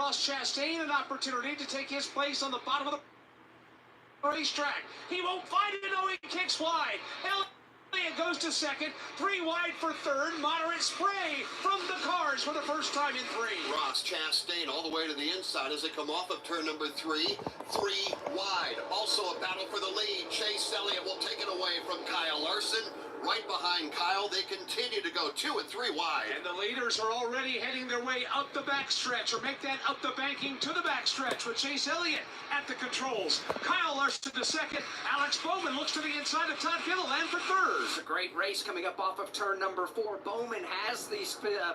Ross Chastain an opportunity to take his place on the bottom of the racetrack. He won't find it, no, he kicks wide. Elliott goes to second, 3 wide for third. Moderate spray from the cars for the first time in 3. Ross Chastain all the way to the inside as they come off of turn number 3. 3 wide. Also a battle for the lead. Chase Elliott will take it away from Kyle Larson. Right behind Kyle, they continue to go 2 and 3 wide. And the leaders are already heading their way up the backstretch, or make that up the banking to the backstretch with Chase Elliott at the controls. Kyle Larson to second. Alex Bowman looks to the inside of Todd Gilliland for third. It's a great race coming up off of turn number 4. Bowman has the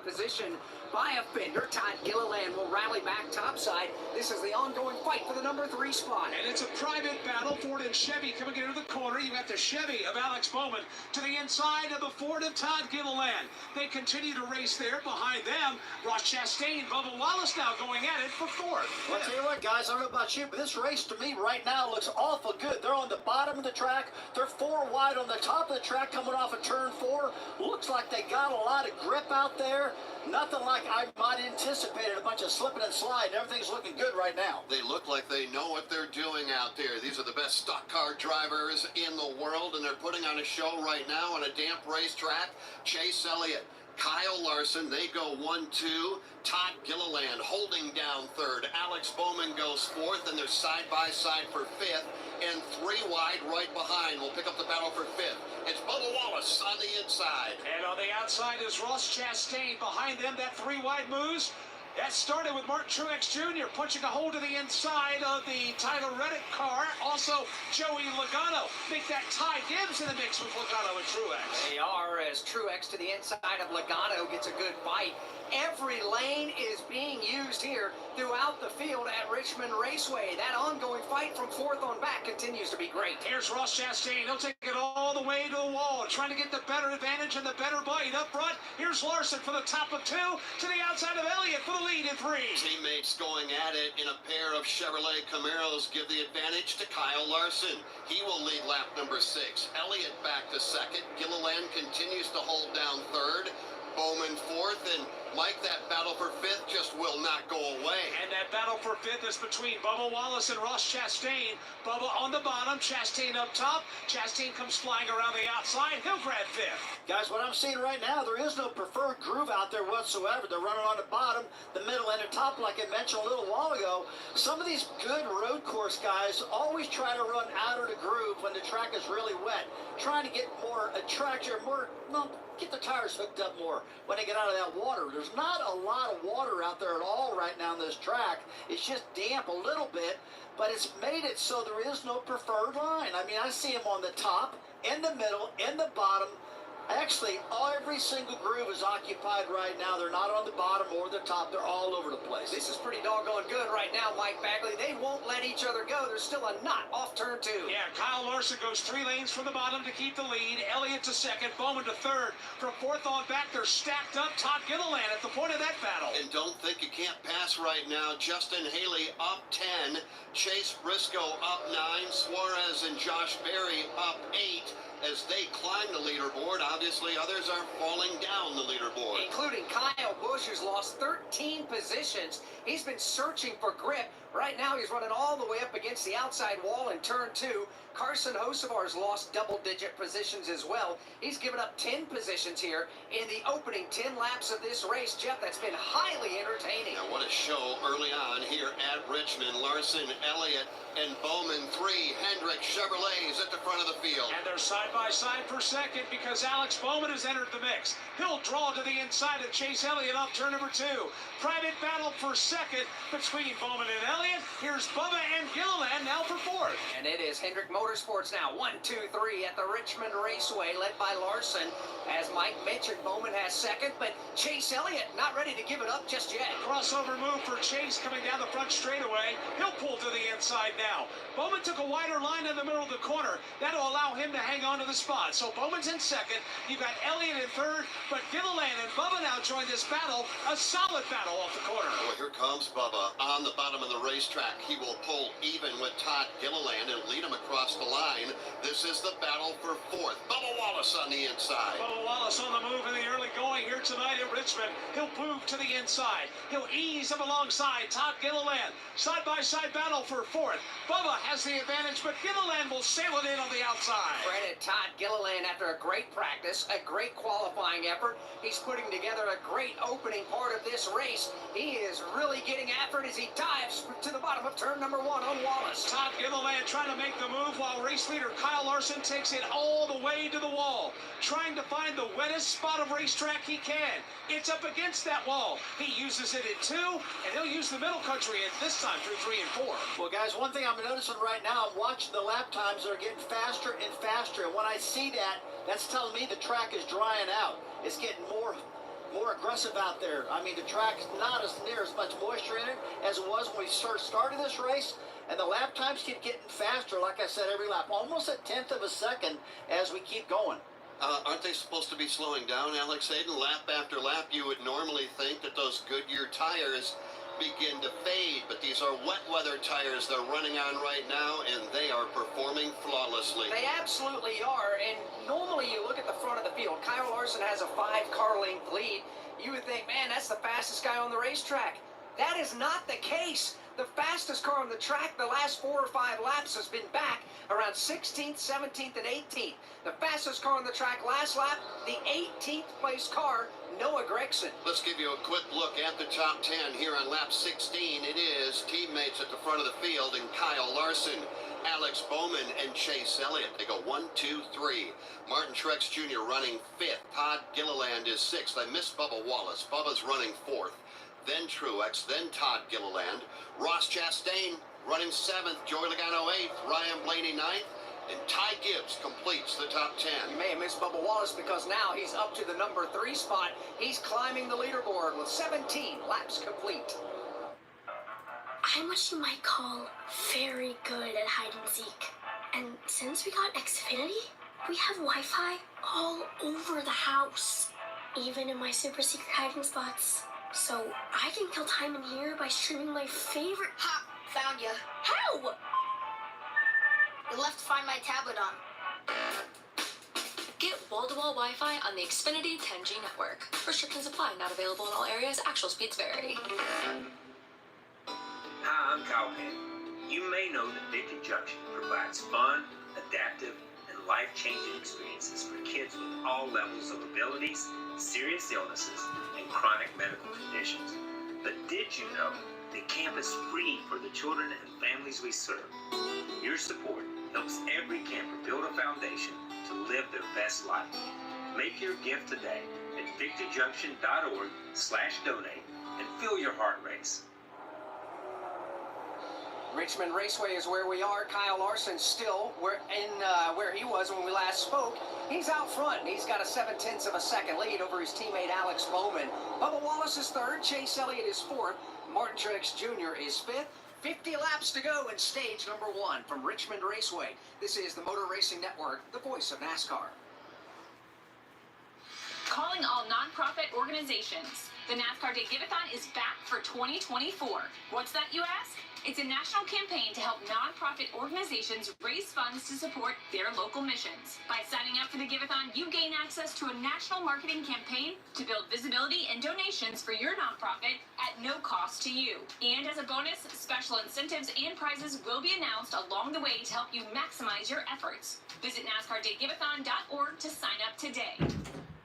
position by a fender. Todd Gilliland will rally back topside. This is the ongoing fight for the number 3 spot. And it's a private battle. Ford and Chevy coming into the corner. You got the Chevy of Alex Bowman to the inside of the Ford of Todd Gilliland. They continue to race there. Behind them, Ross Chastain, Bubba Wallace now going at it for fourth. I'll tell you what, guys, I don't know about you, but this race to me right now looks awful good. They're on the bottom of the track. They're 4 wide on the top of the track coming off of turn 4. Looks like they got a lot of grip out there. Nothing like I might anticipated, a bunch of slipping and sliding. Everything's looking good right now. They look like they know what they're doing out there. These are the best stock car drivers in the world, and they're putting on a show right now on a damp racetrack. Chase Elliott, Kyle Larson, they go 1-2. Todd Gilliland holding down third. Alex Bowman goes fourth, and they're side by side for fifth. And 3 wide right behind will pick up the battle for fifth. It's Bubba Wallace on the inside. And on the outside is Ross Chastain. Behind them, that 3 wide moves. That started with Mark Truex Jr. punching a hole to the inside of the Tyler Reddick car. Also, Joey Logano. Think that Ty Gibbs in the mix with Logano and Truex. They are, as Truex to the inside of Logano gets a good fight. Every lane is being used here throughout the field at Richmond Raceway. That ongoing fight from fourth on back continues to be great. Here's Ross Chastain. He'll take it all the way to the wall, trying to get the better advantage and the better bite up front. Here's Larson for the top of 2 to the outside of Elliott for the lead in 3. Teammates going at it in a pair of Chevrolet Camaros give the advantage to Kyle Larson. He will lead lap number 6. Elliott back to second. Gilliland continues to hold down third. Bowman fourth, and Mike, that battle for fifth just will not go away. And that battle for fifth is between Bubba Wallace and Ross Chastain. Bubba on the bottom, Chastain up top. Chastain comes flying around the outside. He'll grab fifth. Guys, what I'm seeing right now, there is no preferred groove out there whatsoever. They're running on the bottom, the middle, and the top, like I mentioned a little while ago. Some of these good road course guys always try to run out of the groove when the track is really wet, trying to get more attraction, get the tires hooked up more when they get out of that water. There's not a lot of water out there at all right now on this track. It's just damp a little bit, but it's made it so there is no preferred line. I mean, I see them on the top, in the middle, in the bottom. Actually, every single groove is occupied right now. They're not on the bottom or the top. They're all over the place. This is pretty doggone good right now, Mike Bagley. They won't let each other go. There's still a knot off turn 2. Yeah, Kyle Larson goes 3 lanes from the bottom to keep the lead. Elliott to second, Bowman to third. From fourth on back, they're stacked up. Todd Gilliland at the point of that battle. And don't think you can't pass right now. Justin Haley up 10. Chase Briscoe up 9. Suarez and Josh Berry up 8. As they climb the leaderboard, obviously others are falling down the leaderboard. Including Kyle Busch, who's lost 13 positions. He's been searching for grip. Right now, he's running all the way up against the outside wall in turn 2. Carson Hocevar's lost double-digit positions as well. He's given up 10 positions here in the opening 10 laps of this race. Jeff, that's been highly entertaining. Now, what a show early on here at Richmond. Larson, Elliott, and Bowman 3. Hendrick Chevrolets at the front of the field. And they're side by side for second because Alex Bowman has entered the mix. He'll draw to the inside of Chase Elliott off turn number 2. Private battle for second between Bowman and Elliott. Here's Bubba and Gilliland now for fourth. And it is Hendrick Motorsports now. 1, 2, 3 at the Richmond Raceway, led by Larson. As Mike mentioned, Bowman has second, but Chase Elliott not ready to give it up just yet. Crossover move for Chase coming down the front straightaway. He'll pull to the inside now. Bowman took a wider line in the middle of the corner. That'll allow him to hang on on to the spot. So Bowman's in second. You've got Elliott in third, but Gilliland and Bubba now join this battle. A solid battle off the corner. Well, here comes Bubba on the bottom of the racetrack. He will pull even with Todd Gilliland and lead him across the line. This is the battle for fourth. Bubba Wallace on the inside. Bubba Wallace on the move in the early going here tonight in Richmond. He'll move to the inside. He'll ease him alongside Todd Gilliland. Side-by-side battle for fourth. Bubba has the advantage, but Gilliland will sail it in on the outside. Credit Todd Gilliland after a great practice, a great qualifying effort. He's putting together a great opening part of this race. He is really getting after it as he dives to the bottom of turn number 1 on Wallace. Todd Gilliland trying to make the move while race leader Kyle Larson takes it all the way to the wall, trying to find the wettest spot of racetrack he can. It's up against that wall. He uses it in 2, and he'll use the middle country in this time through 3 and 4. Well, guys, one thing I'm noticing right now, I'm watching the lap times that are getting faster and faster. And when I see that, that's telling me the track is drying out. It's getting more aggressive out there. I mean, the track's not as near as much moisture in it as it was when we started this race. And the lap times keep getting faster, like I said, every lap. Almost a tenth of a second as we keep going. Aren't they supposed to be slowing down, Alex Hayden? Lap after lap, you would normally think that those Goodyear tires begin to fade, but these are wet weather tires they're running on right now, and they are performing flawlessly. They absolutely are, and normally you look at the front of the field. Kyle Larson has a 5-car length lead. You would think, man, that's the fastest guy on the racetrack. That is not the case. The fastest car on the track the last 4 or 5 laps has been back around 16th, 17th, and 18th. The fastest car on the track last lap, the 18th place car, Noah Gregson. Let's give you a quick look at the top 10 here on lap 16. It is teammates at the front of the field and Kyle Larson, Alex Bowman, and Chase Elliott. They go 1, 2, 3. Martin Truex Jr. running 5th. Todd Gilliland is 6th. I missed Bubba Wallace. Bubba's running 4th. Then Truex, then Todd Gilliland. Ross Chastain running 7th. Joey Logano 8th. Ryan Blaney 9th. And Ty Gibbs completes the top 10. You may have missed Bubba Wallace because now he's up to the number 3 spot. He's climbing the leaderboard with 17 laps complete. I'm what you might call very good at hide and seek. And since we got Xfinity, we have Wi-Fi all over the house, even in my super secret hiding spots. So I can kill time in here by streaming my favorite... Ha! Found ya. How? You left to find my tablet on. Get wall-to-wall Wi-Fi on the Xfinity 10G network. Restrictions apply. Not available in all areas. Actual speeds vary. Hi, I'm Kyle Penn. You may know that Victory Junction provides fun, adaptive, and life-changing experiences for kids with all levels of abilities, serious illnesses, and chronic medical conditions. But did you know that camp is free for the children and families we serve? Your support helps every camper build a foundation to live their best life. Make your gift today at victoryjunction.org/donate and feel your heart race. Richmond Raceway is where we are. Kyle Larson still where he was when we last spoke. He's out front. He's got a 0.7 of a second lead over his teammate Alex Bowman. Bubba Wallace is 3rd. Chase Elliott is 4th. Martin Truex Jr. is 5th. 50 laps to go in stage number 1 from Richmond Raceway. This is the Motor Racing Network, the voice of NASCAR. Calling all nonprofit organizations. The NASCAR Day Giveathon is back for 2024. What's that, you ask? It's a national campaign to help nonprofit organizations raise funds to support their local missions. By signing up for the Giveathon, you gain access to a national marketing campaign to build visibility and donations for your nonprofit at no cost to you. And as a bonus, special incentives and prizes will be announced along the way to help you maximize your efforts. Visit NASCARDayGiveathon.org to sign up today.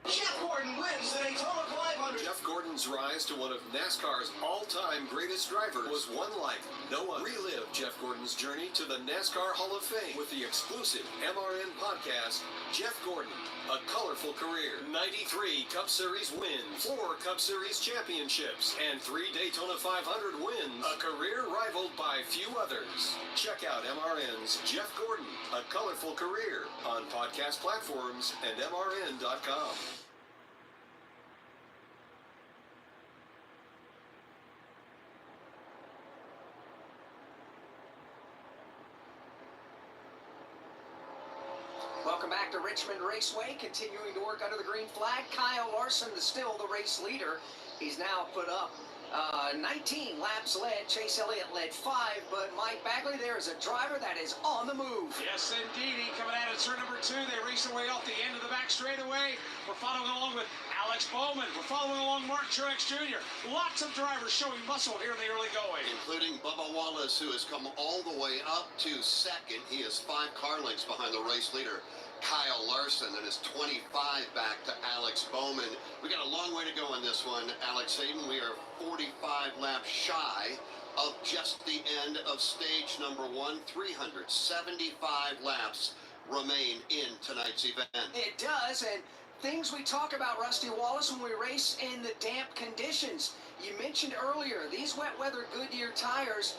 Jeff Gordon wins the Daytona 500. Jeff Gordon's rise to one of NASCAR's all-time greatest drivers was one like no other. Relive Jeff Gordon's journey to the NASCAR Hall of Fame with the exclusive MRN podcast, Jeff Gordon, A Colorful Career. 93 Cup Series wins, 4 Cup Series championships, and 3 Daytona 500 wins. A career rivaled by few others. Check out MRN's Jeff Gordon, A Colorful Career on podcast platforms and MRN.com. Welcome back to Richmond Raceway, continuing to work under the green flag. Kyle Larson is still the race leader. He's now put up 19 laps led. Chase Elliott led 5, but Mike Bagley there is a driver that is on the move. Yes, indeed. He coming out of turn number 2. They race their way off the end of the back straightaway. We're following along with Alex Bowman. We're following along Martin Truex Jr. Lots of drivers showing muscle here in the early going. Including Bubba Wallace, who has come all the way up to second. He is 5 car lengths behind the race leader, Kyle Larson, and is 25 back to Alex Bowman. We got a long way to go in this one, Alex Hayden. We are 45 laps shy of just the end of stage number 1. 375 laps remain in tonight's event. It does, and things we talk about, Rusty Wallace, when we race in the damp conditions. You mentioned earlier, these wet weather Goodyear tires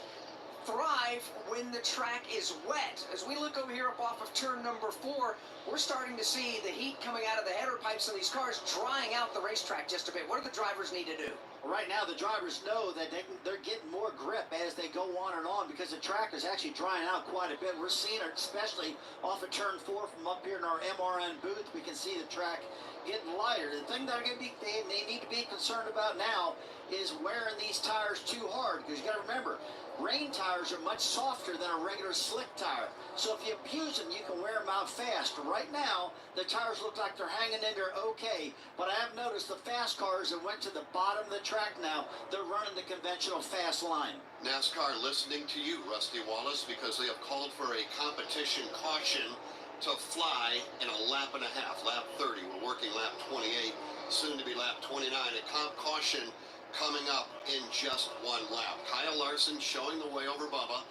thrive when the track is wet. As we look over here up off of turn number 4, we're starting to see the heat coming out of the header pipes of these cars, drying out the racetrack just a bit. What do the drivers need to do? Right now, the drivers know that they're getting more grip as they go on and on because the track is actually drying out quite a bit. We're seeing it, especially off of turn 4 from up here in our MRN booth. We can see the track getting lighter. The thing that they need to be concerned about now is wearing these tires too hard, because you got to remember, rain tires are much softer than a regular slick tire. So if you abuse them, you can wear them out fast. Right now, the tires look like they're hanging in there okay, but I have noticed the fast cars that went to the bottom of the track now, they're running the conventional fast line. NASCAR listening to you, Rusty Wallace, because they have called for a competition caution to fly in a lap and a half. Lap 30, we're working lap 28, soon to be lap 29. A comp caution coming up in just 1 lap. Kyle Larson showing the way over Bubba.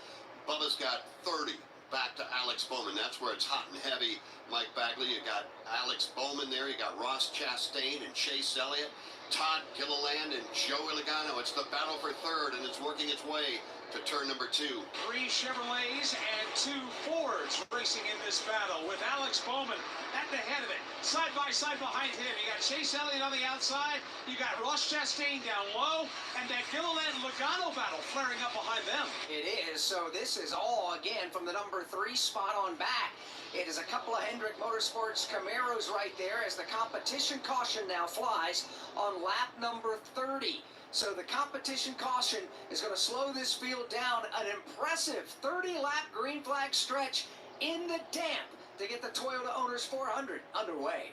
Bubba's got 30 back to Alex Bowman. That's where it's hot and heavy. Mike Bagley, you got Alex Bowman there. You got Ross Chastain and Chase Elliott, Todd Gilliland and Joey Logano. It's the battle for third, and it's working its way to turn number 2. 3 Chevrolets and 2 Fords racing in this battle, with Alex Bowman at the head of it. Side by side behind him, you got Chase Elliott on the outside, you got Ross Chastain down low, and that Gilliland-Logano battle flaring up behind them. It is, so this is all, again, from the number 3 spot on back. It is a couple of Hendrick Motorsports Camaros right there as the competition caution now flies on lap number 30. So the competition caution is going to slow this field down. An impressive 30-lap green flag stretch in the damp to get the Toyota Owners 400 underway.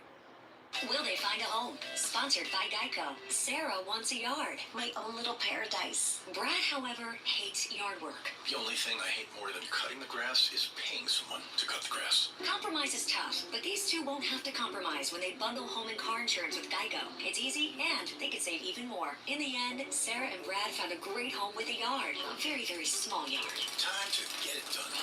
Will they find a home? Sponsored by Geico. Sarah wants a yard. My own little paradise. Brad, however, hates yard work. The only thing I hate more than cutting the grass is paying someone to cut the grass. Compromise is tough, but these two won't have to compromise when they bundle home and car insurance with Geico. It's easy, and they can save even more. In the end, Sarah and Brad found a great home with a yard. A very, very small yard. Time to get it done.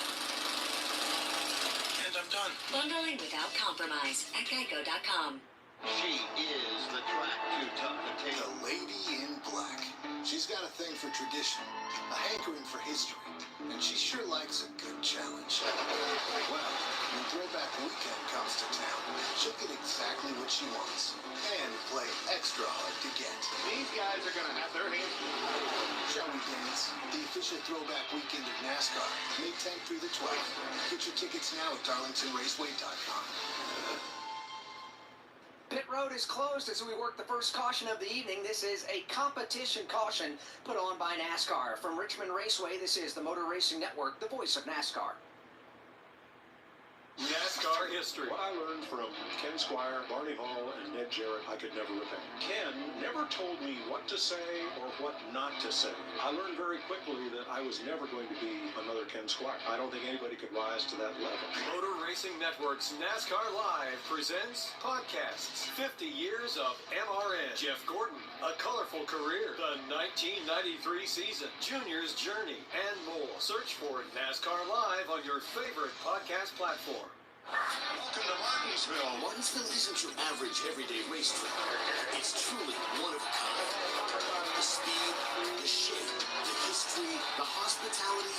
And I'm done. Bundling without compromise at Geico.com. She is the track to tough to take. The lady in black. She's got a thing for tradition, a hankering for history, and she sure likes a good challenge. Well, when Throwback Weekend comes to town, she'll get exactly what she wants and play extra hard to get. These guys are going to have their hands. Shall we dance? The official Throwback Weekend of NASCAR, May 10th through the 12th. Get your tickets now at DarlingtonRaceway.com. Pit road is closed as we work the first caution of the evening. This is a competition caution put on by NASCAR. From Richmond Raceway, this is the Motor Racing Network, the voice of NASCAR. NASCAR history. What I learned from Ken Squire, Barney Hall, and Ned Jarrett, I could never repay. Ken never told me what to say or what not to say. I learned very quickly that I was never going to be another Ken Squire. I don't think anybody could rise to that level. Motor Racing Network's NASCAR Live presents podcasts 50 years of MRN. Jeff Gordon, A Colorful Career, the 1993 season, Junior's Journey, and more. Search for NASCAR Live on your favorite podcast platform. Welcome to Martinsville. Martinsville isn't your average everyday racetrack. It's truly one of a kind. The speed, the shape, the history, the hospitality,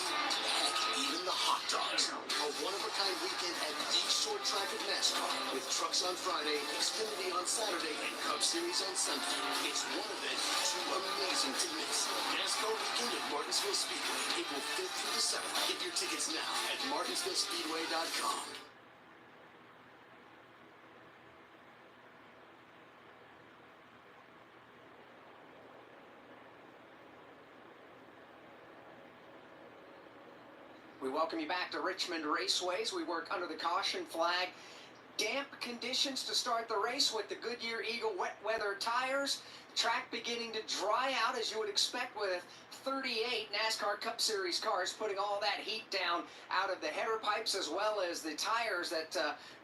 heck, even the hot dogs. A one-of-a-kind weekend at each short track of NASCAR, with trucks on Friday, Xfinity on Saturday, and Cup Series on Sunday. It's one event too amazing to miss. NASCAR Weekend at Martinsville Speedway, April 5th through the 7th. Get your tickets now at martinsvillespeedway.com. We welcome you back to Richmond Raceways. We work under the caution flag. Damp conditions to start the race with the Goodyear Eagle wet weather tires. Track beginning to dry out as you would expect with 38 NASCAR Cup Series cars putting all that heat down out of the header pipes as well as the tires that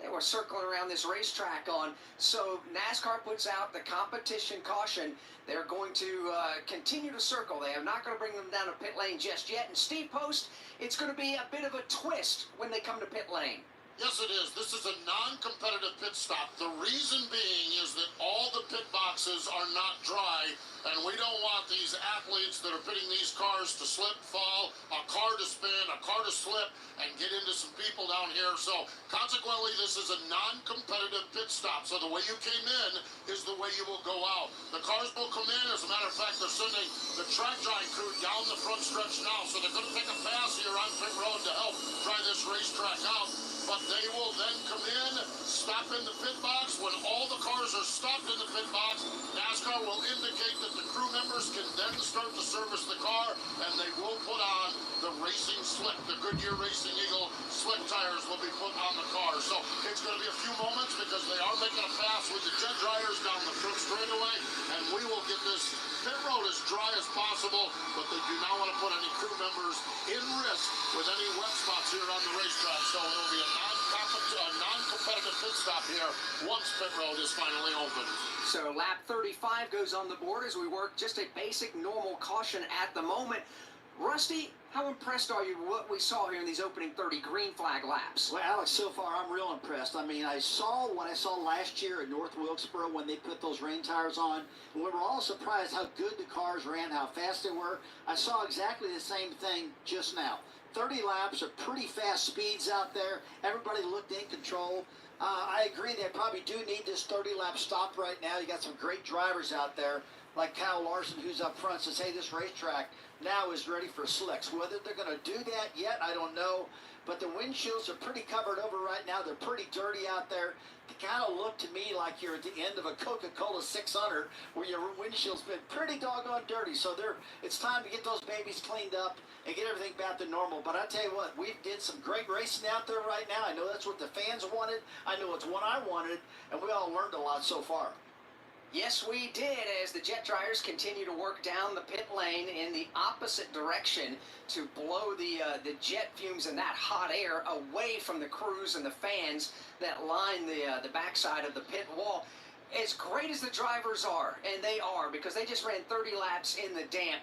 they were circling around this racetrack on. So NASCAR puts out the competition caution. They're going to continue to circle. They are not going to bring them down to pit lane just yet. And Steve Post, it's going to be a bit of a twist when they come to pit lane. Yes, it is. This is a non-competitive pit stop. The reason being is that all the pit boxes are not dry, and we don't want these athletes that are pitting these cars to slip, fall, a car to spin, a car to slip, and get into some people down here. So, consequently, this is a non-competitive pit stop. So the way you came in is the way you will go out. The cars will come in. As a matter of fact, they're sending the track drying crew down the front stretch now, so they're going to take a pass here on pit road to help dry this racetrack out. But they will then come in, stop in the pit box. When all the cars are stopped in the pit box, NASCAR will indicate that the crew members can then start to service the car, and they will put on the racing slick. The Goodyear Racing Eagle slick tires will be put on the car. So it's going to be a few moments because they are making a pass with the jet dryers down the front straightaway, and we will get this pit road as dry as possible, but they do not want to put any crew members in risk with any wet spots here on the racetrack. So it will be a non-competitive pit stop here once pit road is finally open. So lap 35 goes on the board as we work just a basic normal caution at the moment. Rusty, how impressed are you with what we saw here in these opening 30 green flag laps? Well, Alex, so far I'm real impressed. I mean, I saw what I saw last year at North Wilkesboro when they put those rain tires on. And we were all surprised how good the cars ran, how fast they were. I saw exactly the same thing just now. 30 laps are pretty fast speeds out there. Everybody looked in control. I agree they probably do need this 30-lap stop right now. You got some great drivers out there like Kyle Larson, who's up front, says, hey, this racetrack now is ready for slicks. Whether they're going to do that yet, I don't know. But the windshields are pretty covered over right now. They're pretty dirty out there. They kind of look to me like you're at the end of a Coca-Cola 600 where your windshield's been pretty doggone dirty. So it's time to get those babies cleaned up and get everything back to normal. But I tell you what, we did some great racing out there right now. I know that's what the fans wanted. I know it's what I wanted. And we all learned a lot so far. Yes, we did, as the jet dryers continue to work down the pit lane in the opposite direction to blow the jet fumes and that hot air away from the crews and the fans that line the backside of the pit wall. As great as the drivers are, and they are, because they just ran 30 laps in the damp,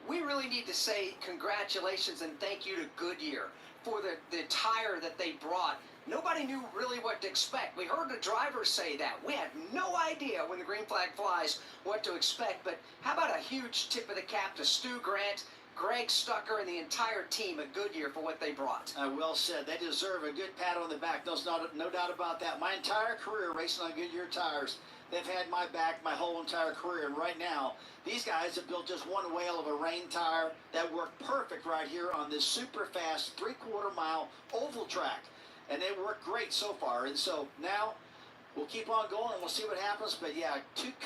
we really need to say congratulations and thank you to Goodyear for the tire that they brought. Nobody knew really what to expect. We heard the drivers say that. We had no idea when the green flag flies what to expect. But how about a huge tip of the cap to Stu Grant, Greg Stucker, and the entire team at Goodyear for what they brought. Well said. They deserve a good pat on the back. There's no doubt about that. My entire career racing on Goodyear tires, they've had my back my whole entire career. And right now, these guys have built just one whale of a rain tire that worked perfect right here on this super fast 3/4 mile oval track. And they worked great so far. And so now we'll keep on going and we'll see what happens. But yeah,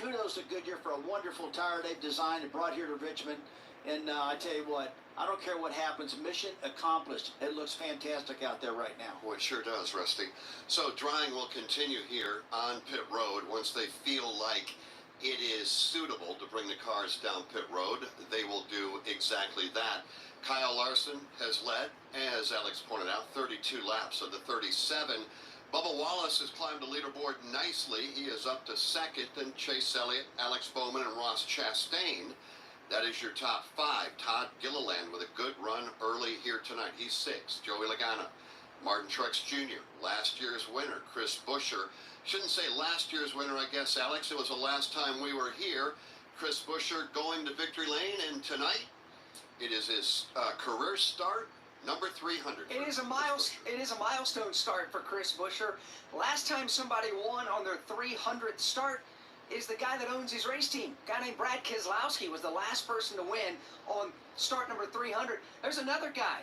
kudos to Goodyear for a wonderful tire they've designed and brought here to Richmond. And I tell you what, I don't care what happens. Mission accomplished. It looks fantastic out there right now. Boy, it sure does, Rusty. So drying will continue here on pit road. Once they feel like it is suitable to bring the cars down pit road, they will do exactly that. Kyle Larson has led, as Alex pointed out, 32 laps of the 37. Bubba Wallace has climbed the leaderboard nicely. He is up to second. Then Chase Elliott, Alex Bowman, and Ross Chastain. That is your top five. Todd Gilliland with a good run early here tonight. He's sixth. Joey Logano, Martin Truex Jr., last year's winner. Chris Buescher. Shouldn't say last year's winner, I guess, Alex. It was the last time we were here. Chris Buescher going to victory lane, and tonight it is his career start, number 300. It is a milestone start for Chris Buescher. Last time somebody won on their 300th start, is the guy that owns his race team. A guy named Brad Keselowski was the last person to win on start number 300. There's another guy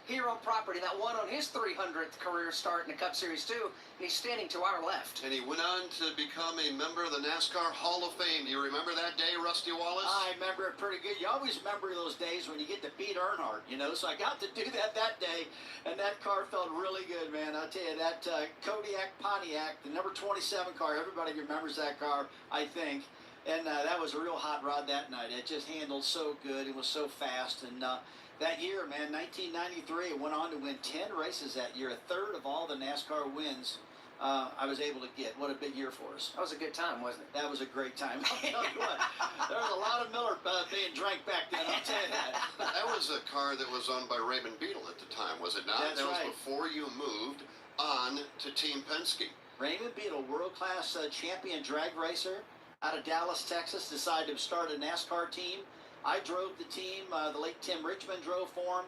here on property that won on his 300th career start in the Cup Series 2, and he's standing to our left. And he went on to become a member of the NASCAR Hall of Fame. Do you remember that day, Rusty Wallace? I remember it pretty good. You always remember those days when you get to beat Earnhardt, you know. So I got to do that day, and that car felt really good, man. I'll tell you, that Kodiak Pontiac, the number 27 car, everybody remembers that car, I think. And that was a real hot rod that night. It just handled so good. It was so fast. And that year, man, 1993, it went on to win 10 races that year, a third of all the NASCAR wins I was able to get. What a big year for us. That was a good time, wasn't it? That was a great time. I'll tell you what, there was a lot of Miller being drank back then, I'll tell you that. That was a car that was owned by Raymond Beadle at the time, was it not? That's right. That was before you moved on to Team Penske. Raymond Beadle, world-class champion drag racer out of Dallas, Texas, decided to start a NASCAR team. I drove the team. The late Tim Richmond drove for him,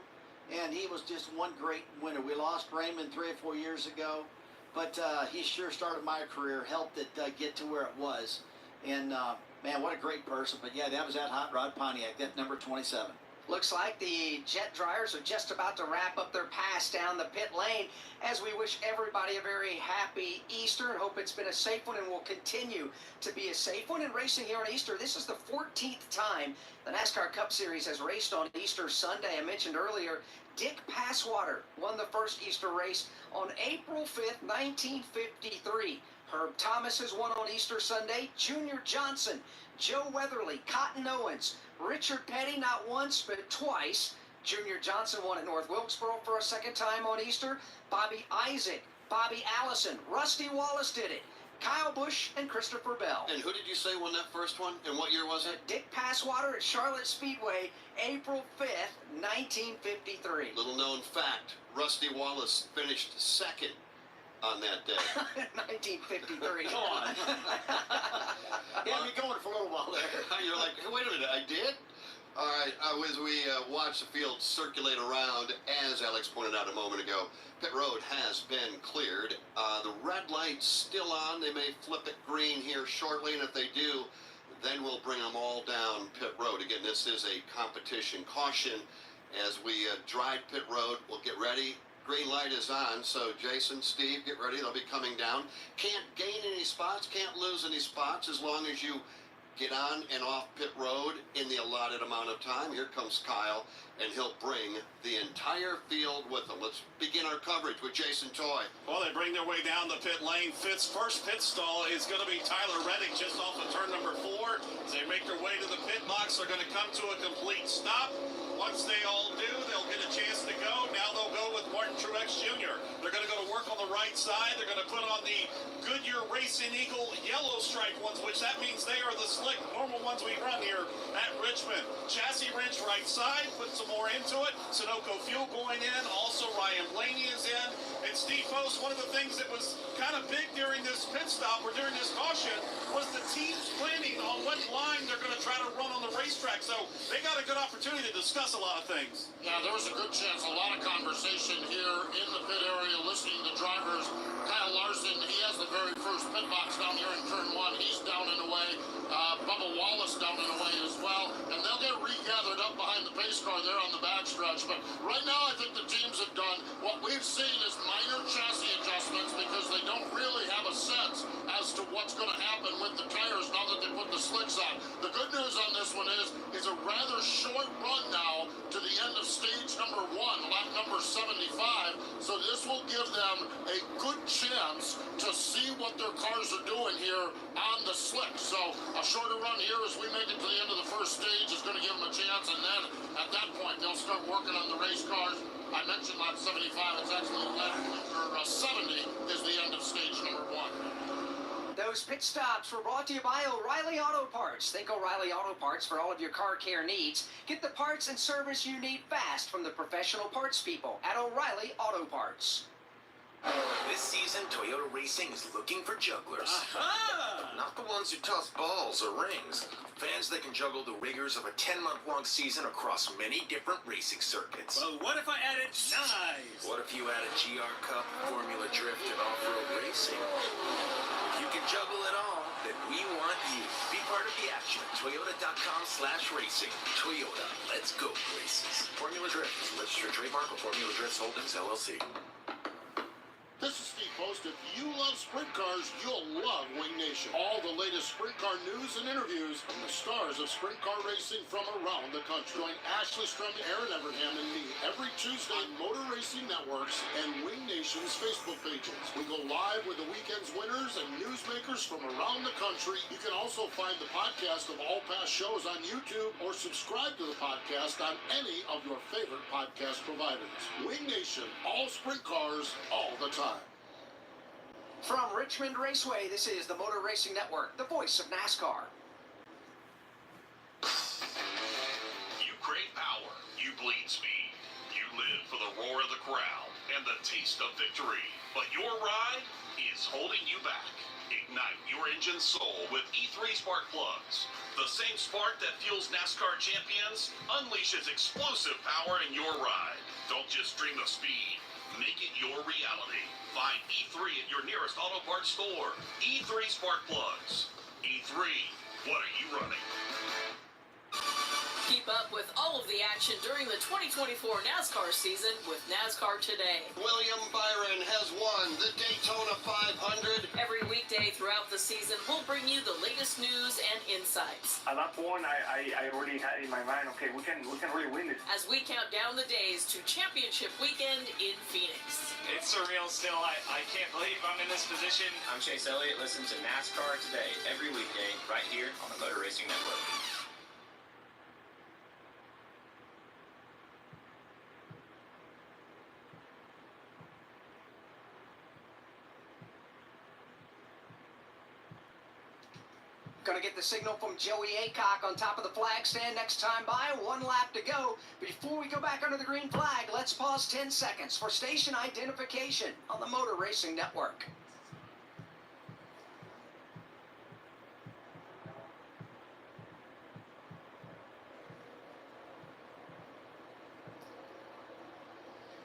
and he was just one great winner. We lost Raymond 3 or 4 years ago, but he sure started my career, helped it get to where it was. And, man, what a great person. But, yeah, that was that hot rod Pontiac, that number 27. Looks like the jet dryers are just about to wrap up their pass down the pit lane as we wish everybody a very happy Easter and hope it's been a safe one and will continue to be a safe one. And racing here on Easter, this is the 14th time the NASCAR Cup Series has raced on Easter Sunday. I mentioned earlier, Dick Passwater won the first Easter race on April 5th, 1953. Herb Thomas has won on Easter Sunday. Junior Johnson, Joe Weatherly, Cotton Owens, Richard Petty not once but twice. Junior Johnson won at North Wilkesboro for a second time on Easter. Bobby Isaac, Bobby Allison, Rusty Wallace did it. Kyle Busch and Christopher Bell. And who did you say won that first one? And what year was it? Dick Passwater at Charlotte Speedway, April 5th, 1953. Little known fact, Rusty Wallace finished second on that day. 1953. Come on. He had me going for a little while there. You're like, hey, wait a minute, I did? All right, as we watch the field circulate around, as Alex pointed out a moment ago, pit road has been cleared. The red light's still on. They may flip it green here shortly, and if they do, then we'll bring them all down pit road. Again, this is a competition caution. As we drive pit road, we'll get ready. Green light is on, so Jason, Steve, get ready. They'll be coming down. Can't gain any spots, can't lose any spots as long as you get on and off pit road in the allotted amount of time. Here comes Kyle, and he'll bring the entire field with him. Let's begin our coverage with Jason Toy. Well, they bring their way down the pit lane. Fitt's first pit stall is going to be Tyler Reddick just off of turn number 4. As they make their way to the pit box, they're going to come to a complete stop. Once they all do, they'll get a chance to go. Now they'll go with Martin Truex Jr. They're going to go to work on the right side. They're going to put on the Goodyear Racing Eagle yellow stripe ones, which that means they are the slick, normal ones we run here at Richmond. Chassis wrench right side, put some more into it. Sunoco fuel going in. Also Ryan Blaney is in. And Steve Post, one of the things that was kind of big during this pit stop or during this caution was the team's planning on what line they're going to try to run on the racetrack. So they got a good opportunity to discuss a lot of things. Yeah, there was a good chance, a lot of conversation here in the pit area, listening to drivers. Kyle Larson, he has the very first pit box down here in turn 1. He's down and away. Bubba Wallace down and away as well. And they'll get regathered up behind the pace car there on the backstretch. But right now, I think the teams have done what we've seen is minor chassis adjustments because they don't really have a sense as to what's going to happen with the tires now that they put the slicks on. The good news on this one is a rather short run now to the end of stage number 1, lap number 75. So this will give them a good chance to see what their cars are doing here on the slick. So a shorter run here as we make it to the end of the first stage is going to give them a chance, and then at that point they'll start working on the race cars. I mentioned lap 75, it's actually lap 70 is the end of stage number 1. Those pit stops were brought to you by O'Reilly Auto Parts. Think O'Reilly Auto Parts for all of your car care needs. Get the parts and service you need fast from the professional parts people at O'Reilly Auto Parts. This season, Toyota Racing is looking for jugglers. Aha! Not the ones who toss balls or rings. Fans that can juggle the rigors of a 10-month-long season across many different racing circuits. Well, what if I added knives? What if you add a GR Cup, Formula Drift, and off-road racing? If you can juggle it all, then we want you. Be part of the action at Toyota.com/racing. Toyota, let's go places. Formula Drift is a registered trademark of Formula Drifts Holdings, LLC. This is Steve Post. If you love sprint cars, you'll love Wing Nation. All the latest sprint car news and interviews from the stars of sprint car racing from around the country. Join Ashley Strumming, Aaron Everham, and me every Tuesday on Motor Racing Networks and Wing Nation's Facebook pages. We go live with the weekend's winners and newsmakers from around the country. You can also find the podcast of all past shows on YouTube or subscribe to the podcast on any of your favorite podcast providers. Wing Nation, all sprint cars, all the time. From Richmond Raceway, this is the Motor Racing Network, the voice of NASCAR. You crave power. You bleed speed. You live for the roar of the crowd and the taste of victory. But your ride is holding you back. Ignite your engine's soul with E3 spark plugs. The same spark that fuels NASCAR champions unleashes explosive power in your ride. Don't just dream of speed. Make it your reality. Find E3 at your nearest auto parts store. E3 spark plugs. E3, what are you running? Keep up with all of the action during the 2024 NASCAR season with NASCAR Today. William Byron has won the Daytona 500. Every weekday throughout the season, we'll bring you the latest news and insights. At that point, I already had in my mind, okay, we can really win this. As we count down the days to championship weekend in Phoenix. It's surreal still. I can't believe I'm in this position. I'm Chase Elliott. Listen to NASCAR Today every weekday right here on the Motor Racing Network. Going to get the signal from Joey Aycock on top of the flag stand next time by. 1 lap to go. Before we go back under the green flag, let's pause 10 seconds for station identification on the Motor Racing Network.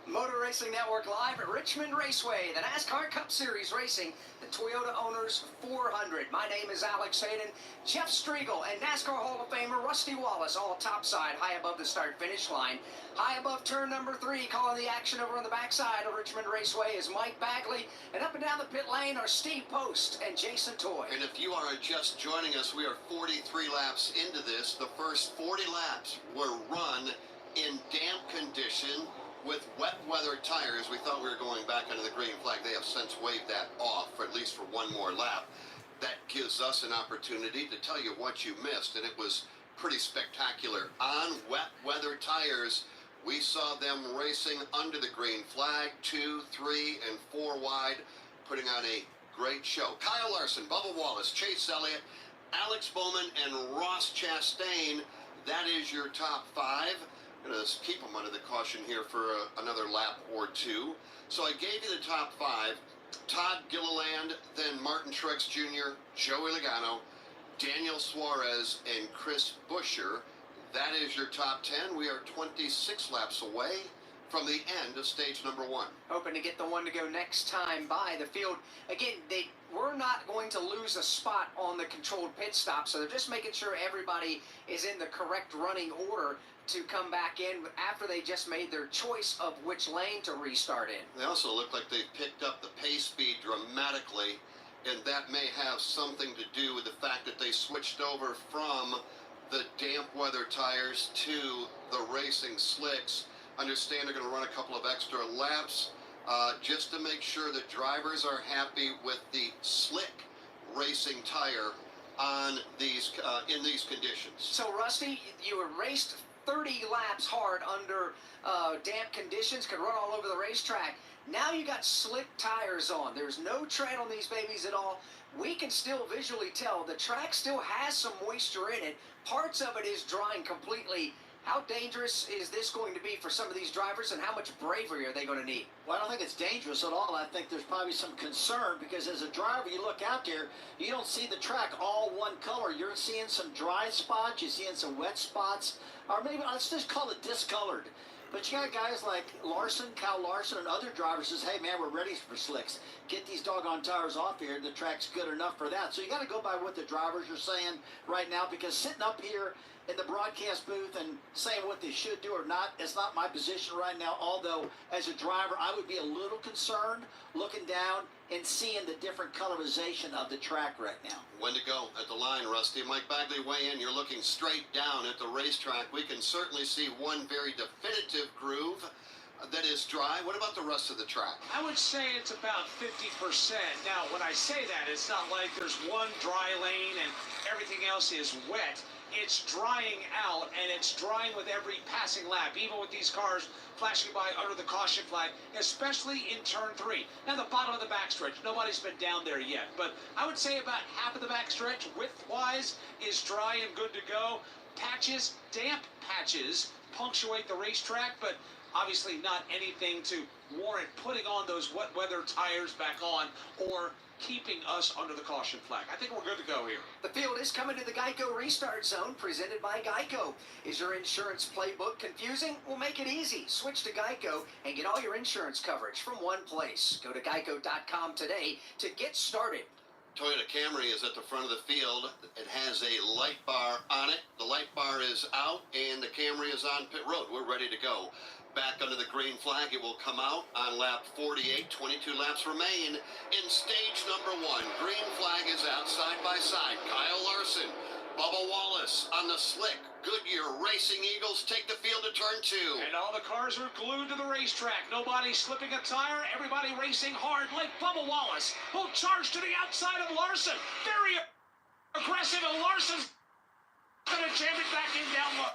Motor Racing Network live at Richmond Raceway, the NASCAR Cup Series racing, the Toyota Owners 400. My name is Alex Hayden, Jeff Striegel, and NASCAR Hall of Famer Rusty Wallace, all topside, high above the start-finish line. High above turn number 3, calling the action over on the backside of Richmond Raceway is Mike Bagley, and up and down the pit lane are Steve Post and Jason Toy. And if you are just joining us, we are 43 laps into this. The first 40 laps were run in damp condition with wet weather tires. We thought we were going back under the green flag. They have since waved that off, for at least for one more lap. That gives us an opportunity to tell you what you missed, and it was pretty spectacular. On wet weather tires, we saw them racing under the green flag, 2, 3, and 4 wide, putting on a great show. Kyle Larson, Bubba Wallace, Chase Elliott, Alex Bowman, and Ross Chastain. That is your top 5. I'm going to keep them under the caution here for another lap or 2. So I gave you the top 5. Todd Gilliland, then Martin Truex Jr., Joey Logano, Daniel Suarez, and Chris Buescher. That is your top 10. We are 26 laps away from the end of stage number 1. Hoping to get the one to go next time by. The field, again, we're not going to lose a spot on the controlled pit stop, so they're just making sure everybody is in the correct running order to come back in after they just made their choice of which lane to restart in. They also look like they've picked up the pace speed dramatically, and that may have something to do with the fact that they switched over from the damp weather tires to the racing slicks. Understand they're going to run a couple of extra laps just to make sure that drivers are happy with the slick racing tire on these in these conditions. So Rusty, you were raced 30 laps hard under damp conditions, could run all over the racetrack. Now you got slick tires on. There's no tread on these babies at all. We can still visually tell the track still has some moisture in it. Parts of it is drying completely. How dangerous is this going to be for some of these drivers, and how much bravery are they going to need? Well, I don't think it's dangerous at all. I think there's probably some concern because as a driver, you look out there, you don't see the track all one color. You're seeing some dry spots, you're seeing some wet spots, or maybe let's just call it discolored. But you got guys like Larson, Kyle Larson, and other drivers says, hey, man, we're ready for slicks. Get these doggone tires off here. The track's good enough for that. So you got to go by what the drivers are saying right now, because sitting up here in the broadcast booth and saying what they should do or not, it's not my position right now. Although, as a driver, I would be a little concerned looking down and seeing the different colorization of the track right now. When to go at the line, Rusty. Mike Bagley weigh in. You're looking straight down at the racetrack. We can certainly see one very definitive groove that is dry. What about the rest of the track? I would say it's about 50%. Now, when I say that, it's not like there's one dry lane and everything else is wet. It's drying out, and it's drying with every passing lap, even with these cars flashing by under the caution flag, especially in turn 3. Now, the bottom of the backstretch, nobody's been down there yet, but I would say about half of the backstretch, width-wise, is dry and good to go. Patches, damp patches, punctuate the racetrack, but obviously not anything to warrant putting on those wet weather tires back on or keeping us under the caution flag. I think we're good to go here. The field is coming to the Geico Restart Zone, presented by Geico. Is your insurance playbook confusing? We'll make it easy. Switch to Geico and get all your insurance coverage from one place. Go to geico.com today to get started. Toyota Camry is at the front of the field. It has a light bar on it. The light bar is out, and the Camry is on pit road. We're ready to go. Back under the green flag, it will come out on lap 48. 22 laps remain in stage number 1. Green flag is out side by side. Kyle Larson, Bubba Wallace on the slick Goodyear Racing Eagles take the field to turn 2. And all the cars are glued to the racetrack. Nobody slipping a tire. Everybody racing hard like Bubba Wallace, who'll charge to the outside of Larson. Very aggressive, and Larson's going to jam it back in down low.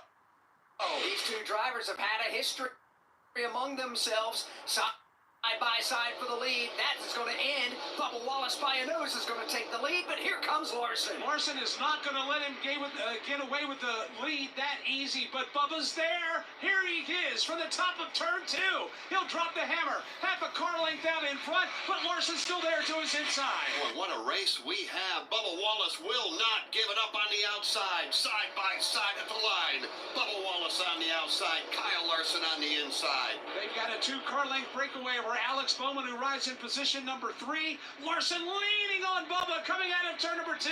These two drivers have had a history among themselves, side by side for the lead. That is going to end. Bubba Wallace by a nose is going to take the lead, but here comes Larson. Larson is not going to let him get away with the lead that easy, but Bubba's there. Here he is from the top of turn 2. He'll drop the hammer. Half a car length out in front, but Larson's still there to his inside. Boy, what a race we have. Bubba Wallace will not give it up on the outside. Side by side at the line. Bubba Wallace on the outside. Kyle Larson on the inside. They've got a 2-car length breakaway over Alex Bowman, who rides in position number 3. Larson leaning on Bubba coming out of turn number 2.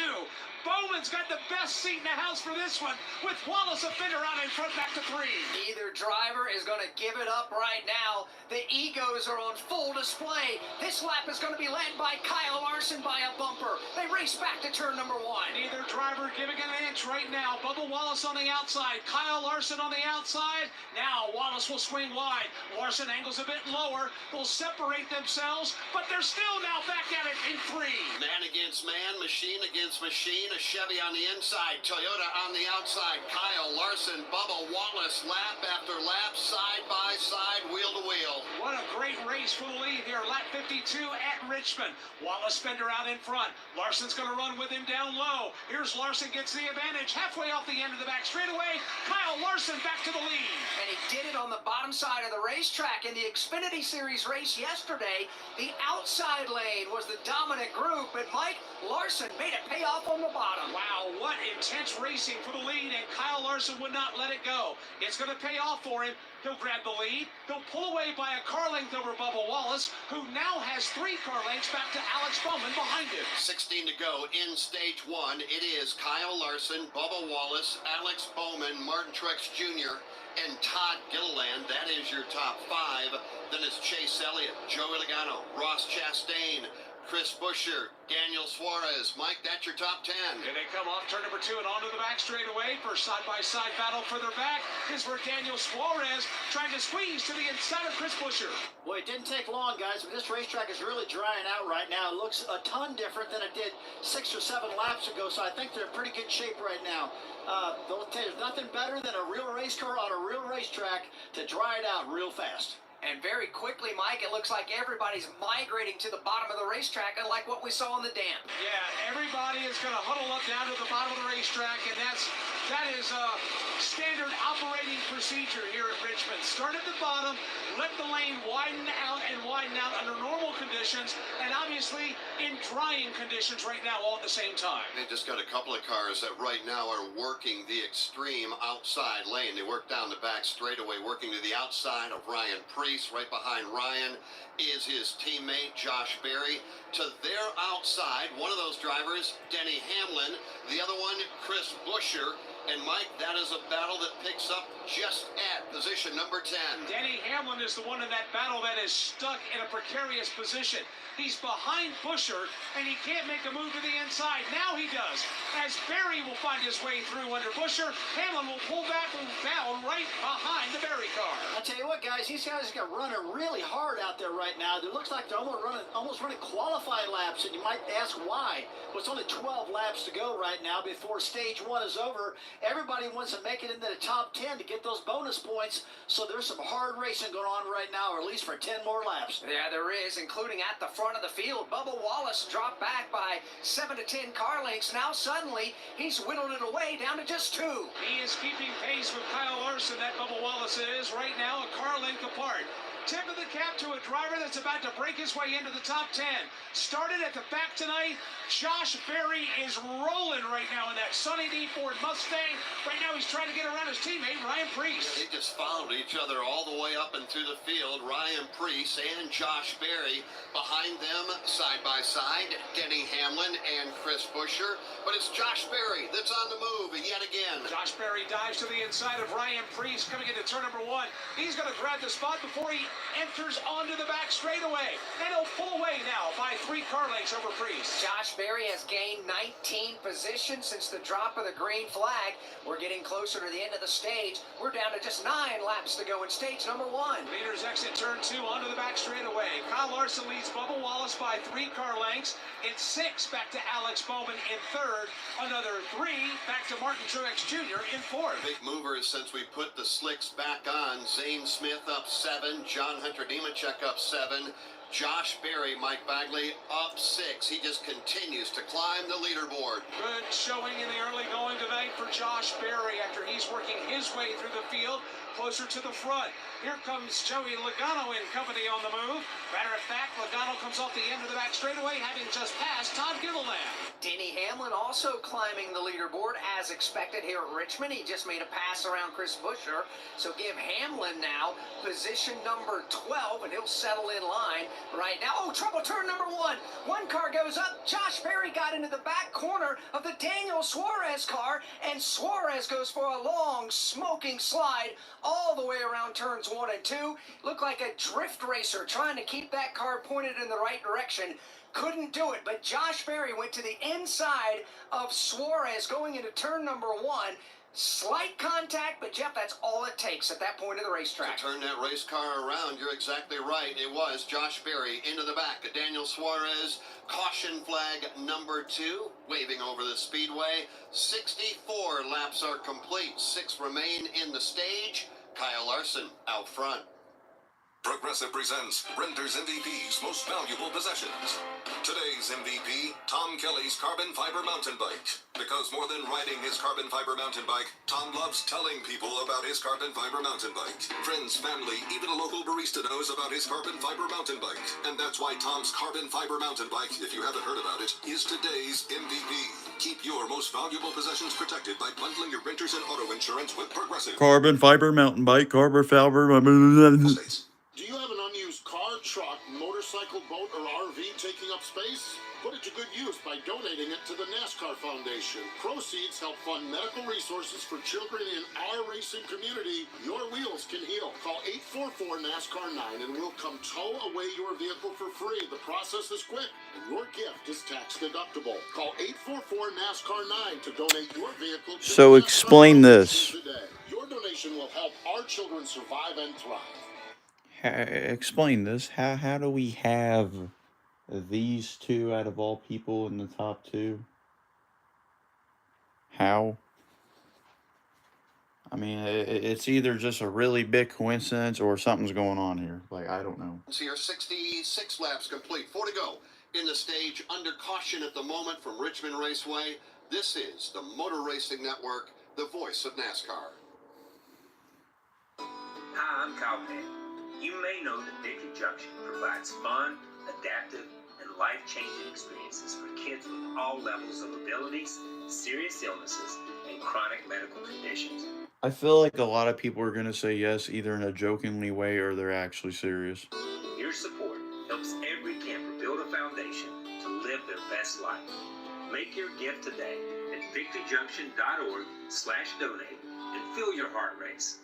Bowman's got the best seat in the house for this one, with Wallace a fender out in front back to 3. Either driver is going to give it up right now. The egos are on full display. This lap is going to be led by Kyle Larson by a bumper. They race back to turn number 1. Neither driver giving an inch right now. Bubba Wallace on the outside. Kyle Larson on the outside. Now Wallace will swing wide. Larson angles a bit lower. They'll separate themselves, but they're still now back at it in 3. Man against man, machine against machine. A Chevy on the inside, Toyota on the outside. Kyle Larson, Bubba Wallace, lap after lap, side by side, wheel to wheel. What a great race for the lead here. Lap 52 at Richmond. Wallace fender out in front. Larson's going to run with him down low. Here's Larson, gets the advantage halfway off the end of the back straightaway. Kyle Larson back to the lead. And he did it on the bottom side of the racetrack. In the Xfinity Series race yesterday, the outside lane was the dominant group, but Mike Larson made it pay off on the bottom. Wow, what intense racing for the lead, and Kyle Larson would not let it go. It's going to pay off for him. He'll grab the lead. He'll pull away by a car length over Bubba Wallace, who now has 3 car lengths back to Alex Bowman behind him. 16 to go in stage 1. It is Kyle Larson, Bubba Wallace, Alex Bowman, Martin Truex Jr., and Todd Gilliland. That is your top 5. Then it's Chase Elliott, Joey Logano, Ross Chastain, Chris Buescher, Daniel Suarez. Mike, that's your top 10. Here they come off turn number 2 and onto the back straightaway. First side-by-side battle further back is for Daniel Suarez, trying to squeeze to the inside of Chris Buescher. Boy, it didn't take long, guys, but this racetrack is really drying out right now. It looks a ton different than it did 6 or 7 laps ago, so I think they're in pretty good shape right now. There's nothing better than a real race car on a real racetrack to dry it out real fast. And very quickly, Mike, it looks like everybody's migrating to the bottom of the racetrack, unlike what we saw on the dam. Yeah, everybody is going to huddle up down to the bottom of the racetrack, and that is a standard operating procedure here at Richmond. Start at the bottom, let the lane widen out under normal conditions, and obviously in drying conditions right now all at the same time. They just got a couple of cars that right now are working the extreme outside lane. They work down the back straightaway, working to the outside of Ryan Preece. Right behind Ryan is his teammate Josh Berry. To their outside, one of those drivers, Denny Hamlin, the other one, Chris Buescher. And Mike, that is a battle that picks up just at position number 10. Denny Hamlin is the one in that battle that is stuck in a precarious position. He's behind Buescher, and he can't make a move to the inside. Now he does. As Berry will find his way through under Buescher, Hamlin will pull back and down right behind the Berry car. I'll tell you what, guys, these guys are running really hard out there right now. It looks like they're almost running qualifying laps, and you might ask why. Well, it's only 12 laps to go right now before stage 1 is over. Everybody wants to make it into the top 10 to get those bonus points, so there's some hard racing going on right now, or at least for 10 more laps. Yeah, there is, including at the front of the field. Bubba Wallace dropped back by 7 to 10 car lengths. Now suddenly he's whittled it away down to just 2. He is keeping pace with Kyle Larson, that Bubba Wallace is right now a car length apart. Tip of the cap to a driver that's about to break his way into the top 10. Started at the back tonight. Josh Berry is rolling right now in that Sonny D Ford Mustang. Right now he's trying to get around his teammate, Ryan Preece. They just followed each other all the way up and through the field. Ryan Preece and Josh Berry behind them side by side. Denny Hamlin and Chris Buescher. But it's Josh Berry that's on the move yet again. Josh Berry dives to the inside of Ryan Preece coming into turn number 1. He's going to grab the spot before he enters onto the back straightaway. And he'll pull away now by 3 car lengths over Preece. Josh Berry has gained 19 positions since the drop of the green flag. We're getting closer to the end of the stage. We're down to just 9 laps to go in stage number 1. Leaders exit turn 2 onto the back straightaway. Kyle Larson leads Bubba Wallace by 3 car lengths. It's 6 back to Alex Bowman in 3rd. Another 3 back to Martin Truex Jr. in 4th. Big movers since we put the slicks back on. Zane Smith up 7. John Hunter Nemechek up 7. Josh Berry, Mike Bagley up 6. He just continues to climb the leaderboard. Good showing in the early going tonight for Josh Berry after he's working his way through the field closer to the front. Here comes Joey Logano in company on the move. Matter of fact, Logano comes off the end of the back straightaway, having just passed Todd Gilliland. Denny Hamlin also climbing the leaderboard as expected here at Richmond. He just made a pass around Chris Buescher. So give Hamlin now position number 12, and he'll settle in line right now. Oh, trouble turn number 1. One car goes up. Josh Berry got into the back corner of the Daniel Suarez car, and Suarez goes for a long smoking slide all the way around turns 1 and 2. Looked like a drift racer trying to keep that car pointed in the right direction. Couldn't do it, but Josh Berry went to the inside of Suarez going into turn number 1. Slight contact, but Jeff, that's all it takes at that point of the racetrack. To turn that race car around, you're exactly right. It was Josh Berry into the back of Daniel Suarez. Caution flag number 2, waving over the speedway. 64 laps are complete. 6 remain in the stage. Kyle Larson out front. Progressive presents Renter's MVP's Most Valuable Possessions. Today's MVP, Tom Kelly's carbon fiber mountain bike. Because more than riding his carbon fiber mountain bike, Tom loves telling people about his carbon fiber mountain bike. Friends, family, even a local barista knows about his carbon fiber mountain bike. And that's why Tom's carbon fiber mountain bike, if you haven't heard about it, is today's MVP. Keep your most valuable possessions protected by bundling your renters and auto insurance with Progressive. Carbon fiber mountain bike, carbon fiber. Do you have an unused car, truck, motorcycle, boat, or RV taking up space? Put it to good use by donating it to the NASCAR Foundation. Proceeds help fund medical resources for children in our racing community. Your wheels can heal. Call 844-NASCAR-9 and we'll come tow away your vehicle for free. The process is quick and your gift is tax deductible. Call 844-NASCAR-9 to donate your vehicle to So explain this. today. Your donation will help our children survive and thrive. Explain this. How do we have these 2 out of all people in the top 2? How? I mean, it's either just a really big coincidence or something's going on here. Like, I don't know. Here, 66 laps complete. 4 to go in the stage. Under caution at the moment from Richmond Raceway. This is the Motor Racing Network, the voice of NASCAR. Hi, I'm Kyle Penn. You may know that Victory Junction provides fun, adaptive, and life-changing experiences for kids with all levels of abilities, serious illnesses, and chronic medical conditions. I feel like a lot of people are going to say yes, either in a jokingly way or they're actually serious. Your support helps every camper build a foundation to live their best life. Make your gift today at victoryjunction.org/donate and feel your heart race.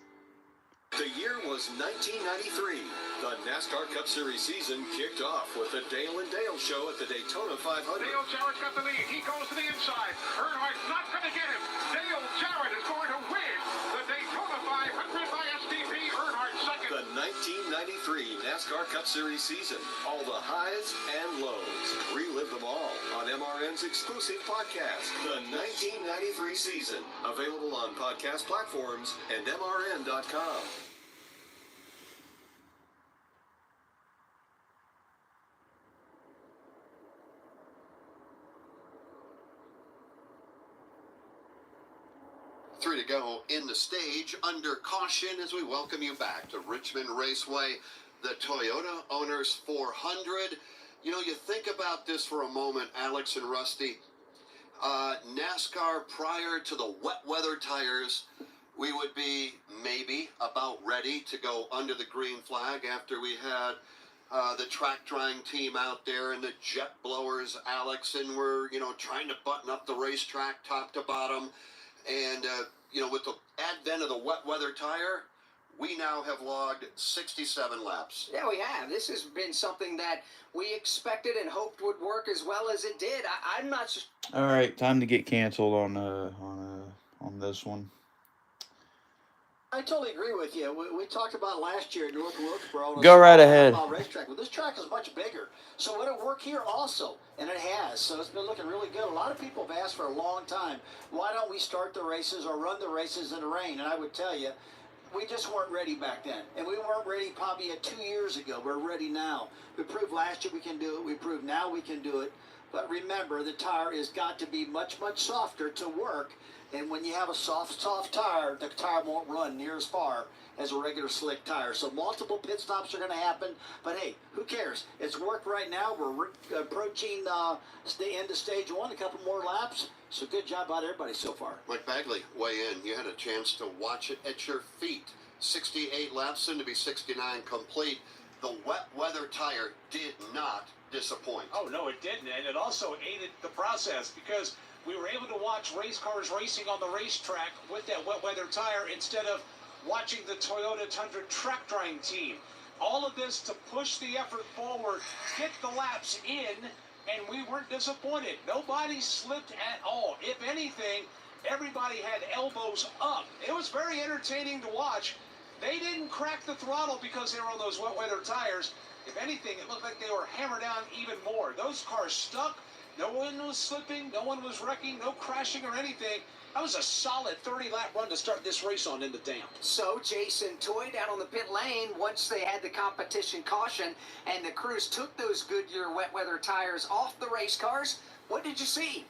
The year was 1993. The NASCAR Cup Series season kicked off with the Dale and Dale show at the Daytona 500. Dale Jarrett's got the lead. He goes to the inside. Earnhardt's not going to get him. Dale Jarrett is going to win the Daytona 500 by STP. Earnhardt second. The 1993 NASCAR Cup Series season. All the highs and lows. Relive them all on MRN's exclusive podcast, The 1993 Season. Available on podcast platforms and MRN.com. Three to go in the stage. Under caution as we welcome you back to Richmond Raceway, the Toyota Owners 400. You know, you think about this for a moment, Alex and Rusty. NASCAR, prior to the wet weather tires, we would be maybe about ready to go under the green flag after we had the track drying team out there and the jet blowers, Alex, and we're, trying to button up the racetrack top to bottom. And, with the advent of the wet weather tire, we now have logged 67 laps. Yeah, we have. This has been something that we expected and hoped would work as well as it did. I'm not sure. All right, time to get canceled on this one. I totally agree with you. We talked about last year at North Wilkesboro. Go right ahead. Racetrack. Well, this track is much bigger, so it'll work here also, and it has. So it's been looking really good. A lot of people have asked for a long time, why don't we start the races or run the races in the rain? And I would tell you, we just weren't ready back then, and we weren't ready probably 2 years ago. We're ready now. We proved last year we can do it. We proved now we can do it. But remember, the tire has got to be much, much softer to work. And when you have a soft tire, the tire won't run near as far as a regular slick tire. So multiple pit stops are going to happen. But hey, who cares? It's worked right now. We're approaching the end of stage one, a couple more laps. So good job out of everybody so far. Mike Bagley, weigh in. You had a chance to watch it at your feet. 68 laps, soon to be 69 complete. The wet weather tire did not disappoint. Oh, no, it didn't. And it also aided the process because we were able to watch race cars racing on the racetrack with that wet weather tire instead of watching the Toyota Tundra track drying team. All of this to push the effort forward, get the laps in, and we weren't disappointed. Nobody slipped at all. If anything, everybody had elbows up. It was very entertaining to watch. They didn't crack the throttle because they were on those wet weather tires. If anything, it looked like they were hammered down even more. Those cars stuck. No one was slipping. No one was wrecking. No crashing or anything. That was a solid 30-lap run to start this race on in the damp. So Jason Toy down on the pit lane, once they had the competition caution and the crews took those Goodyear wet weather tires off the race cars, what did you see?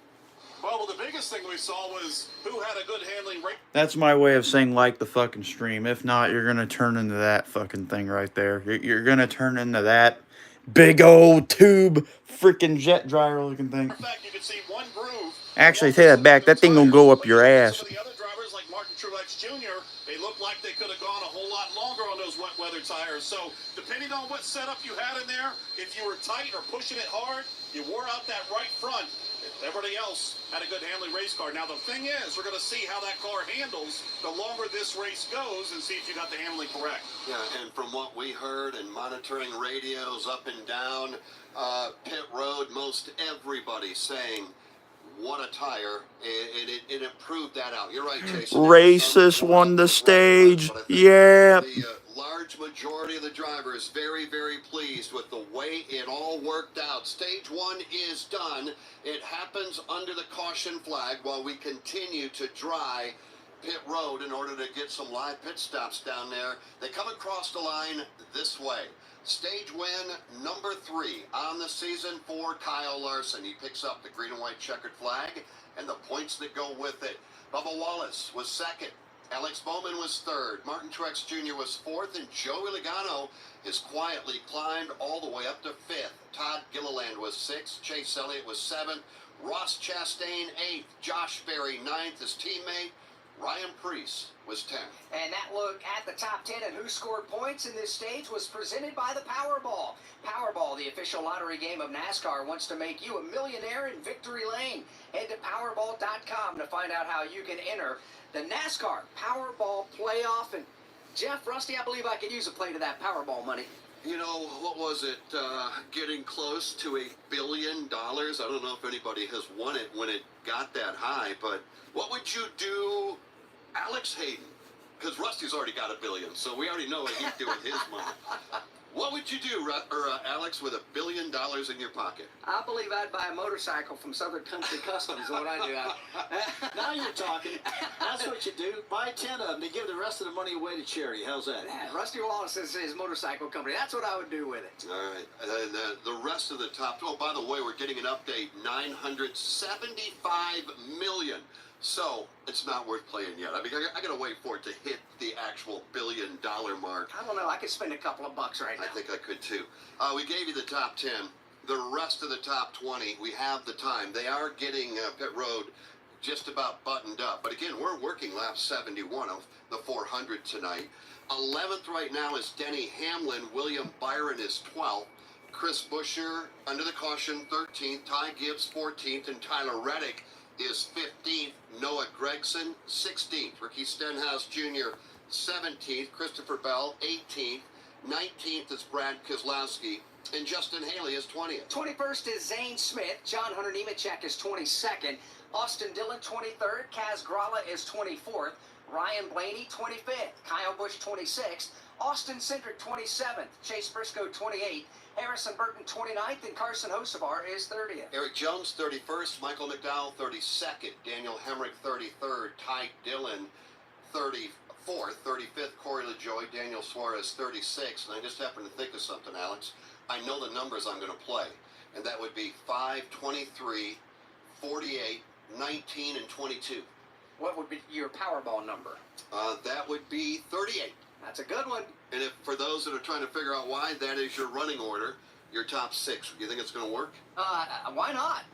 Well, the biggest thing we saw was who had a good handling rate. That's my way of saying like the fucking stream. If not, you're going to turn into that fucking thing right there. You're going to turn into that big old tube freaking jet dryer looking thing. In fact, you can see one groove. Actually, take that back. That thing gonna go up your ass. Some of the other drivers like Martin Truex Jr., they looked like they could have gone a whole lot longer on those wet weather tires. So depending on what setup you had in there, if you were tight or pushing it hard, you wore out that right front. Everybody else had a good handling race car. Now, the thing is, we're going to see how that car handles the longer this race goes and see if you got the handling correct. Yeah, and from what we heard and monitoring radios up and down pit road, most everybody saying, what a tire, and it improved that out. You're right, Jason. Racist won the stage. Yeah. The large majority of the drivers very, very pleased with the way it all worked out. Stage one is done. It happens under the caution flag while we continue to dry pit road in order to get some live pit stops down there. They come across the line this way. Stage win number 3 on the season for Kyle Larson. He picks up the green and white checkered flag and the points that go with it. Bubba Wallace was second. Alex Bowman was third. Martin Truex Jr. was fourth. And Joey Logano has quietly climbed all the way up to fifth. Todd Gilliland was sixth. Chase Elliott was seventh. Ross Chastain eighth. Josh Berry ninth. His teammate Ryan Preece was 10th. And that look at the top 10 and who scored points in this stage was presented by the Powerball. Powerball, the official lottery game of NASCAR, wants to make you a millionaire in victory lane. Head to Powerball.com to find out how you can enter the NASCAR Powerball playoff. And Jeff, Rusty, I believe I could use a plate of that Powerball money. You know, what was it? Getting close to $1 billion. I don't know if anybody has won it when it got that high, but what would you do, Alex Hayden? Because Rusty's already got $1 billion, so we already know what he'd do with his money. What would you do, Alex, with $1 billion in your pocket? I believe I'd buy a motorcycle from Southern Country Customs is what I do. Now you're talking. That's what you do. Buy 10 of them to give the rest of the money away to charity. How's that? Rusty Wallace is his motorcycle company. That's what I would do with it. All right. And the rest of the top... Oh, by the way, we're getting an update. $975 million. So it's not worth playing yet. I mean, I got to wait for it to hit the actual $1 billion mark. I don't know. I could spend a couple of bucks right now. I think I could too. We gave you the top 10. The rest of the top 20, we have the time. They are getting pit road just about buttoned up. But again, we're working lap 71 of the 400 tonight. 11th right now is Denny Hamlin. William Byron is 12th. Chris Buescher under the caution 13th. Ty Gibbs 14th. And Tyler Reddick is 15th. Noah Gregson 16th. Ricky Stenhouse Jr. 17th. Christopher Bell 18th. 19th is Brad Keselowski. And Justin Haley is 20th. 21st is Zane Smith. John Hunter Nemechek is 22nd. Austin Dillon 23rd. Kaz Grala is 24th. Ryan Blaney 25th. Kyle Busch 26th. Austin Cindric 27th. Chase Briscoe 28th. Harrison Burton 29th. And Carson Hocevar is 30th. Eric Jones 31st. Michael McDowell 32nd. Daniel Hemrick 33rd. Ty Dillon 34th. 35th. Corey LaJoie. Daniel Suarez 36th. And I just happened to think of something, Alex. I know the numbers I'm going to play. And that would be 5, 23, 48, 19, and 22. What would be your Powerball number? That would be 38. That's a good one. And if for those that are trying to figure out why, that is your running order, your top 6. You think it's going to work? Why not?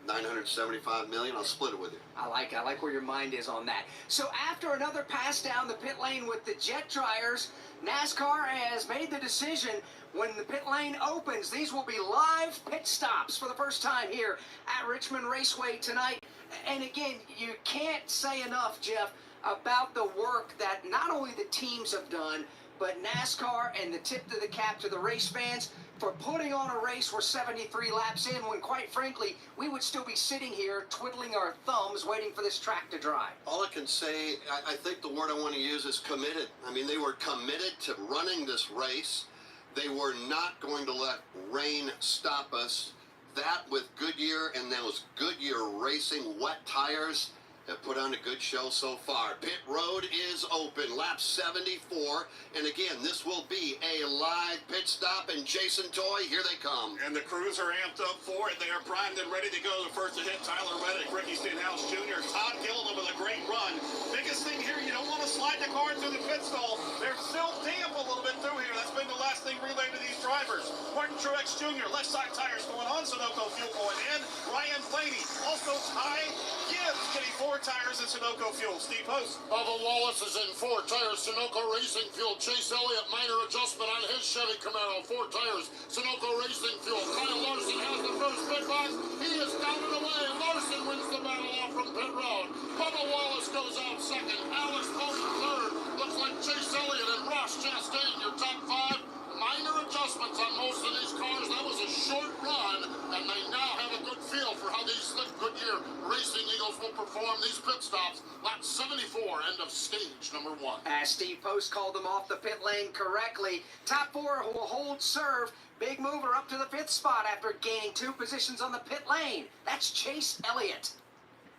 $975 million. I'll split it with you. I like where your mind is on that. So after another pass down the pit lane with the jet dryers, NASCAR has made the decision when the pit lane opens. These will be live pit stops for the first time here at Richmond Raceway tonight. And again, you can't say enough, Jeff, about the work that not only the teams have done, but NASCAR, and the tip to the cap to the race fans for putting on a race we're 73 laps in when, quite frankly, we would still be sitting here twiddling our thumbs waiting for this track to dry. All I can say, I think the word I want to use is committed. I mean, they were committed to running this race. They were not going to let rain stop us. That with Goodyear and those Goodyear Racing wet tires have put on a good show so far. Pit road is open, lap 74. And again, this will be a live pit stop. And Jason Toy, here they come. And the crews are amped up for it. They are primed and ready to go. The first to hit, Tyler Reddick, Ricky Stenhouse Jr., Todd Gilliland with a great run. Biggest thing here, you don't want to slide the car through the pit stall. They're still damp a little bit through here. That's been the last thing relayed to these drivers. Martin Truex Jr., left side tires going on, Sunoco fuel going in. Ryan Blaney, also Ty Gibbs getting 4 tires in Sunoco fuel. Steve Post. Bubba Wallace is in 4 tires, Sunoco Racing fuel. Chase Elliott, minor adjustment on his Chevy Camaro, 4 tires, Sunoco Racing fuel. Kyle Larson has the first pit box. He is down and away. Larson wins the battle off from pit road. Bubba Wallace goes out second. Alex Bowman third. Looks like Chase Elliott and Ross Chastain, your top 5. Minor adjustments on most of these cars. That was a short run, and they now have a good feel for how these slick Goodyear Racing Eagles will perform these pit stops. Lap 74, end of stage number 1. As Steve Post called them off the pit lane correctly. Top 4 will hold serve. Big mover up to the 5th spot after gaining 2 positions on the pit lane. That's Chase Elliott.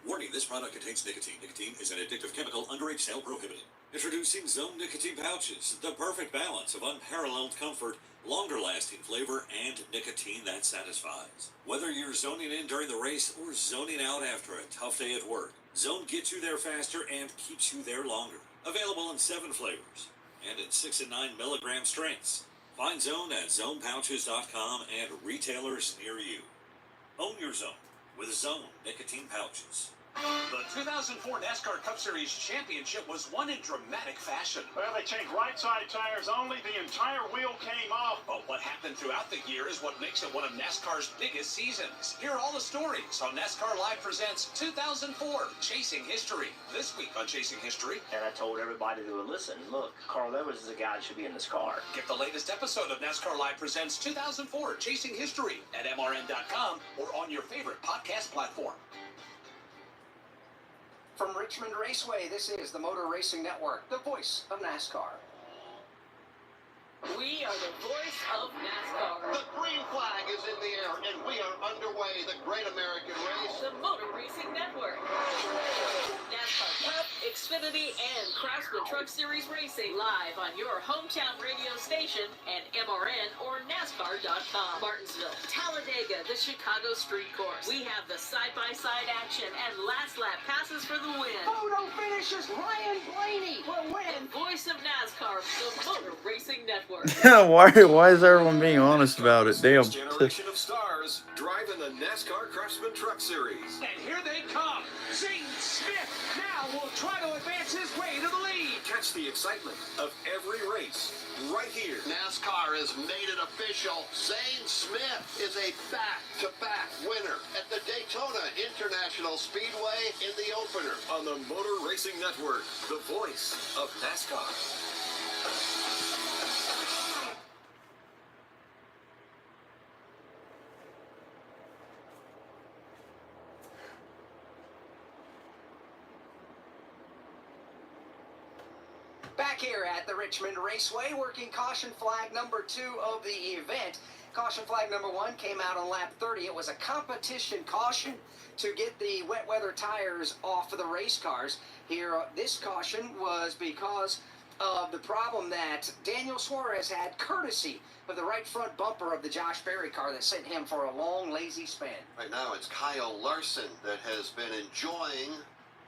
Warning, this product contains nicotine. Nicotine is an addictive chemical, underage sale prohibited. Introducing Zone Nicotine Pouches, the perfect balance of unparalleled comfort, longer-lasting flavor, and nicotine that satisfies. Whether you're zoning in during the race or zoning out after a tough day at work, Zone gets you there faster and keeps you there longer. Available in 7 flavors and in 6 and 9 milligram strengths. Find Zone at zonepouches.com and retailers near you. Own your Zone with Zone Nicotine Pouches. The 2004 NASCAR Cup Series championship was won in dramatic fashion. Well, they changed right side tires only. The entire wheel came off. But what happened throughout the year is what makes it one of NASCAR's biggest seasons. Hear all the stories on NASCAR Live Presents 2004 Chasing History. This week on Chasing History. And I told everybody who would listen, look, Carl Lewis is the guy that should be in this car. Get the latest episode of NASCAR Live Presents 2004 Chasing History at MRN.com or on your favorite podcast platform. From Richmond Raceway, this is the Motor Racing Network, the voice of NASCAR. We are the voice of NASCAR. The green flag is in the air, and we are underway. The Great American Race. The Motor Racing Network. NASCAR Cup, Xfinity, and Craftsman Truck Series Racing live on your hometown radio station and MRN or NASCAR.com. Martinsville, Talladega, the Chicago Street Course. We have the side-by-side action and last lap passes for the win. Photo finishes Ryan Blaney will win. And voice of NASCAR, the Motor Racing Network. Why is everyone being honest about it? Damn. Next generation of stars driving the NASCAR Craftsman Truck Series. And here they come. Zane Smith now will try to advance his way to the lead. Catch the excitement of every race right here. NASCAR has made it official. Zane Smith is a back-to-back winner at the Daytona International Speedway in the opener. On the Motor Racing Network, the voice of NASCAR. Back here at the Richmond Raceway, working caution flag number 2 of the event. Caution flag number 1 came out on lap 30. It was a competition caution to get the wet weather tires off of the race cars. Here, this caution was because of the problem that Daniel Suarez had, courtesy of the right front bumper of the Josh Berry car that sent him for a long, lazy spin. Right now, it's Kyle Larson that has been enjoying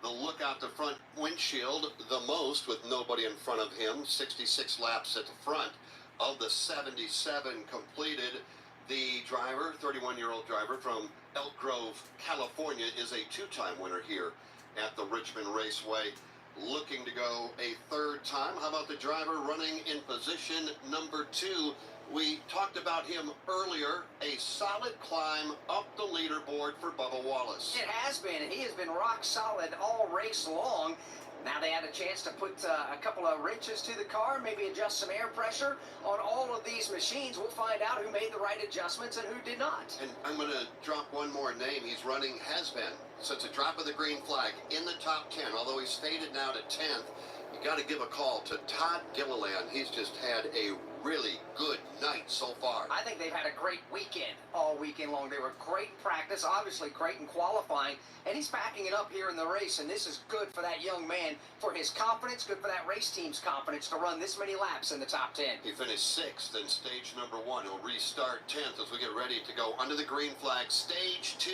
the look out the front windshield the most, with nobody in front of him. 66 laps at the front of the 77 completed. The driver, 31-year-old driver from Elk Grove, California, is a 2-time winner here at the Richmond Raceway, looking to go a 3rd time. How about the driver running in position number 2? We talked about him earlier. A solid climb up the leaderboard for Bubba Wallace. It has been, and he has been rock solid all race long. Now they had a chance to put a couple of wrenches to the car, maybe adjust some air pressure on all of these machines. We'll find out who made the right adjustments and who did not. And I'm going to drop one more name. He's running, has been, since the drop of the green flag, in the top 10, although he's faded now to 10th. You got to give a call to Todd Gilliland. He's just had a really good night so far. I think they've had a great weekend all weekend long. They were great in practice, obviously great in qualifying, and he's backing it up here in the race, and this is good for that young man, for his confidence, good for that race team's confidence to run this many laps in the top 10. He finished 6th in stage number 1. He'll restart 10th as we get ready to go under the green flag. Stage 2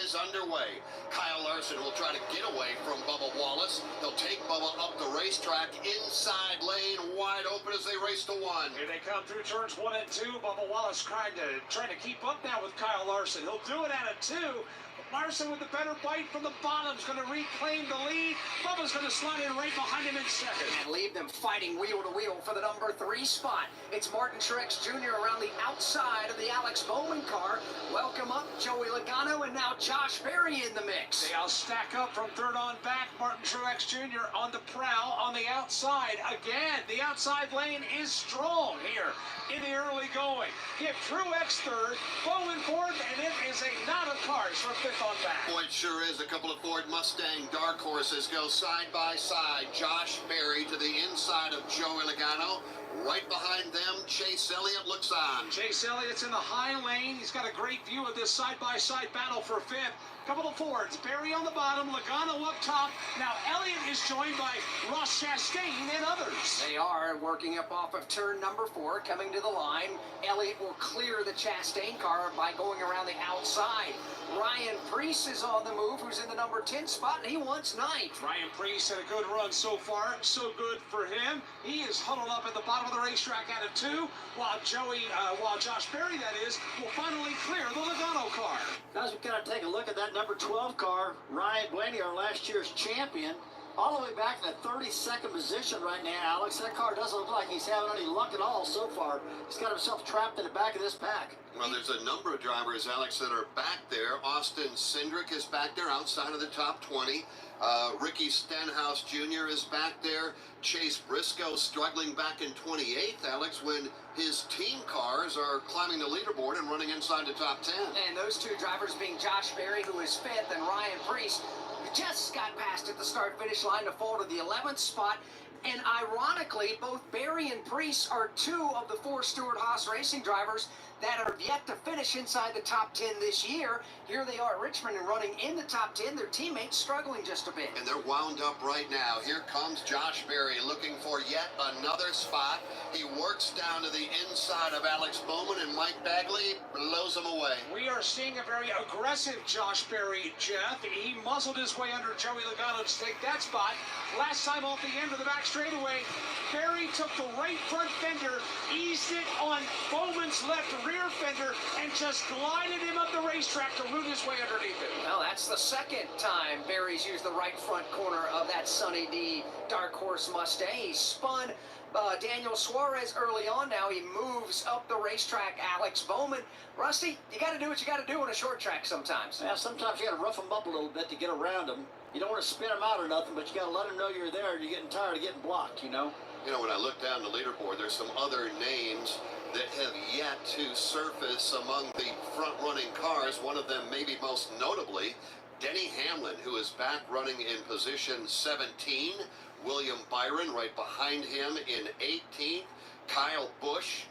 is underway. Kyle Larson will try to get away from Bubba Wallace. They'll take Bubba up the racetrack, inside lane, wide open as they race to 1. Here they come through turns 1 and 2. Bubba Wallace trying to keep up now with Kyle Larson. He'll do it out of 2. Larson with the better bite from the bottom is going to reclaim the lead. Bubba's going to slide in right behind him in 2nd. And leave them fighting wheel to wheel for the number 3 spot. It's Martin Truex Jr. around the outside of the Alex Bowman car. Welcome up Joey Logano, and now Josh Berry in the mix. They all stack up from 3rd on back. Martin Truex Jr. on the prowl on the outside. Again, the outside lane is strong here in the early going. Give Truex 3rd, Bowman 4th, and it is a knot of cars for 5th on back. Boy, it sure is. A couple of Ford Mustang dark horses go side by side. Josh Berry to the inside of Joey Logano. Right behind them, Chase Elliott looks on. Chase Elliott's in the high lane. He's got a great view of this side-by-side battle for 5th. Couple of Fords. Berry on the bottom, Logano up top. Now Elliott is joined by Ross Chastain and others. They are working up off of turn number 4, coming to the line. Elliott will clear the Chastain car by going around the outside. Ryan Preece is on the move, who's in the number 10 spot, and he wants 9th. Ryan Preece had a good run so far. So good for him. He is huddled up at the bottom of the racetrack out of 2, while Josh Berry, that is, will finally clear the Logano car. Guys, we gotta take a look at that number 12 car. Ryan Blaney, our last year's champion, all the way back in the 32nd position right now, Alex. That car doesn't look like he's having any luck at all so far. He's got himself trapped in the back of this pack. Well, there's a number of drivers, Alex, that are back there. Austin Cindric is back there outside of the top 20. Ricky Stenhouse Jr. is back there. Chase Briscoe struggling back in 28th, Alex, when his team cars are climbing the leaderboard and running inside the top 10. And those two drivers being Josh Berry, who is 5th, and Ryan Preece, who just got past at the start-finish line to fall to the 11th spot. And ironically, both Berry and Preece are 2 of the 4 Stewart-Haas racing drivers that are yet to finish inside the top 10 this year. Here they are at Richmond and running in the top 10. Their teammates struggling just a bit. And they're wound up right now. Here comes Josh Berry looking for yet another spot. He works down to the inside of Alex Bowman, and Mike Bagley blows him away. We are seeing a very aggressive Josh Berry, Jeff. He muzzled his way under Joey Logano to take that spot. Last time off the end of the back straightaway, Berry took the right front fender, eased it on Bowman's left rear fender, and just glided him up the racetrack to root his way underneath it. Well, that's the second time Berry's used the right front corner of that Sonny D Dark Horse Mustang. He spun Daniel Suarez early on. Now he moves up the racetrack. Alex Bowman. Rusty, you got to do what you got to do on a short track sometimes. Yeah, sometimes you got to rough them up a little bit to get around them. You don't want to spin them out or nothing, but you got to let them know you're there. You're getting tired of getting blocked, you know? You know, when I look down the leaderboard, there's some other names that have yet to surface among the front-running cars. One of them, maybe most notably, Denny Hamlin, who is back running in position 17. William Byron right behind him in 18th. Kyle Busch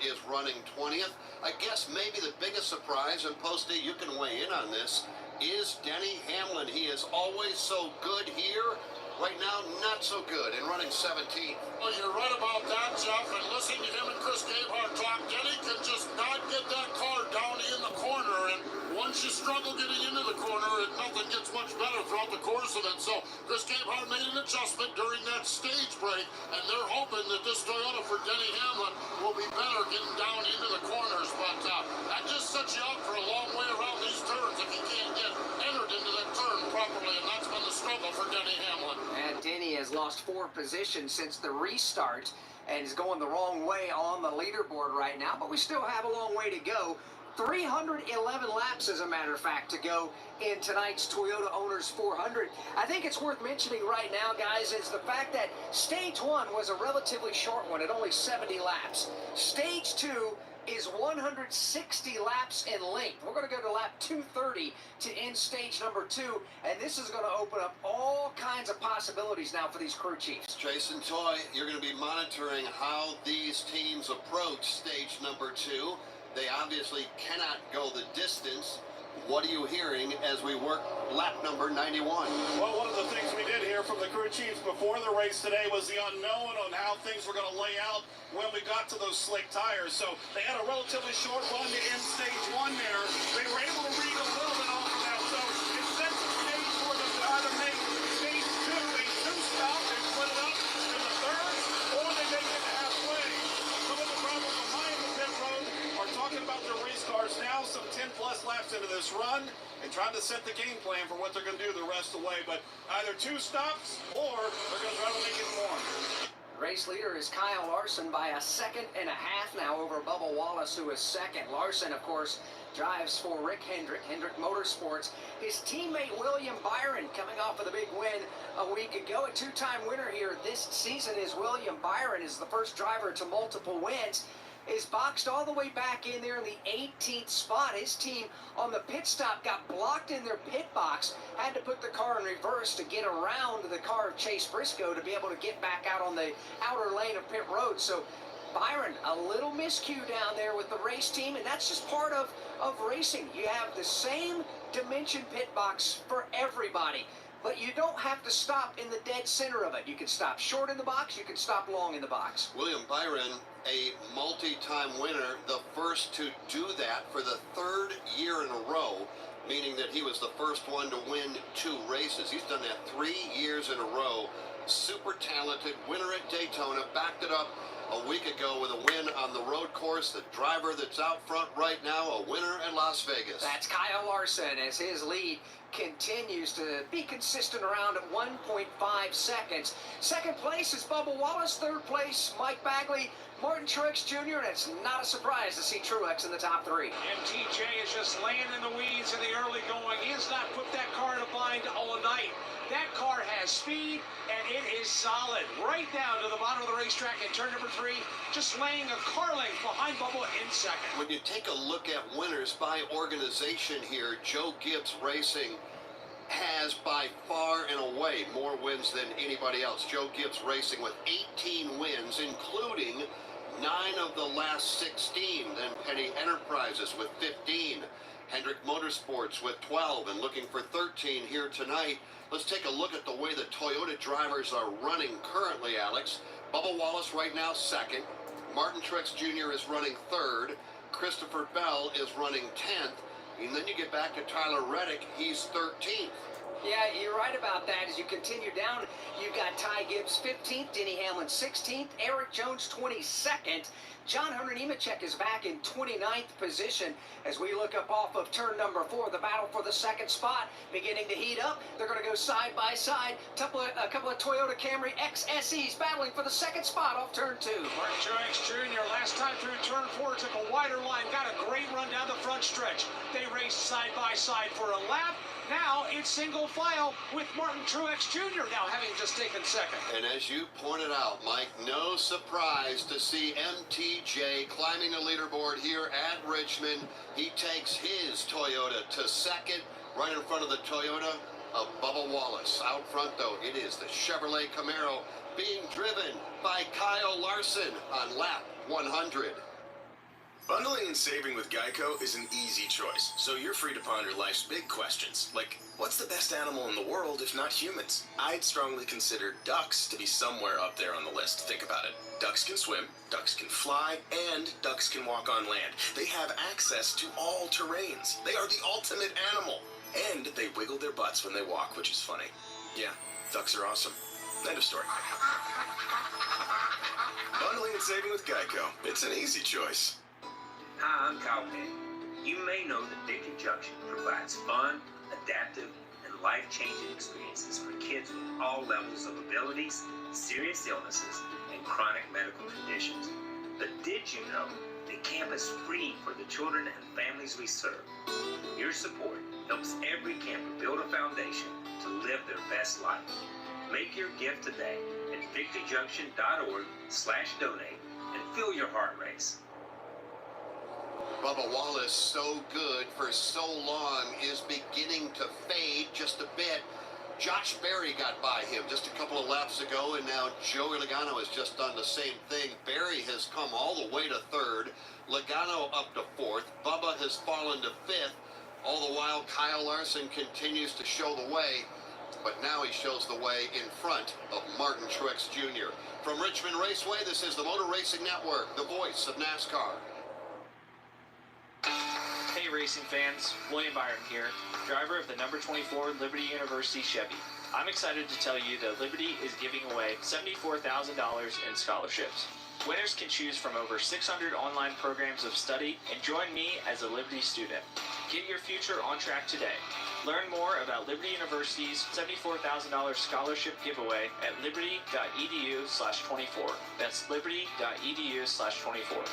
is running 20th. I guess maybe the biggest surprise, and Posty, you can weigh in on this, is Denny Hamlin. He is always so good here. Right now, not so good in running 17th. Well, you're right about that, Jeff. And listening to him and Chris Gabehart talk, Denny can just not get that car down in the corner. And once you struggle getting into the corner, nothing gets much better throughout the course of it. So Chris Gabehart made an adjustment during that stage break, and they're hoping that this Toyota for Denny Hamlin will be better getting down into the corners. But that just sets you up for a long way around these turns if you can't get entered into that turn properly, and that's been the struggle for Denny Hamlin. And Denny has lost 4 positions since the restart and is going the wrong way on the leaderboard right now, but we still have a long way to go. 311 laps, as a matter of fact, to go in tonight's Toyota Owners 400. I think it's worth mentioning right now, guys, is the fact that Stage 1 was a relatively short one at only 70 laps. Stage 2 is 160 laps in length. We're going to go to lap 230 to end stage number 2, and this is going to open up all kinds of possibilities now for these crew chiefs. Jason Toy, you're going to be monitoring how these teams approach stage number 2. They obviously cannot go the distance. What are you hearing as we work lap number 91? Well, one of the things we did hear from the crew chiefs before the race today was the unknown on how things were going to lay out when we got to those slick tires. So they had a relatively short run to end stage 1 there. They were able to read a little bit off of that. So it sets the stage for them to either make stage 2 a 2-stop and split it up to the third, or they make it halfway. Some of the drivers behind the pit road are talking about their race cars now, some 10-plus laps into this run, and trying to set the game plan for what they're going to do the rest of the way. But either 2 stops, or they're going to try to make it more. Race leader is Kyle Larson by a 1.5 seconds now over Bubba Wallace, who is second. Larson, of course, drives for Rick Hendrick Motorsports. His teammate William Byron, coming off of the big win a week ago, a 2-time winner here this season is William Byron, is the first driver to multiple wins. Is boxed all the way back in there in the 18th spot. His team on the pit stop got blocked in their pit box, had to put the car in reverse to get around the car of Chase Briscoe to be able to get back out on the outer lane of pit road. So Byron, a little miscue down there with the race team, and that's just part of racing. You have the same dimension pit box for everybody, but you don't have to stop in the dead center of it. You can stop short in the box, you can stop long in the box. William Byron, a multi-time winner, the first to do that for the third year in a row, meaning that he was the first one to win 2 races. He's done that 3 years in a row. Super talented, winner at Daytona, backed it up a week ago with a win on the road course. The driver that's out front right now, a winner at Las Vegas. That's Kyle Larson as his lead continues to be consistent around at 1.5 seconds. Second place is Bubba Wallace. Third place, Mike Bagley, Martin Truex Jr., and it's not a surprise to see Truex in the top 3. MTJ is just laying in the weeds in the early going. He has not put that car in a bind all night. That car has speed, and it is solid. Right down to the bottom of the racetrack in turn number 3, just laying a car length behind Bubba in second. When you take a look at winners by organization here, Joe Gibbs Racing has by far and away more wins than anybody else. Joe Gibbs Racing with 18 wins, including 9 of the last 16. Then Penny Enterprises with 15. Hendrick Motorsports with 12 and looking for 13 here tonight. Let's take a look at the way the Toyota drivers are running currently, Alex. Bubba Wallace right now second. Martin Truex Jr. is running third. Christopher Bell is running 10th. And then you get back to Tyler Reddick, he's 13th. Yeah, you're right about that. As you continue down, you've got Ty Gibbs 15th, Denny Hamlin 16th, Eric Jones 22nd. John Hunter Nemechek is back in 29th position as we look up off of turn number 4. The battle for the second spot beginning to heat up. They're going to go side by side. A couple of Toyota Camry XSEs battling for the second spot off turn 2. Martin Truex Jr. last time through turn 4 took a wider line, got a great run down the front stretch. They raced side by side for a lap. Now it's single file with Martin Truex Jr. now having just taken second. And as you pointed out, Mike, no surprise to see MTJ climbing the leaderboard here at Richmond. He takes his Toyota to second, right in front of the Toyota of Bubba Wallace. Out front, though, it is the Chevrolet Camaro being driven by Kyle Larson on lap 100. Bundling and saving with Geico is an easy choice, so you're free to ponder life's big questions, like what's the best animal in the world if not humans? I'd strongly consider ducks to be somewhere up there on the list. Think about it. Ducks can swim, ducks can fly, and ducks can walk on land. They have access to all terrains. They are the ultimate animal. And they wiggle their butts when they walk, which is funny. Yeah, ducks are awesome. End of story. Bundling and saving with Geico. It's an easy choice. Hi, I'm Kyle Penn. You may know that Dick Junction provides fun, adaptive, and life-changing experiences for kids with all levels of abilities, serious illnesses, and chronic medical conditions. But did you know that camp is free for the children and families we serve? Your support helps every camper build a foundation to live their best life. Make your gift today at victoryjunction.org/donate and feel your heart race. Bubba Wallace, so good for so long, is beginning to fade just a bit. Josh Berry got by him just a couple of laps ago, and now Joey Logano has just done the same thing. Berry has come all the way to third. Logano up to fourth. Bubba has fallen to fifth. All the while, Kyle Larson continues to show the way, but now he shows the way in front of Martin Truex Jr. From Richmond Raceway, this is the Motor Racing Network, the voice of NASCAR. Hey racing fans, William Byron here, driver of the number 24 Liberty University Chevy. I'm excited to tell you that Liberty is giving away $74,000 in scholarships. Winners can choose from over 600 online programs of study and join me as a Liberty student. Get your future on track today. Learn more about Liberty University's $74,000 scholarship giveaway at liberty.edu/24. That's liberty.edu/24.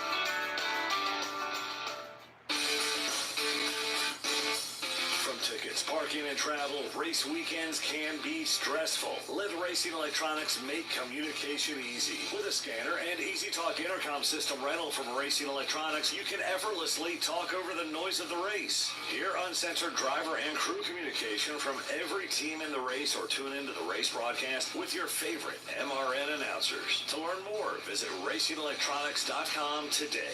tickets, parking, and travel, race weekends can be stressful. Let Racing Electronics make communication easy. With a scanner and Easy Talk intercom system rental from Racing Electronics, you can effortlessly talk over the noise of the race. Hear uncensored driver and crew communication from every team in the race, or tune into the race broadcast with your favorite MRN announcers. To learn more, visit RacingElectronics.com today.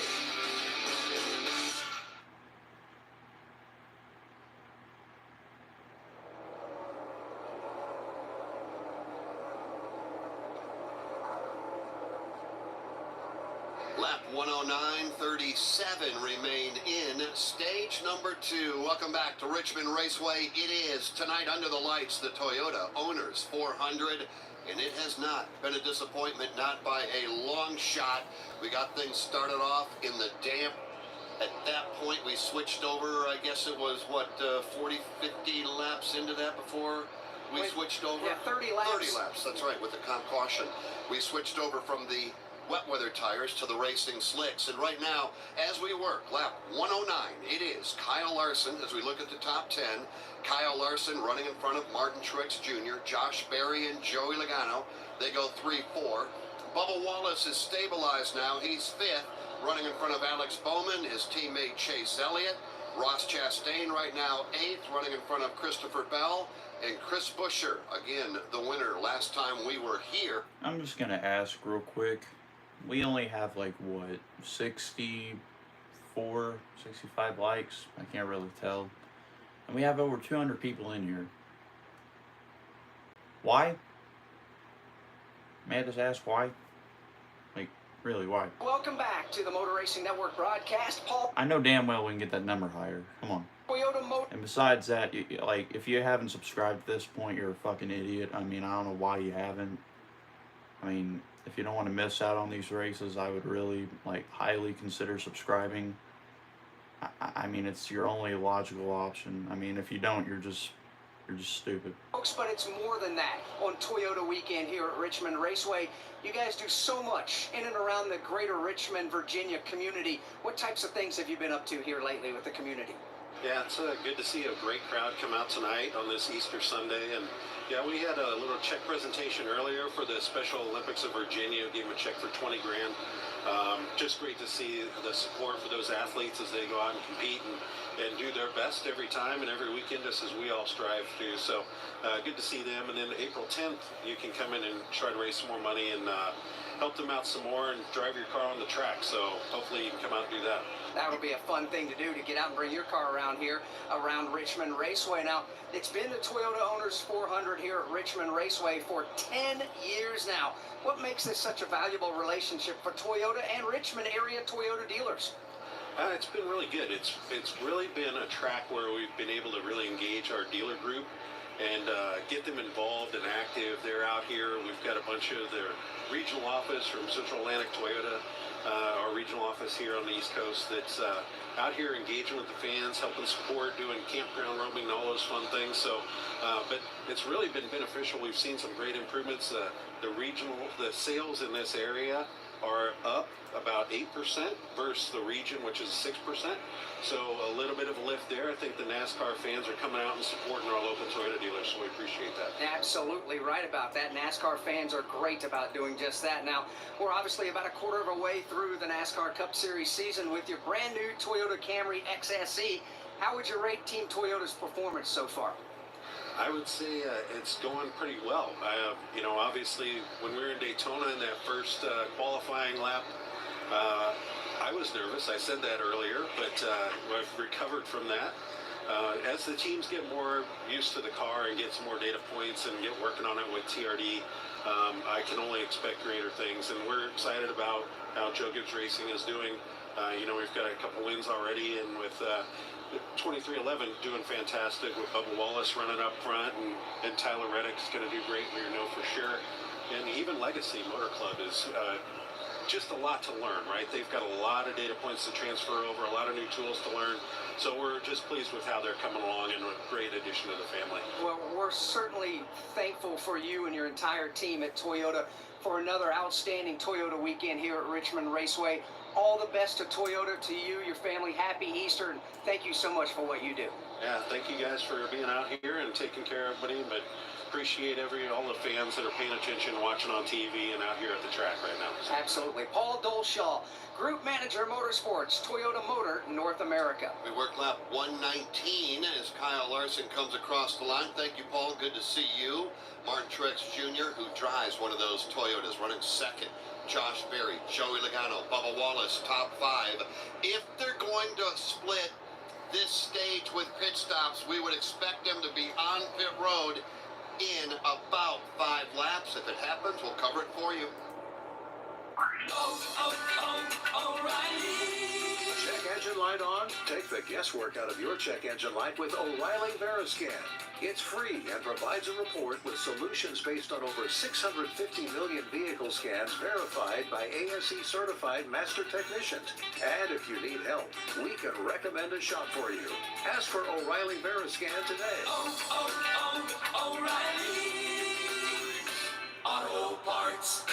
Lap 109.37 remained in stage number 2. Welcome back to Richmond Raceway. It is tonight under the lights, the Toyota Owners 400, and it has not been a disappointment, not by a long shot. We got things started off in the damp. At that point, we switched over. I guess it was, 40, 50 laps into that before we switched over? Yeah, 30 laps. 30 laps, that's right, with the comp caution. We switched over from the wet weather tires to the racing slicks. And right now, as we work, lap 109, it is Kyle Larson. As we look at the top 10, Kyle Larson running in front of Martin Truex Jr., Josh Berry and Joey Logano. They go 3-4. Bubba Wallace is stabilized now. He's 5th, running in front of Alex Bowman, his teammate Chase Elliott. Ross Chastain right now 8th, running in front of Christopher Bell. And Chris Buescher, again, the winner last time we were here. I'm just going to ask real quick. We only have, 64, 65 likes. I can't really tell. And we have over 200 people in here. Why? May I just ask why? Really, why? Welcome back to the Motor Racing Network broadcast. Paul. I know damn well we can get that number higher. Come on. Toyota Motor. And besides that, if you haven't subscribed at this point, you're a fucking idiot. I mean, I don't know why you haven't. I mean, if you don't want to miss out on these races, I would really, highly consider subscribing. I mean, it's your only logical option. I mean, if you don't, you're just stupid. Folks, but it's more than that. On Toyota weekend here at Richmond Raceway, you guys do so much in and around the greater Richmond, Virginia community. What types of things have you been up to here lately with the community? Yeah, it's good to see a great crowd come out tonight on this Easter Sunday. And yeah, we had a little check presentation earlier for the Special Olympics of Virginia. Gave them a check for 20 grand. Just great to see the support for those athletes as they go out and compete and do their best every time and every weekend, just as we all strive to. So good to see them. And then April 10th, you can come in and try to raise some more money and help them out some more and drive your car on the track. So hopefully you can come out and do that. That'll be a fun thing to do, to get out and bring your car around here, around Richmond Raceway. Now, it's been the Toyota Owners 400 here at Richmond Raceway for 10 years now. What makes this such a valuable relationship for Toyota and Richmond area Toyota dealers? It's been really good. It's really been a track where we've been able to really engage our dealer group and get them involved and active. They're out here. We've got a bunch of their regional office from Central Atlantic Toyota, our regional office here on the East Coast, that's out here engaging with the fans, helping support, doing campground roaming and all those fun things. So, but it's really been beneficial. We've seen some great improvements. The sales in this area are up about 8% versus the region, which is 6%. So a little bit of a lift there. I think the NASCAR fans are coming out and supporting our local Toyota dealers, so we appreciate that. Absolutely right about that. NASCAR fans are great about doing just that. Now, we're obviously about a quarter of a way through the NASCAR Cup Series season with your brand new Toyota Camry XSE. How would you rate Team Toyota's performance so far? I would say it's going pretty well. Obviously, when we were in Daytona in that first qualifying lap, I was nervous. I said that earlier, but I've recovered from that. As the teams get more used to the car and get some more data points and get working on it with TRD, I can only expect greater things. And we're excited about how Joe Gibbs Racing is doing. We've got a couple wins already, and with 2311 doing fantastic, with Bubba Wallace running up front, and Tyler Reddick's going to do great, we know for sure. And even Legacy Motor Club is just a lot to learn, right? They've got a lot of data points to transfer over, a lot of new tools to learn. So we're just pleased with how they're coming along, and a great addition to the family. Well, we're certainly thankful for you and your entire team at Toyota for another outstanding Toyota weekend here at Richmond Raceway. all the best to Toyota, to you, your family. Happy Easter, and thank you so much for what you do. Yeah, thank you guys for being out here and taking care of everybody, but appreciate all the fans that are paying attention, watching on TV, and out here at the track right now. Absolutely. Paul Dolshaw, Group Manager Motorsports, Toyota Motor North America. We work lap 119 as Kyle Larson comes across the line. Thank you, Paul. Good to see you. Martin Truex Jr., who drives one of those Toyotas, running second. Josh Berry, Joey Logano, Bubba Wallace, top 5. If they're going to split this stage with pit stops, we would expect them to be on pit road in about 5 laps. If it happens, we'll cover it for you. Check engine light on? Take the guesswork out of your check engine light with O'Reilly Veriscan. It's free and provides a report with solutions based on over 650 million vehicle scans verified by ASE certified master technicians. And if you need help, we can recommend a shop for you. Ask for O'Reilly Veriscan today. O'Reilly Auto Parts.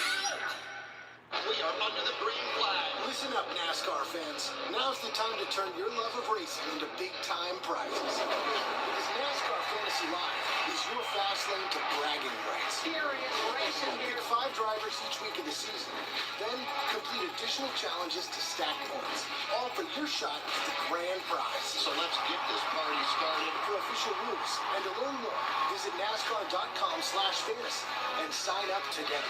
We are under the green flag. Listen up, NASCAR fans. Now's the time to turn your love of racing into big-time prizes. Because NASCAR Fantasy Live is your fast lane to bragging rights. Serious racing here. Pick 5 drivers each week of the season. Then complete additional challenges to stack points. All for your shot at the grand prize. So let's get this party started. For official rules and to learn more, visit NASCAR.com/fantasy and sign up today.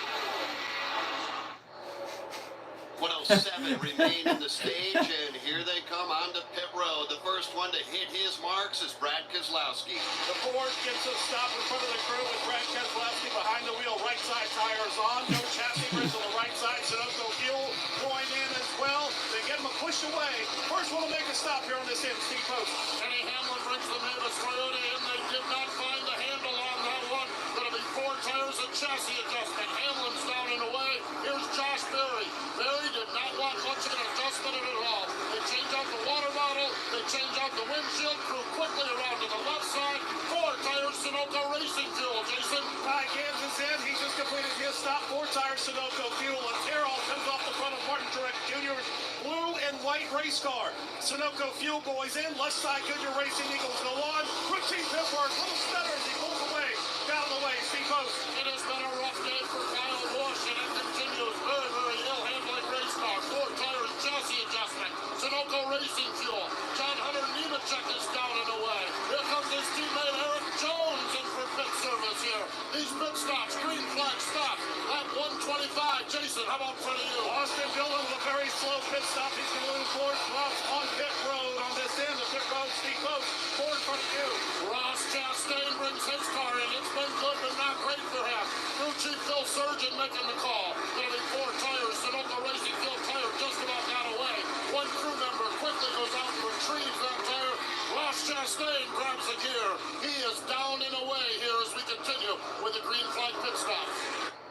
107 remain in the stage, and here they come onto pit road. The first one to hit his marks is Brad Keselowski. The Ford gets a stop in front of the crew with Brad Keselowski behind the wheel. Right side tires on. No chassis bridge on the right side. Sunoco fuel going in as well. They get him a push away. First one will make a stop here on this end. Steve Post. Kenny Hamlin brings the Mavis Toyota in. They did not find the handle on that one. Going to be 4 tires and chassis adjustment. Hamlin's down and away. Here's Josh Berry. Berry did not want much of an adjustment at all. They change out the water bottle. They change out the windshield. Crew quickly around to the left side. 4 tires Sunoco Racing Fuel. Jason. Ty Gibbs is in. He just completed his stop. 4 tires Sunoco fuel. A tear-off comes off the front of Martin Truex Jr.'s blue and white race car. Sunoco fuel boys in. Left side Goodyear Racing Eagles go on. Routine pit work. Little stutter as he pulls away. Down the way. Steve Post. It has been a rough day for Kyle Busch, and it continues. Very, very ill-handling race car. 4 tires chassis adjustment. Sunoco Racing Fuel. John Hunter Nemechek is down and away. Here comes his teammate Eric Jones in for pit service here. These pit stops, green flag stop. Lap 125. Jason, how about in front of you? Austin Dillon with a very slow pit stop. He's going to lose 4 spots on pit road on this end. The pit road, Steve Post, 4 in front of you. Ross Chastain brings his car in. It's been good, but not great for him. Crew Chief Phil Surgeon making the call. Going to be 4 tires. Sunoco Racing Fuel tire just about got away. One crew member quickly goes out and retrieves that tire. Ross Chastain grabs the gear. He is down and away here as we continue with the green flag pit stop.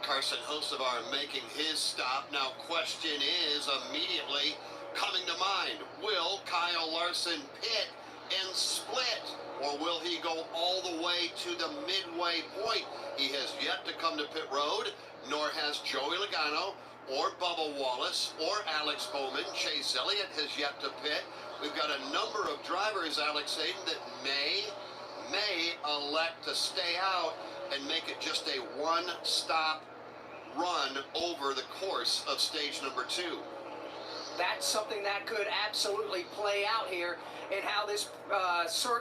Carson Hocevar making his stop. Now, question is immediately coming to mind. Will Kyle Larson pit and split? Or will he go all the way to the midway point? He has yet to come to pit road, nor has Joey Logano, or Bubba Wallace, or Alex Bowman. Chase Elliott has yet to pit. We've got a number of drivers, Alex Hayden, that may elect to stay out and make it just a one-stop run over the course of stage number 2. That's something that could absolutely play out here in how this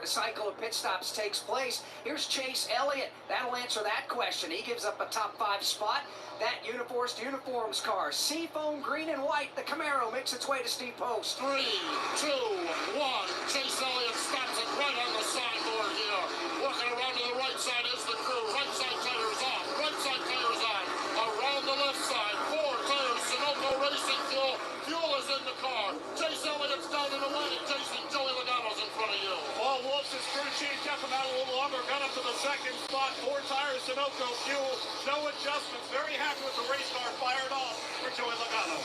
cycle of pit stops takes place. Here's Chase Elliott. That'll answer that question. He gives up a top 5 spot. That Uniforced Uniforms car, seafoam green and white. The Camaro makes its way to Steve Post. 3, 2, 1. Chase Elliott stops it right on the sideboard here. Working around to the right side is the crew. Right side tires on. Right side tires on. Around the left side. 4 tires. Sunoco Racing Fuel. Fuel is in the car. Chase Elliott's down and away. Jason, Joey Logano's in front of you. Paul Wolf's crew chief kept him out a little longer. Got up to the second spot. 4 tires Sunoco fuel. No adjustments. Very happy with the race car fired off for Joey Logano.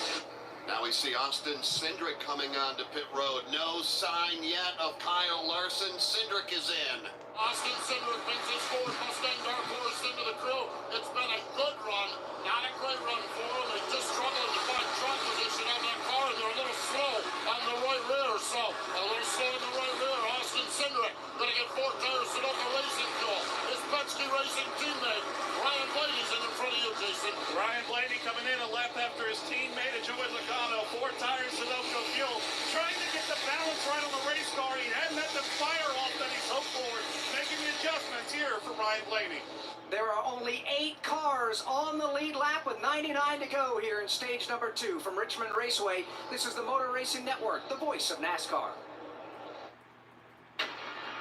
Now we see Austin Cindric coming onto pit road. No sign yet of Kyle Larson. Cindric is in. Austin Cindric brings his Ford Mustang Dark Horse into the crew. It's been a good run, not a great run for them. They just struggling to find track position on that car, and they're a little slow on the right rear. So a little slow in the right rear. Austin Cindric going to get 4 tires Sunoco Racing fuel. His Penske Racing teammate Ryan Blaney's in front of you, Jason. Ryan Blaney coming in a lap after his teammate Joey Logano. 4 tires Sunoco fuel, trying to get the balance right on the race car. He hadn't had the fire off that he's hoped for. Making the adjustments here for Ryan Blaney. There are only 8 cars on the lead lap with 99 to go here in stage number 2 from Richmond Raceway. This is the Motor Racing Network, the voice of NASCAR.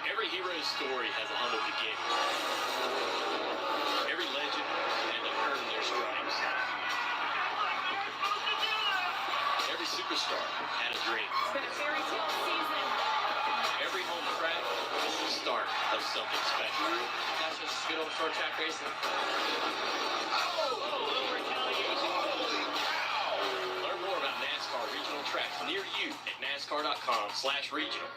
Every hero's story has a humble beginning. Every legend had to earn their stripes. Every superstar had a dream. It's been a fairy tale season. Every home track is the start of something special. That's just good old short track racing. Little retaliation. Learn more about NASCAR regional tracks near you at NASCAR.com/regional.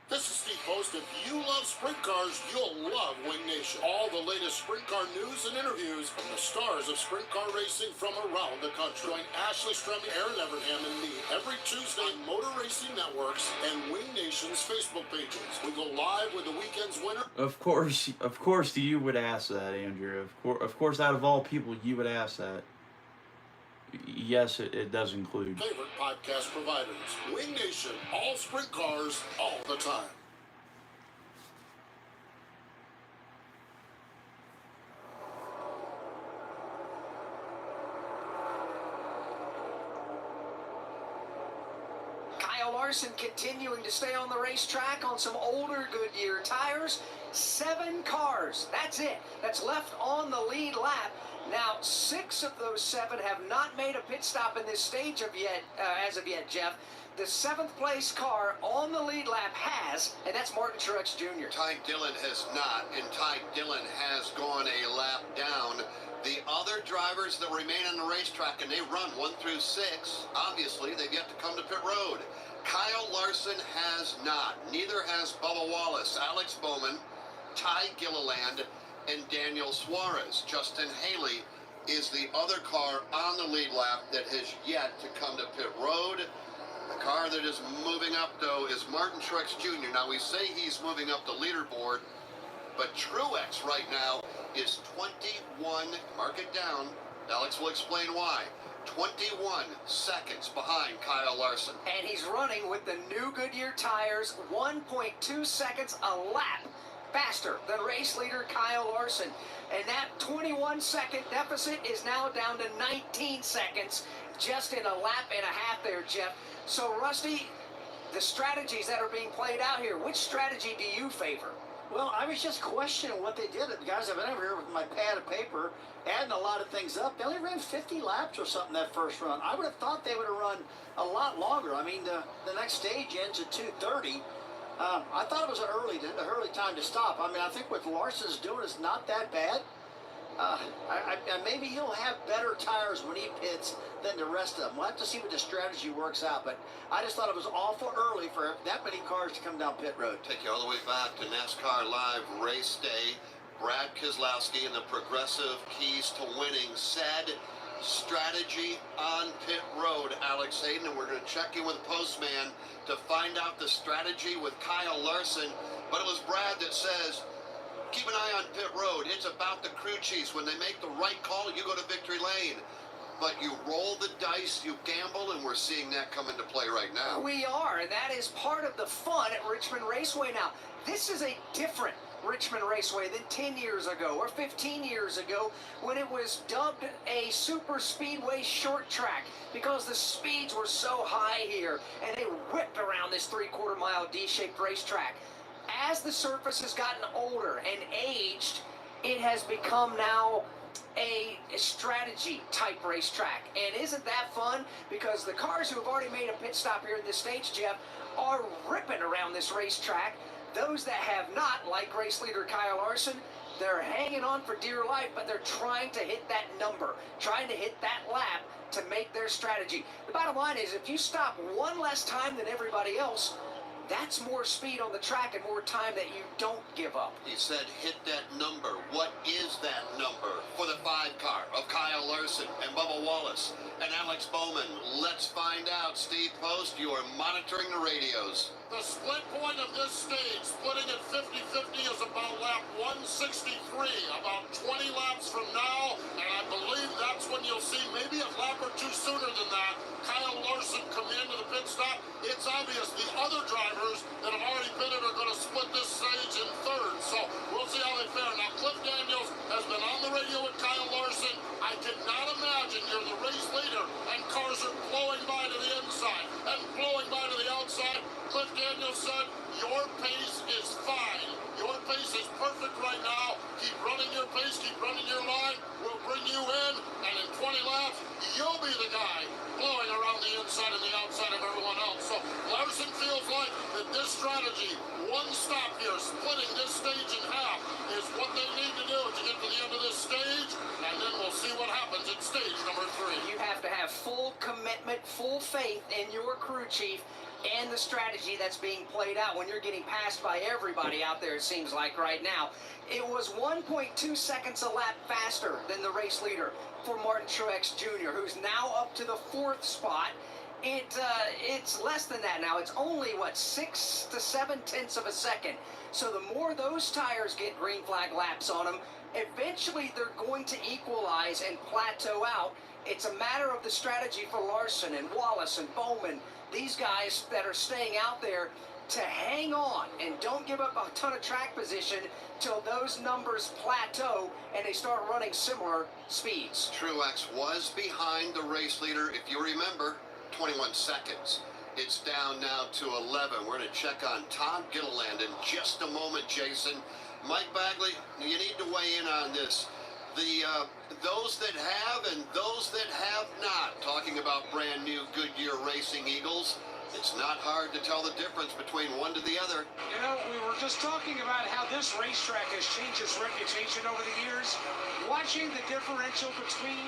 This is Steve Post. If you love sprint cars, you'll love Wing Nation. All the latest sprint car news and interviews from the stars of sprint car racing from around the country. Join Ashley Stremming, Aaron Evernham, and me every Tuesday on Motor Racing Networks and Wing Nation's Facebook pages. We go live with the weekend's winner. Of course, you would ask that, Andrew. Of course, out of all people, you would ask that. Yes, it does include Favorite podcast providers. Wing Nation, all sprint cars, all the time. Kyle Larson continuing to stay on the racetrack on some older Goodyear tires. 7 cars, that's it, that's left on the lead lap. Now, 6 of those 7 have not made a pit stop in this stage as of yet, Jeff. The 7th place car on the lead lap has, and that's Martin Truex Jr. Ty Dillon has not, and Ty Dillon has gone a lap down. The other drivers that remain on the racetrack, and they run 1 through 6, obviously they've yet to come to pit road. Kyle Larson has not. Neither has Bubba Wallace, Alex Bowman, Ty Gilliland, and Daniel Suarez. Justin Haley is the other car on the lead lap that has yet to come to pit road. The car that is moving up, though, is Martin Truex Jr. Now, we say he's moving up the leaderboard, but Truex right now is 21, mark it down, Alex will explain why, 21 seconds behind Kyle Larson. And he's running with the new Goodyear tires, 1.2 seconds a lap faster than race leader Kyle Larson. And that 21-second deficit is now down to 19 seconds just in a lap and a half there, Jeff. So, Rusty, the strategies that are being played out here, which strategy do you favor? Well, I was just questioning what they did. Guys, I've been over here with my pad of paper, adding a lot of things up. They only ran 50 laps or something that first run. I would have thought they would have run a lot longer. I mean, the next stage ends at 2:30. I thought it was an early time to stop. I mean, I think what Larson's doing is not that bad. Maybe he'll have better tires when he pits than the rest of them. We'll have to see what the strategy works out. But I just thought it was awful early for that many cars to come down pit road. Take you all the way back to NASCAR Live Race Day. Brad Keselowski and the Progressive Keys to Winning said strategy on pit road, Alex Hayden, and we're going to check in with Postman to find out the strategy with Kyle Larson. But it was Brad that says, keep an eye on pit road. It's about the crew chiefs. When they make the right call, you go to victory lane. But you roll the dice, you gamble, and we're seeing that come into play right now. We are, and that is part of the fun at Richmond Raceway now. This is a different Richmond Raceway than 10 years ago or 15 years ago when it was dubbed a super speedway short track because the speeds were so high here and they whipped around this 3/4 mile D-shaped racetrack. As the surface has gotten older and aged, it has become now a strategy type racetrack. And isn't that fun? Because the cars who have already made a pit stop here at this stage, Jeff, are ripping around this racetrack. Those that have not, like race leader Kyle Larson, They're hanging on for dear life, but they're trying to hit that number, trying to hit that lap to make their strategy. The bottom line is if you stop one less time than everybody else, that's more speed on the track and more time that you don't give up. He said hit that number. What is that number for the 5 car of Kyle Larson and Bubba Wallace and Alex Bowman? Let's find out. Steve Post, you are monitoring the radios. The split point of this stage, splitting at 50-50, is about lap 163, about 20 laps from now, and I believe that's when you'll see, maybe a lap or two sooner than that, Kyle Larson come into the pit stop. It's obvious the other drivers that have already pitted are going to split this stage in thirds, so we'll see how they fare. Now, Cliff Daniels has been on the radio with Kyle Larson. I cannot imagine you're the race leader and cars are blowing by to the inside and blowing by to the outside. Cliff Daniels said, your pace is fine. Your pace is perfect right now. Keep running your pace, keep running your line. We'll bring you in, and in 20 laps, you'll be the guy blowing around the inside and the outside of everyone else. So Larson feels like that this strategy, one stop here, splitting this stage in half, is what they need to do to get to the end of this stage, and then we'll see what happens at stage number 3. You have to have full commitment, full faith in your crew chief and the strategy that's being played out when you're getting passed by everybody out there, it seems like right now. It was 1.2 seconds a lap faster than the race leader for Martin Truex Jr., who's now up to the 4th spot. It's less than that now. It's only, 6 to 7 tenths of a second. So the more those tires get green flag laps on them, eventually they're going to equalize and plateau out. It's a matter of the strategy for Larson and Wallace and Bowman, these guys that are staying out there, to hang on and don't give up a ton of track position till those numbers plateau and they start running similar speeds. Truex was behind the race leader, if you remember, 21 seconds. It's down now to 11. We're going to check on Todd Gilliland in just a moment, Jason. Mike Bagley, you need to weigh in on this. Those that have and those that have not, talking about brand new Goodyear Racing Eagles, it's not hard to tell the difference between one to the other. You know, we were just talking about how this racetrack has changed its reputation over the years. Watching the differential between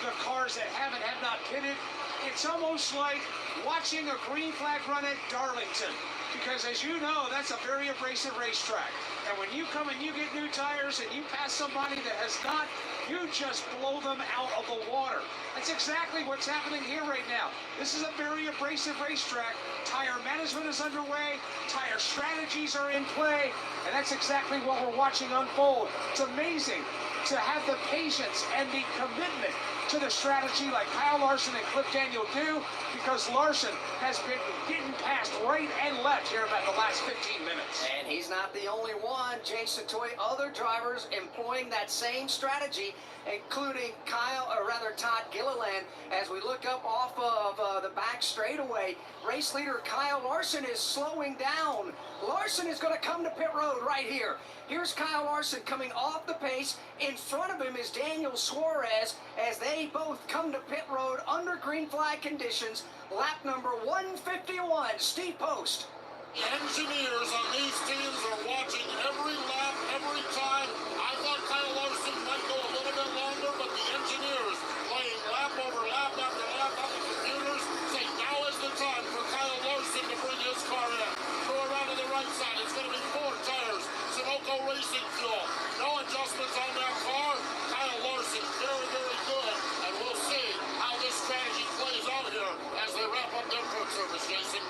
the cars that have and have not pitted, it's almost like watching a green flag run at Darlington. Because as you know, that's a very abrasive racetrack. And when you come and you get new tires and you pass somebody that has not, you just blow them out of the water. That's exactly what's happening here right now. This is a very abrasive racetrack. Tire management is underway. Tire strategies are in play. And that's exactly what we're watching unfold. It's amazing to have the patience and the commitment to the strategy like Kyle Larson and Cliff Daniel do, because Larson has been getting past right and left here about the last 15 minutes. And he's not the only one. Jason Toy, other drivers employing that same strategy, including Todd Gilliland. As we look up off of the back straightaway, race leader Kyle Larson is slowing down. Larson is going to come to pit road right here. Here's Kyle Larson coming off the pace. In front of him is Daniel Suarez as they both come to pit road under green flag conditions. Lap number 151, Steve Post. Engineers on these teams are watching every lap, every time. I thought Kyle Larson might go a little bit longer, but the engineers playing lap over lap after lap on the computers say now is the time for Kyle Larson to bring his car in. Go around to the right side. It's going to be 4 tires. Sunoco Racing Fuel. No adjustments on that car. Kyle Larson, very, very good. And we'll see how this strategy plays out here as they wrap up their pit service, Jason.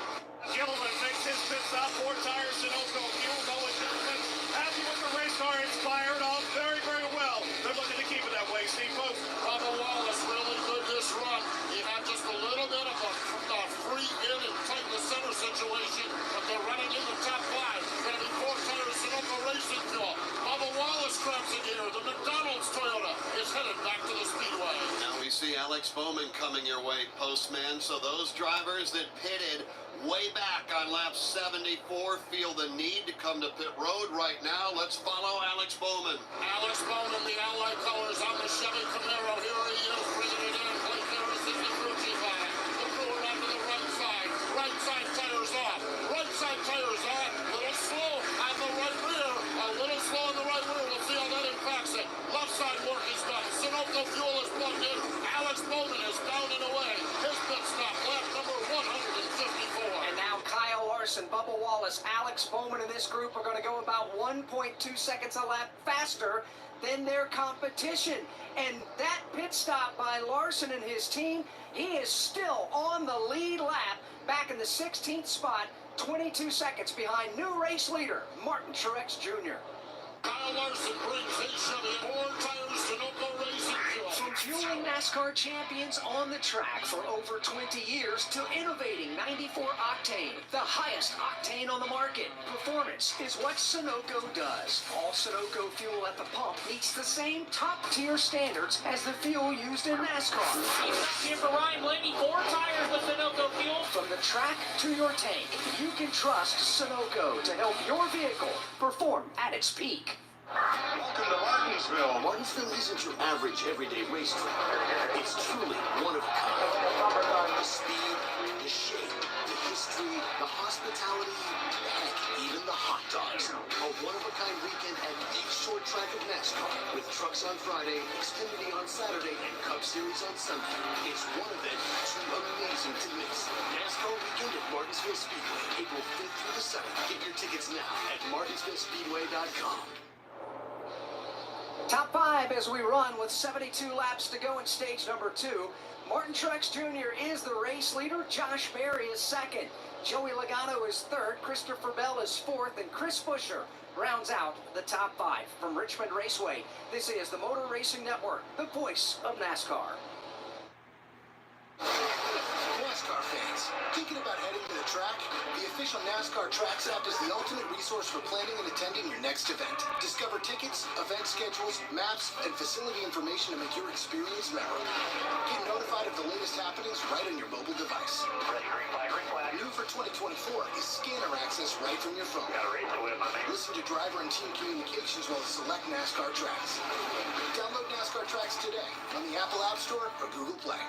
Gilliland makes his pit stop. 4 tires, Sunoco Fuel, no adjustment. Happy with the race car, inspired off very, very well. They're looking to keep it that way. Steve Post. Bubba Wallace really good this run. He had just a little bit of a free in and tighten the center situation, but they're running in the top 5. Going to be 4 tires, Sunoco Racing Fuel. Bubba Wallace grabs it here. The McDonald's Toyota is headed back to the speedway. Now we see Alex Bowman coming your way, Postman. So those drivers that pitted way back on lap 74 feel the need to come to pit road right now. Let's follow Alex Bowman. Alex Bowman, the Ally colors on the Chevy Camaro. Here he is, bringing it in. Blake Harris is the crew chief on it. The crew around to the right side. Right side tires off. Right side tires on. A little slow on the right rear. A little slow on the right rear. We'll see how that Larson, Bubba Wallace, Alex Bowman in this group are going to go about 1.2 seconds a lap faster than their competition. And that pit stop by Larson and his team, he is still on the lead lap, back in the 16th spot, 22 seconds behind new race leader Martin Truex Jr. Kyle Larson brings his Chevy 4-tire Sunoco Racing Fuel. From fueling NASCAR champions on the track for over 20 years to innovating 94 octane, the highest octane on the market. Performance is what Sunoco does. All Sunoco fuel at the pump meets the same top-tier standards as the fuel used in NASCAR. He's up here for Ryan Blaney, 4 tires with Sunoco fuel. From the track to your tank, you can trust Sunoco to help your vehicle perform at its peak. Welcome to Martinsville. Martinsville isn't your average everyday racetrack. It's truly one of a kind. The speed, the shape, the history, the hospitality, heck, even the hot dogs. A one-of-a-kind weekend at the short track of NASCAR with trucks on Friday, Xfinity on Saturday, and Cup Series on Sunday. It's one event too amazing to miss. NASCAR Weekend at Martinsville Speedway, April 5th through the 7th. Get your tickets now at martinsvillespeedway.com. Top 5 as we run with 72 laps to go in stage number 2. Martin Truex Jr. is the race leader. Josh Berry is second. Joey Logano is third. Christopher Bell is fourth. And Chris Buescher rounds out the top 5. From Richmond Raceway, this is the Motor Racing Network, the voice of NASCAR. NASCAR fans, thinking about heading to the track? The official NASCAR Tracks app is the ultimate resource for planning and attending your next event. Discover tickets, event schedules, maps, and facility information to make your experience memorable. Get notified of the latest happenings right on your mobile device. New for 2024 is scanner access right from your phone. Listen to driver and team communications while select NASCAR Tracks. Download NASCAR Tracks today on the Apple App Store or Google Play.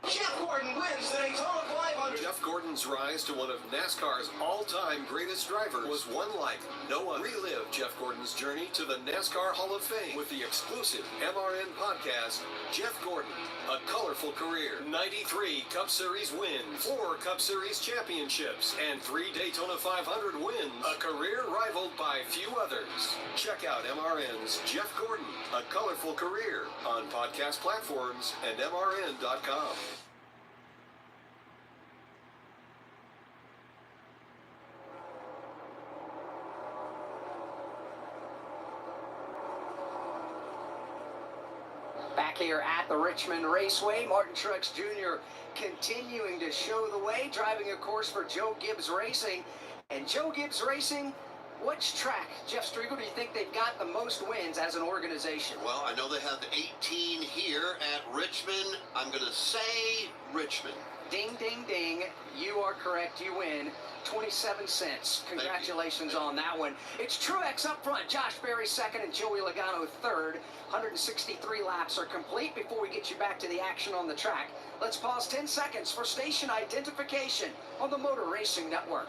Jeff Gordon wins the Daytona 500. Jeff Gordon's rise to one of NASCAR's all-time greatest drivers was one like no one. Relive Jeff Gordon's journey to the NASCAR Hall of Fame with the exclusive MRN podcast, Jeff Gordon, A Colorful Career. 93 Cup Series wins, 4 Cup Series championships, and 3 Daytona 500 wins. A career rivaled by few others. Check out MRN's Jeff Gordon, A Colorful Career on podcast platforms and MRN.com. Back here at the Richmond Raceway, Martin Truex Jr. continuing to show the way, driving, of course, for Joe Gibbs Racing. And Joe Gibbs Racing, which track, Jeff Striegel, do you think they've got the most wins as an organization? Well, I know they have 18 here at Richmond. I'm going to say Richmond. Ding, ding, ding. You are correct. You win 27 cents. Congratulations on that one. It's Truex up front. Josh Berry second and Joey Logano third. 163 laps are complete. Before we get you back to the action on the track, let's pause 10 seconds for station identification on the Motor Racing Network.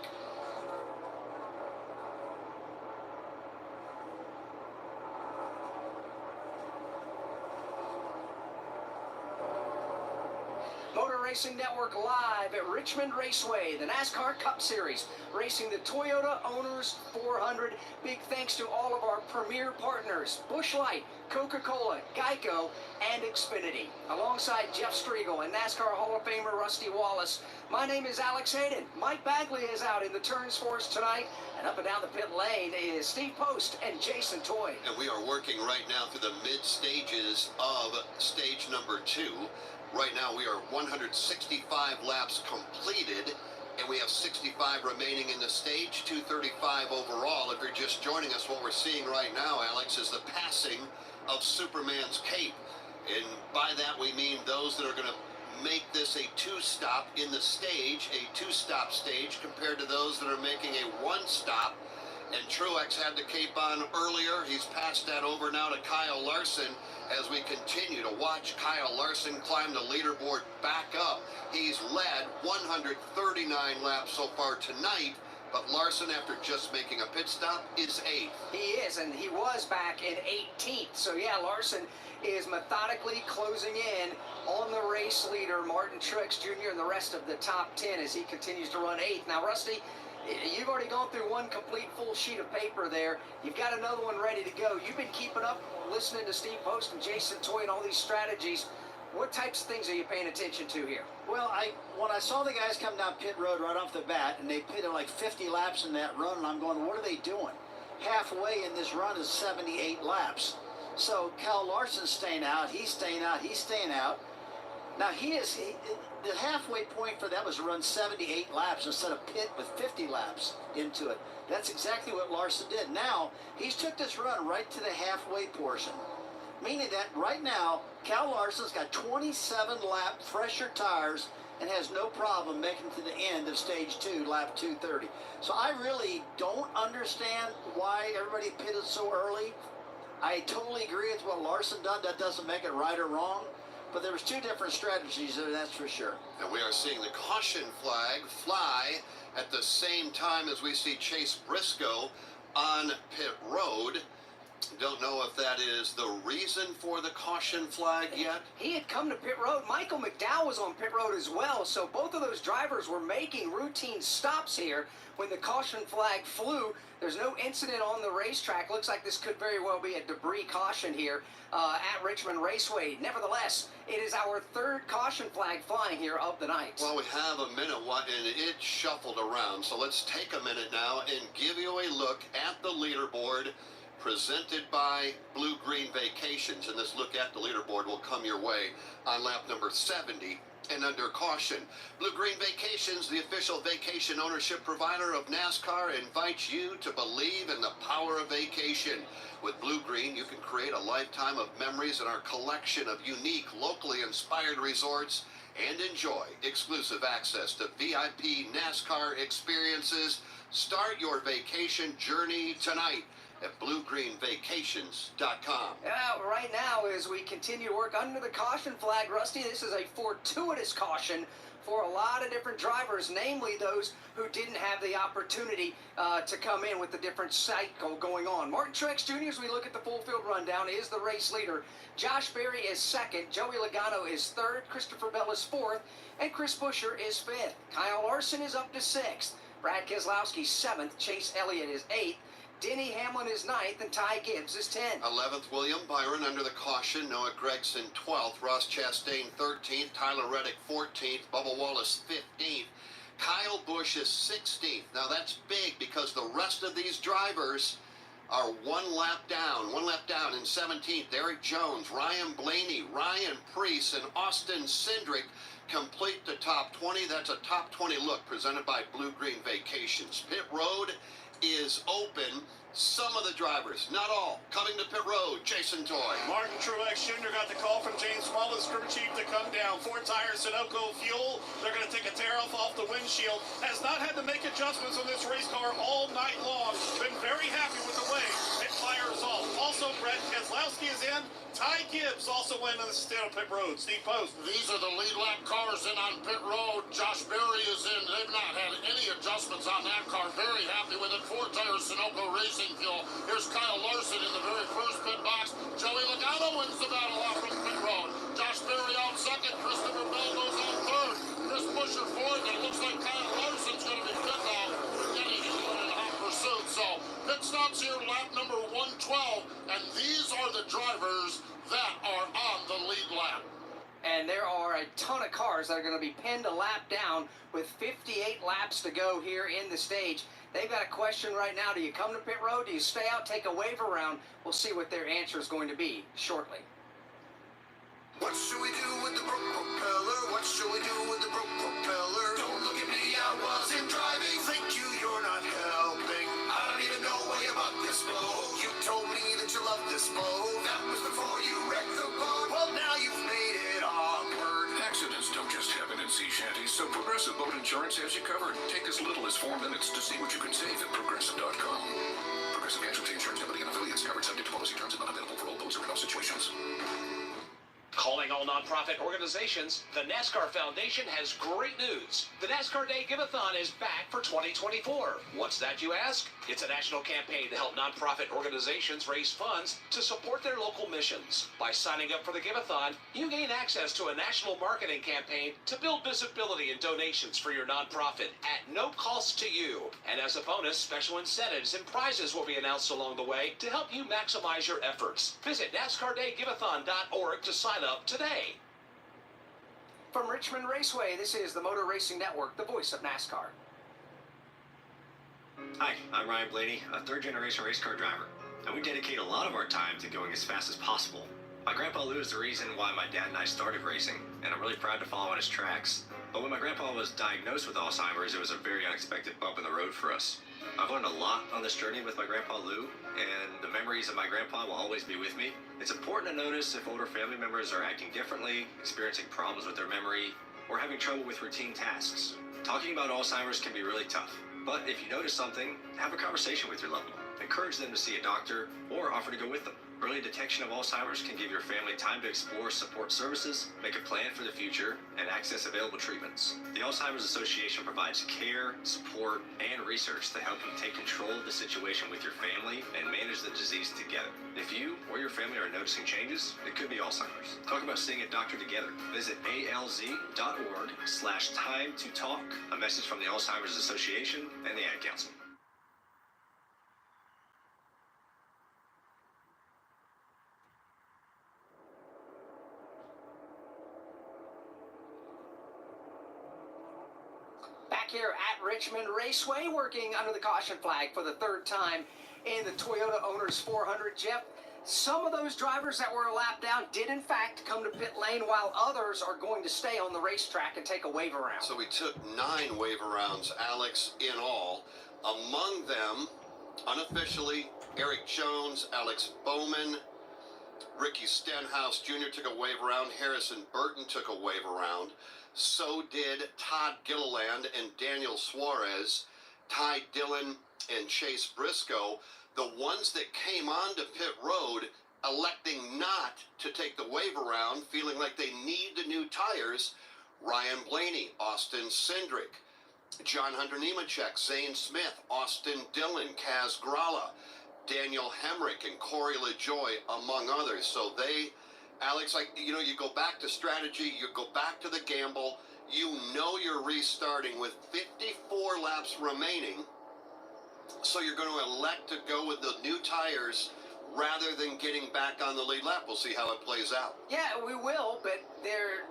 Motor Racing Network live at Richmond Raceway, the NASCAR Cup Series, racing the Toyota Owners 400. Big thanks to all of our premier partners, Busch Light, Coca-Cola, Geico, and Xfinity. Alongside Jeff Striegel and NASCAR Hall of Famer Rusty Wallace, my name is Alex Hayden. Mike Bagley is out in the turns for us tonight, and up and down the pit lane is Steve Post and Jason Toy. And we are working right now through the mid-stages of stage number 2. Right now we are 165 laps completed, and we have 65 remaining in the stage, 235 overall. If you're just joining us, what we're seeing right now, Alex, is the passing of Superman's cape. And by that we mean those that are going to make this a 2-stop in the stage, a 2-stop stage, compared to those that are making a 1-stop. And Truex had the cape on earlier. He's passed that over now to Kyle Larson as we continue to watch Kyle Larson climb the leaderboard back up. He's led 139 laps so far tonight, but Larson, after just making a pit stop, is 8th. He is, and he was back in 18th. So, yeah, Larson is methodically closing in on the race leader, Martin Truex Jr., and the rest of the top 10 as he continues to run 8th. Now, Rusty, You've already gone through one complete full sheet of paper there. You've got another one ready to go. You've been keeping up, listening to Steve Post and Jason Toy and all these strategies. What types of things are you paying attention to here? Well, when I saw the guys come down pit road right off the bat, and they pitted like 50 laps in that run, and I'm going, what are they doing? Halfway in this run is 78 laps. So Cal Larson's staying out, he's staying out, he's staying out. Now the halfway point for them was to run 78 laps instead of pit with 50 laps into it. That's exactly what Larson did. Now, he's took this run right to the halfway portion, meaning that right now, Cal Larson's got 27-lap fresher tires and has no problem making to the end of stage 2, lap 230. So I really don't understand why everybody pitted so early. I totally agree with what Larson done. That doesn't make it right or wrong. But there was two different strategies there, that's for sure. And we are seeing the caution flag fly at the same time as we see Chase Briscoe on pit road. Don't know if that is the reason for the caution flag yet. He had come to pit road. Michael McDowell was on pit road as well. So both of those drivers were making routine stops here when the caution flag flew. There's no incident on the racetrack. Looks like this could very well be a debris caution here at Richmond Raceway. Nevertheless, it is our third caution flag flying here of the night. Well, we have a minute and it shuffled around. So let's take a minute now and give you a look at the leaderboard presented by Blue Green Vacations. And this look at the leaderboard will come your way on lap number 70. And under caution, Blue Green Vacations, the official vacation ownership provider of NASCAR, invites you to believe in the power of vacation. With Blue Green, you can create a lifetime of memories in our collection of unique, locally inspired resorts and enjoy exclusive access to VIP NASCAR experiences. Start your vacation journey tonight at BlueGreenVacations.com. Right now, as we continue to work under the caution flag, Rusty, this is a fortuitous caution for a lot of different drivers, namely those who didn't have the opportunity to come in with the different cycle going on. Martin Truex Jr., as we look at the full field rundown, is the race leader. Josh Berry is second. Joey Logano is third. Christopher Bell is fourth. And Chris Buescher is fifth. Kyle Larson is up to sixth. Brad Keselowski seventh. Chase Elliott is eighth. Denny Hamlin is 9th, and Ty Gibbs is 10th. 11th, William Byron under the caution. Noah Gragson 12th. Ross Chastain 13th. Tyler Reddick 14th. Bubba Wallace 15th. Kyle Busch is 16th. Now that's big because the rest of these drivers are one lap down in 17th. Eric Jones, Ryan Blaney, Ryan Preece, and Austin Cindric complete the top 20. That's a top 20 look presented by Blue Green Vacations. Pit road is open. Some of the drivers, not all, coming to pit road. Jason Toy. Martin Truex Jr. got the call from James Smallwood, crew chief, to come down. 4 tires, Sunoco fuel. They're going to take a tear off the windshield. Has not had to make adjustments on this race car all night long. Been very happy with the way it fires off. Also, Brad Keselowski is in. Ty Gibbs also went on the stand on pit road. Steve Post. These are the lead lap cars in on pit road. Josh Berry is in. They've not had any adjustments on that car. Very happy with it. 4 tires, Sunoco Racing Fuel. Here's Kyle Larson in the very first pit box. Joey Logano wins the battle off from pit road. Josh Berry out second. Christopher Bell goes out third. Chris Buescher fourth. And it looks like Kyle Larson's going to be fifth off. Getting in hot pursuit. So pit stops here, lap number 112. And these are the drivers that are on the lead lap. And there are a ton of cars that are going to be pinned a lap down with 58 laps to go here in the stage. They've got a question right now. Do you come to pit road? Do you stay out, take a wave around? We'll see what their answer is going to be shortly. What should we do with the broke propeller? What should we do with the broke propeller? Don't look at me, I wasn't driving. Thank you, you're not helping. I don't even know why you bought this boat. You told me that you loved this boat. That was before you wrecked the boat. Well, now you've made it awkward. Accidents don't just happen in sea shanties, so Progressive Boat Insurance has you covered. Take as little as 4 minutes to see what you can save at Progressive.com. Progressive Casualty Insurance Company and affiliates. Coverage subject to policy terms and not available for all boats or in all situations. Calling all nonprofit organizations, the NASCAR Foundation has great news. The NASCAR Day Give-a-thon is back for 2024. What's that, you ask? It's a national campaign to help nonprofit organizations raise funds to support their local missions. By signing up for the Give-a-thon, you gain access to a national marketing campaign to build visibility and donations for your nonprofit at no cost to you. And as a bonus, special incentives and prizes will be announced along the way to help you maximize your efforts. Visit NASCARDayGiveathon.org to sign up today. From Richmond Raceway, this is the Motor Racing Network, the voice of NASCAR. Hi, I'm Ryan Blaney, a third-generation race car driver, and we dedicate a lot of our time to going as fast as possible. My grandpa Lou is the reason why my dad and I started racing, and I'm really proud to follow on his tracks. But when my grandpa was diagnosed with Alzheimer's, it was a very unexpected bump in the road for us. I've learned a lot on this journey with my grandpa Lou, and the memories of my grandpa will always be with me. It's important to notice if older family members are acting differently, experiencing problems with their memory, or having trouble with routine tasks. Talking about Alzheimer's can be really tough, but if you notice something, have a conversation with your loved one. Encourage them to see a doctor or offer to go with them. Early detection of Alzheimer's can give your family time to explore support services, make a plan for the future, and access available treatments. The Alzheimer's Association provides care, support, and research to help you take control of the situation with your family and manage the disease together. If you or your family are noticing changes, it could be Alzheimer's. Talk about seeing a doctor together. Visit alz.org/time to talk. A message from the Alzheimer's Association and the Ad Council. Back here at Richmond Raceway, working under the caution flag for the third time in the Toyota Owners 400. Jeff, some of those drivers that were a lap down did in fact come to pit lane, while others are going to stay on the racetrack and take a wave around. So we took 9 wave arounds, Alex, in all. Among them, unofficially, Eric Jones, Alex Bowman, Ricky Stenhouse Jr. took a wave around. Harrison Burton took a wave around. So did Todd Gilliland and Daniel Suarez, Ty Dillon and Chase Briscoe. The ones that came onto pit road electing not to take the wave around, feeling like they need the new tires, Ryan Blaney, Austin Cindric, John Hunter Nemechek, Zane Smith, Austin Dillon, Kaz Gralla, Daniel Hemrick, and Corey LaJoie, among others. So they, Alex, like, you know, you go back to strategy, you go back to the gamble, you know you're restarting with 54 laps remaining, so you're going to elect to go with the new tires rather than getting back on the lead lap. We'll see how it plays out. Yeah, we will, but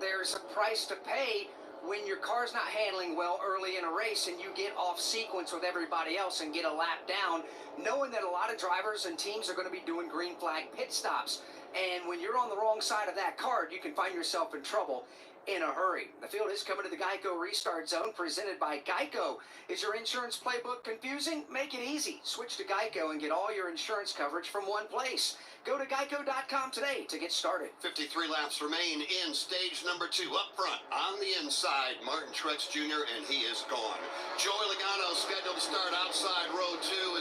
there's a price to pay when your car's not handling well early in a race and you get off sequence with everybody else and get a lap down, knowing that a lot of drivers and teams are going to be doing green flag pit stops. And when you're on the wrong side of that card, you can find yourself in trouble in a hurry. The field is coming to the Geico Restart Zone, presented by Geico. Is your insurance playbook confusing? Make it easy. Switch to Geico and get all your insurance coverage from one place. Go to geico.com today to get started. 53 laps remain in stage number 2. Up front, on the inside, Martin Truex Jr., and he is gone. Joey Logano, scheduled to start outside row 2,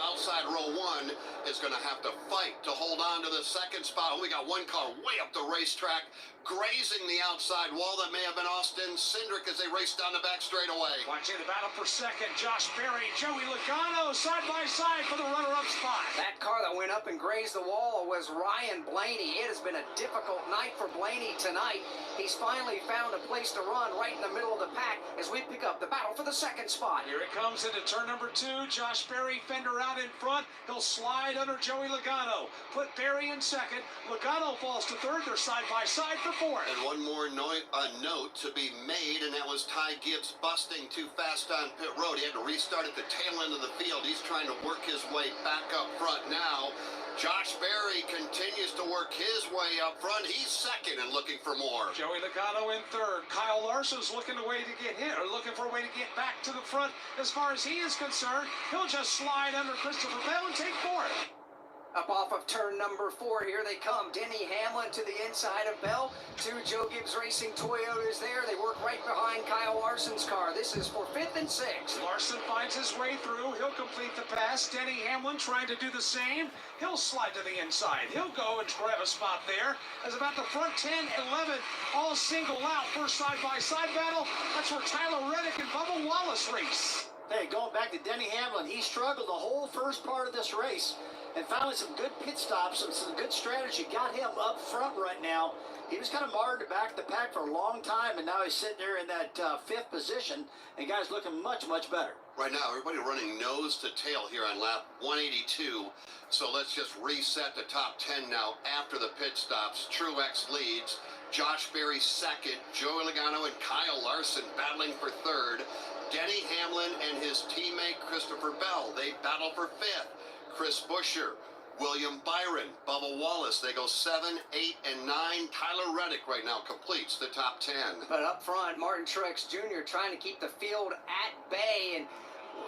outside row 1, is going to have to fight to hold on to the second spot. We got one car way up the racetrack, grazing the outside wall. That may have been Austin Cindric as they race down the back straightaway. Watching the battle for second, Josh Berry, Joey Logano, side by side for the runner-up spot. That car that went up and grazed the wall was Ryan Blaney. It has been a difficult night for Blaney tonight. He's finally found a place to run right in the middle of the pack as we pick up the battle for the second spot. Here it comes into turn number 2. Josh Berry, fender out in front. He'll slide under Joey Logano. Put Berry in second. Logano falls to third. They're side by side for fourth. And one more note to be made, and that was Ty Gibbs busting too fast on pit road. He had to restart at the tail end of the field. He's trying to work his way back up front now. Josh Berry continues to work his way up front. He's second and looking for more. Joey Logano in third. Kyle Larson's looking for a way to get back to the front. As far as he is concerned, he'll just slide under Christopher Bell and take fourth. Up off of turn number 4, here they come. Denny Hamlin to the inside of Bell. 2 Joe Gibbs Racing Toyotas there. They work right behind Kyle Larson's car. This is for 5th and 6. Larson finds his way through. He'll complete the pass. Denny Hamlin trying to do the same. He'll slide to the inside. He'll go and grab a spot there. As about the front 10, 11, all single out. First side-by-side battle. That's where Tyler Reddick and Bubba Wallace race. Hey, going back to Denny Hamlin, he struggled the whole first part of this race. And finally some good pit stops and some good strategy got him up front right now. He was kind of marred to back the pack for a long time, and now he's sitting there in that 5th position, and guys looking much, much better. Right now, everybody running nose to tail here on lap 182. So let's just reset the top 10 now after the pit stops. Truex leads. Josh Berry second. Joey Logano and Kyle Larson battling for third. Denny Hamlin and his teammate Christopher Bell, they battle for 5th. Chris Buescher, William Byron, Bubba Wallace, they go 7, 8, and 9. Tyler Reddick right now completes the top 10. But up front, Martin Truex Jr. trying to keep the field at bay. And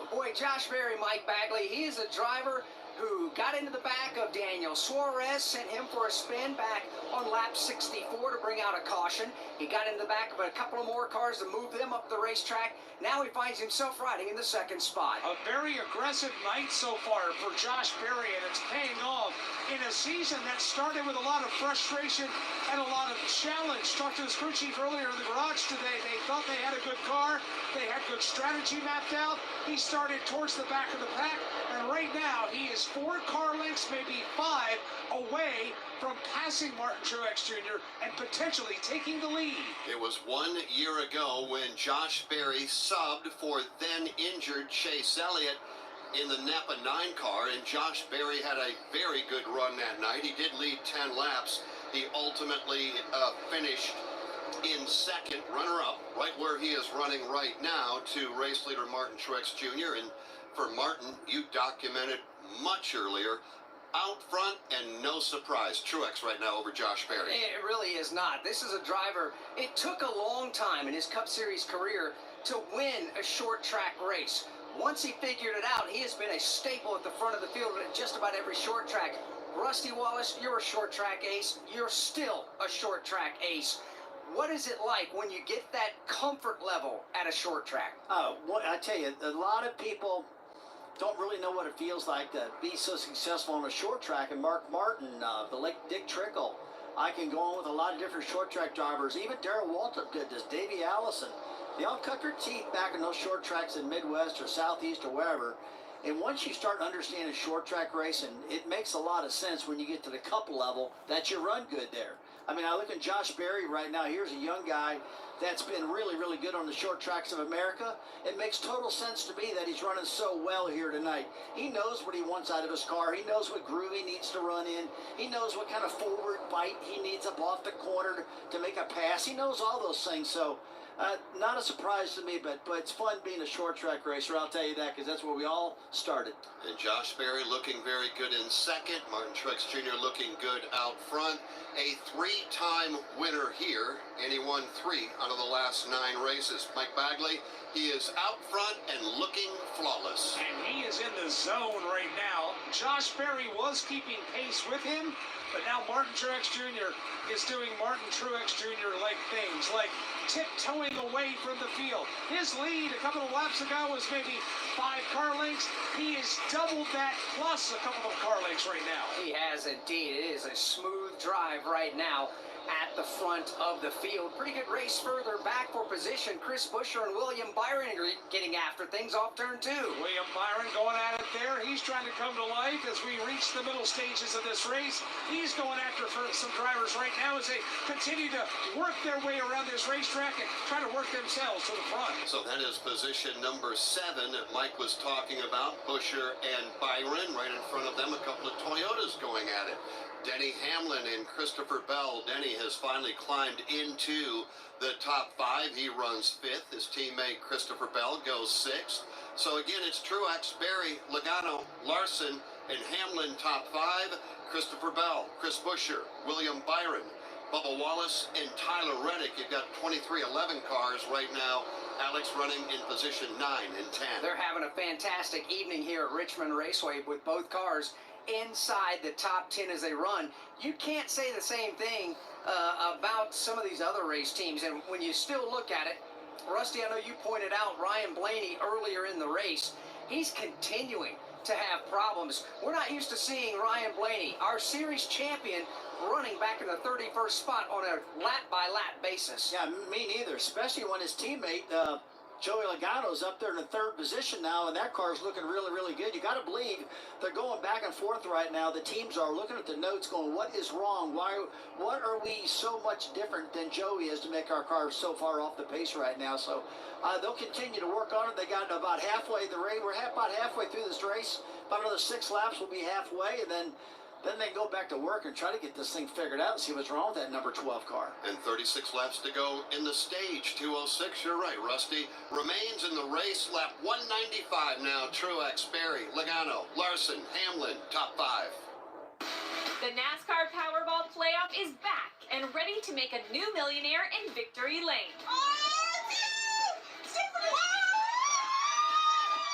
boy, Josh Berry, Mike Bagley, he is a driver who got into the back of Daniel Suarez, sent him for a spin back on lap 64 to bring out a caution. He got into the back of a couple of more cars to move them up the racetrack. Now he finds himself riding in the 2nd spot. A very aggressive night so far for Josh Berry, and it's paying off in a season that started with a lot of frustration and a lot of challenge. Talked to his crew chief earlier in the garage today. They thought they had a good car. They had good strategy mapped out. He started towards the back of the pack, and right now he is 4 car lengths, maybe 5, away from passing Martin Truex Jr. and potentially taking the lead. It was 1 year ago when Josh Berry subbed for then injured Chase Elliott in the Napa 9 car, and Josh Berry had a very good run that night. He did lead 10 laps. He ultimately finished in 2nd, runner-up, right where he is running right now to race leader Martin Truex Jr. And for Martin, you documented much earlier, out front and no surprise. Truex right now over Josh Berry. It really is not. This is a driver, it took a long time in his Cup Series career to win a short track race. Once he figured it out, he has been a staple at the front of the field at just about every short track. Rusty Wallace, you're a short track ace. You're still a short track ace. What is it like when you get that comfort level at a short track? Oh, well, I tell you, a lot of people don't really know what it feels like to be so successful on a short track. And Mark Martin, the late Dick Trickle, I can go on with a lot of different short track drivers. Even Darrell Waltrip did this, Davey Allison. They all cut their teeth back in those short tracks in Midwest or Southeast or wherever. And once you start understanding short track racing, it makes a lot of sense when you get to the Cup level that you run good there. I mean, I look at Josh Berry right now. Here's a young guy that's been really, really good on the short tracks of America. It makes total sense to me that he's running so well here tonight. He knows what he wants out of his car. He knows what groove he needs to run in. He knows what kind of forward bite he needs up off the corner to make a pass. He knows all those things. So not a surprise to me, but it's fun being a short track racer. I'll tell you that, because that's where we all started. And Josh Berry looking very good in 2nd. Martin Truex Jr. looking good out front. A 3-time winner here, and he won 3 out of the last 9 races. Mike Bagley, he is out front and looking flawless. And he is in the zone right now. Josh Berry was keeping pace with him, but now Martin Truex Jr. is doing Martin Truex Jr.-like things, like tiptoeing away from the field. His lead a couple of laps ago was maybe 5 car lengths. He has doubled that plus a couple of car lengths right now. He has indeed. It is a smooth drive right now at the front of the field. Pretty good race further back for position. Chris Buescher and William Byron are getting after things off turn 2. William Byron going at it there. He's trying to come to life as we reach the middle stages of this race. He's going after for some drivers right now as they continue to work their way around this racetrack and try to work themselves to the front. So that is position number 7 that Mike was talking about. Buescher and Byron right in front of them. A couple of Toyotas going at it. Denny Hamlin and Christopher Bell. Denny has finally climbed into the top 5. He runs 5th. His teammate Christopher Bell goes 6th. So again, it's Truex, Berry, Logano, Larson, and Hamlin top 5. Christopher Bell, Chris Buescher, William Byron, Bubba Wallace, and Tyler Reddick. You've got 23-11 cars right now Alex running in position 9 and 10. They're having a fantastic evening here at Richmond Raceway with both cars inside the top 10 as they run. You can't say the same thing about some of these other race teams. And when you still look at it, Rusty, I know you pointed out Ryan Blaney earlier in the race. He's continuing to have problems. We're not used to seeing Ryan Blaney, our series champion, running back in the 31st spot on a lap-by-lap basis. Yeah, me neither, especially when his teammate, Joey Logano's up there in the 3rd position now, and that car's looking really, really good. You got to believe they're going back and forth right now. The teams are looking at the notes going, what is wrong? What are we so much different than Joey is to make our car so far off the pace right now? So they'll continue to work on it. They got about halfway the race. We're about halfway through this race. About another 6 laps will be halfway, and then they go back to work and try to get this thing figured out and see what's wrong with that number 12 car. And 36 laps to go in the stage. 206, you're right, Rusty. Remains in the race, lap 195 now. Truex, Berry, Logano, Larson, Hamlin, top 5. The NASCAR Powerball playoff is back and ready to make a new millionaire in Victory Lane.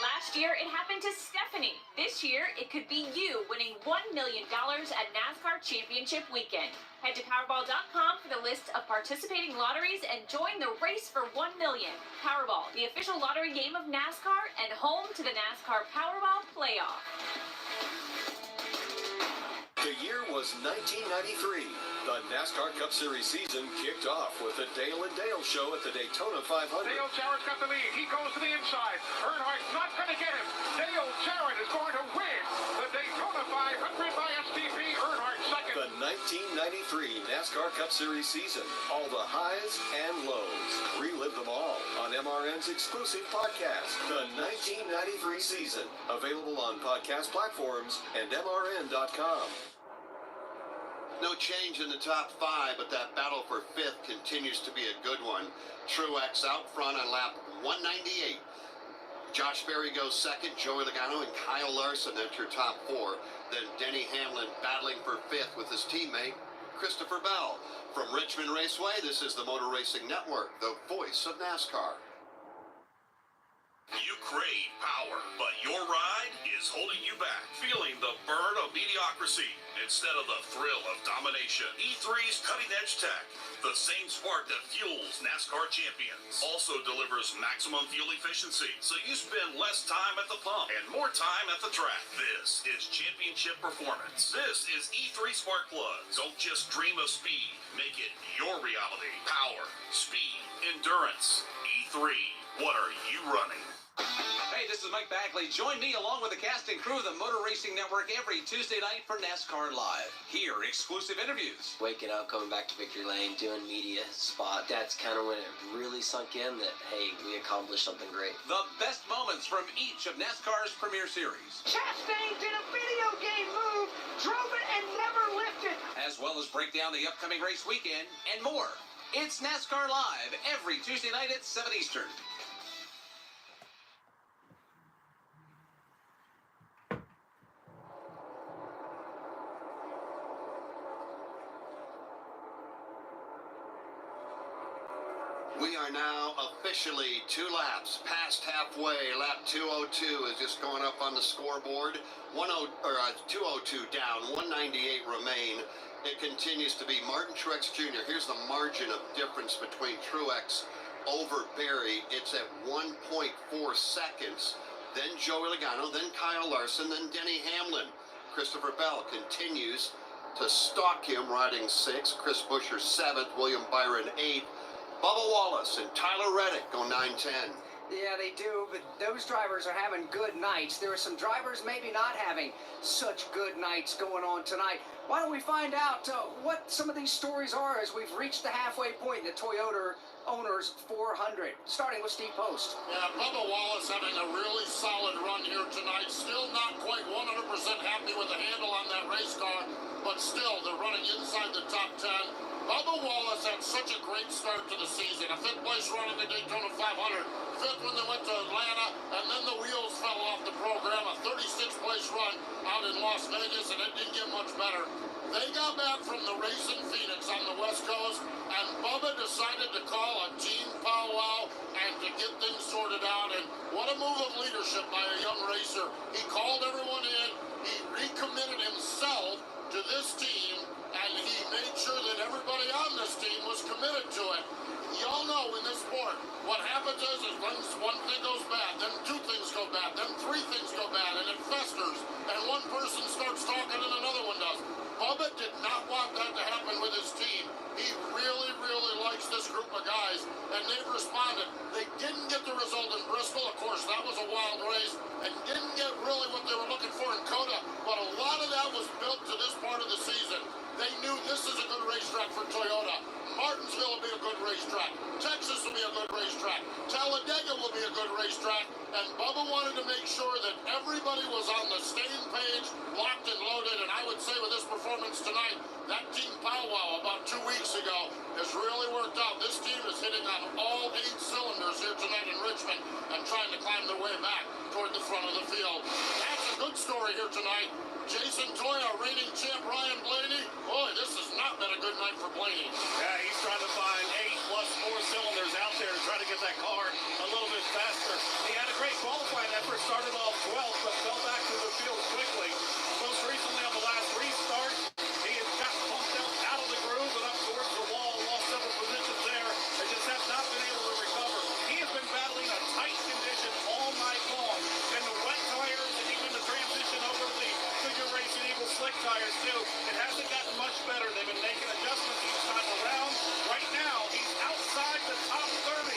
Last year, it happened to Stephanie. This year, it could be you winning $1 million at NASCAR Championship Weekend. Head to Powerball.com for the list of participating lotteries and join the race for $1 million. Powerball, the official lottery game of NASCAR and home to the NASCAR Powerball Playoff. The year was 1993. The NASCAR Cup Series season kicked off with the Dale and Dale show at the Daytona 500. Dale Jarrett's got the lead. He goes to the inside. Earnhardt's not going to get him. Dale Jarrett is going to win the Daytona 500 by STP. Earnhardt second. The 1993 NASCAR Cup Series season. All the highs and lows. Relive them all on MRN's exclusive podcast, The 1993 Season. Available on podcast platforms and MRN.com. No change in the top 5, but that battle for 5th continues to be a good one. Truex out front on lap 198. Josh Berry goes 2nd, Joey Logano and Kyle Larson enter top 4. Then Denny Hamlin battling for 5th with his teammate, Christopher Bell. From Richmond Raceway, this is the Motor Racing Network, the voice of NASCAR. You crave power, but your ride is holding you back. Feeling the burn of mediocrity instead of the thrill of domination. E3's cutting-edge tech, the same spark that fuels NASCAR champions, also delivers maximum fuel efficiency, so you spend less time at the pump and more time at the track. This is championship performance. This is E3 Spark Plugs. Don't just dream of speed. Make it your reality. Power, speed, endurance. E3. What are you running? Hey, this is Mike Bagley. Join me along with the cast and crew of the Motor Racing Network every Tuesday night for NASCAR Live. Here, exclusive interviews. Waking up, coming back to Victory Lane, doing media spot. That's kind of when it really sunk in that, hey, we accomplished something great. The best moments from each of NASCAR's premier series. Chastain did a video game move, drove it and never lifted. As well as break down the upcoming race weekend and more. It's NASCAR Live every Tuesday night at 7 Eastern. We are now officially 2 laps past halfway. Lap 202 is just going up on the scoreboard. 202 down, 198 remain. It continues to be Martin Truex Jr. Here's the margin of difference between Truex over Berry. It's at 1.4 seconds. Then Joey Logano, then Kyle Larson, then Denny Hamlin. Christopher Bell continues to stalk him, riding 6th. Chris Buescher 7th. William Byron 8th. Bubba Wallace and Tyler Reddick go 9-10. Yeah, they do, but those drivers are having good nights. There are some drivers maybe not having such good nights going on tonight. Why don't we find out what some of these stories are as we've reached the halfway point in the Toyota Owners 400, starting with Steve Post. Yeah, Bubba Wallace having a really solid run here tonight. Still not quite 100% happy with the handle on that race car, but still, they're running inside the top 10. Bubba Wallace had such a great start to the season. A 5th place run in the Daytona 500, 5th when they went to Atlanta, and then the wheels fell off the program. A 36th place run out in Las Vegas, and it didn't get much better. They got back from the race in Phoenix on the West Coast, and Bubba decided to call a team powwow and to get things sorted out. And what a move of leadership by a young racer. He called everyone in. He recommitted himself to this team, and he made sure that everybody on this team was committed to it. Y'all know in this sport, what happens is when one thing goes bad, then two things go bad, then three things go bad, and it festers, and one person starts talking and another one does. Bubba did not want that to happen with his team. He really, really likes this group of guys, and they've responded. They didn't get the result in Bristol. Of course, that was a wild race, and didn't get really what they were looking for in Coda, but a lot of that was built to this part of the season. They knew this is a good racetrack for Toyota. Martinsville will be a good racetrack. Texas will be a good racetrack. Talladega will be a good racetrack. And Bubba wanted to make sure that everybody was on the same page, locked and loaded. And I would say with this performance tonight, that team powwow about 2 weeks ago has really worked out. This team is hitting on all 8 cylinders here tonight in Richmond and trying to climb their way back toward the front of the field. That's a good story here tonight. Jason Toya, reigning champ Ryan Blaney. Boy, this has not been a good night for Blaney. Yeah, he's trying to find 8 plus 4 cylinders out there to try to get that car a little bit faster. He had a great qualifying effort, started off 12th, but fell back to the field quickly. Most recently on the last restart, he has got pumped out of the groove and up towards the wall, lost several positions there, and just has not been able to recover. He has been battling a tight condition all night long, and the wet tires and even the transition over to the Figure Racing Eagle slick tires too. It hasn't gotten much better. They've been making adjustments each time around. Right now, he's outside the top 30.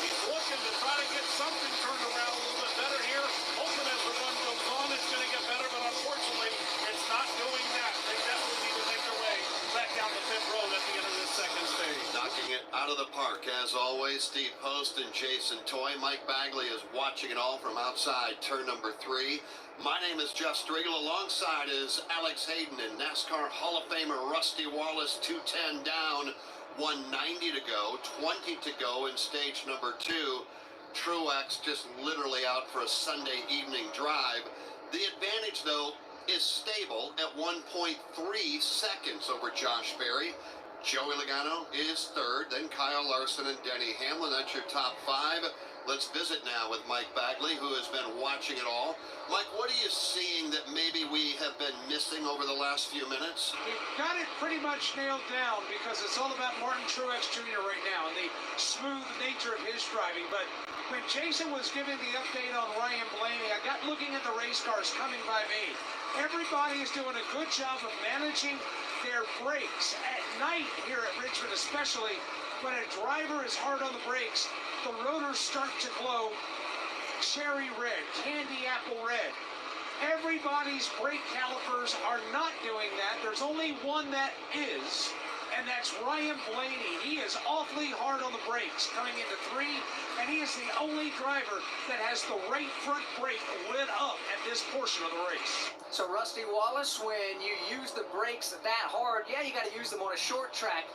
He's looking to try to get something turned around a little bit better here. Hoping as the run goes on, it's going to get better, but unfortunately, it's not doing that. They definitely need to make their way back down the pit road at the end of this second stage. Knocking it out of the park, as always, Steve Post and Jason Toy. Mike Bagley is watching it all from outside turn number 3. My name is Jeff Striegel. Alongside is Alex Hayden and NASCAR Hall of Famer Rusty Wallace. 2:10 down, 190 to go, 20 to go in stage number 2. Truex just literally out for a Sunday evening drive. The advantage, though, is stable at 1.3 seconds over Josh Berry. Joey Logano is third, then Kyle Larson and Denny Hamlin. That's your top 5. Let's visit now with Mike Bagley, who has been watching it all. Mike, what are you seeing that maybe we have been missing over the last few minutes? We've got it pretty much nailed down because it's all about Martin Truex Jr. right now and the smooth nature of his driving. But when Jason was giving the update on Ryan Blaney, I got looking at the race cars coming by me. Everybody is doing a good job of managing their brakes at night here at Richmond, especially when a driver is hard on the brakes. The rotors start to glow cherry red, candy apple red. Everybody's brake calipers are not doing that. There's only one that is, and that's Ryan Blaney. He is awfully hard on the brakes coming into 3, and he is the only driver that has the right front brake lit up at this portion of the race. So, Rusty Wallace, when you use the brakes that hard, yeah, you got to use them on a short track,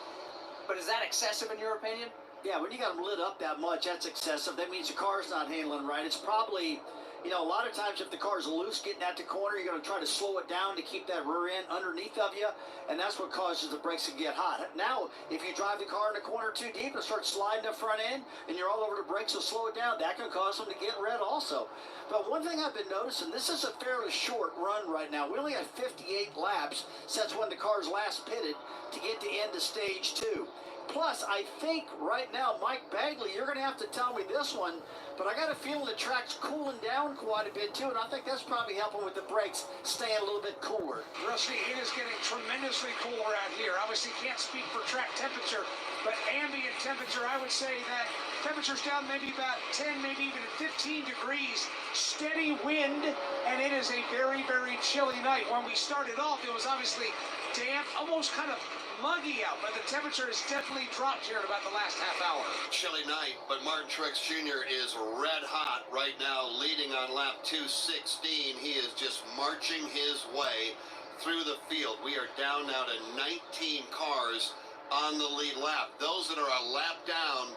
but is that excessive in your opinion? Yeah, when you got them lit up that much, that's excessive. That means the car's not handling right. It's probably, you know, a lot of times if the car's loose getting at the corner, you're going to try to slow it down to keep that rear end underneath of you, and that's what causes the brakes to get hot. Now, if you drive the car in the corner too deep and start sliding the front end, and you're all over the brakes, so slow it down, that can cause them to get red also. But one thing I've been noticing, this is a fairly short run right now. We only have 58 laps since when the car's last pitted to get to end of stage 2. Plus, I think right now, Mike Bagley, you're going to have to tell me this one, but I got a feeling the track's cooling down quite a bit too, and I think that's probably helping with the brakes staying a little bit cooler. Rusty, it is getting tremendously cooler out here. Obviously, can't speak for track temperature, but ambient temperature, I would say that temperature's down maybe about 10, maybe even 15 degrees. Steady wind, and it is a very, very chilly night. When we started off, it was obviously damp, almost kind of muggy out, but the temperature has definitely dropped here in about the last half hour. Chilly night, but Martin Truex Jr. is red hot right now, leading on lap 216. He is just marching his way through the field. We are down now to 19 cars on the lead lap. Those that are a lap down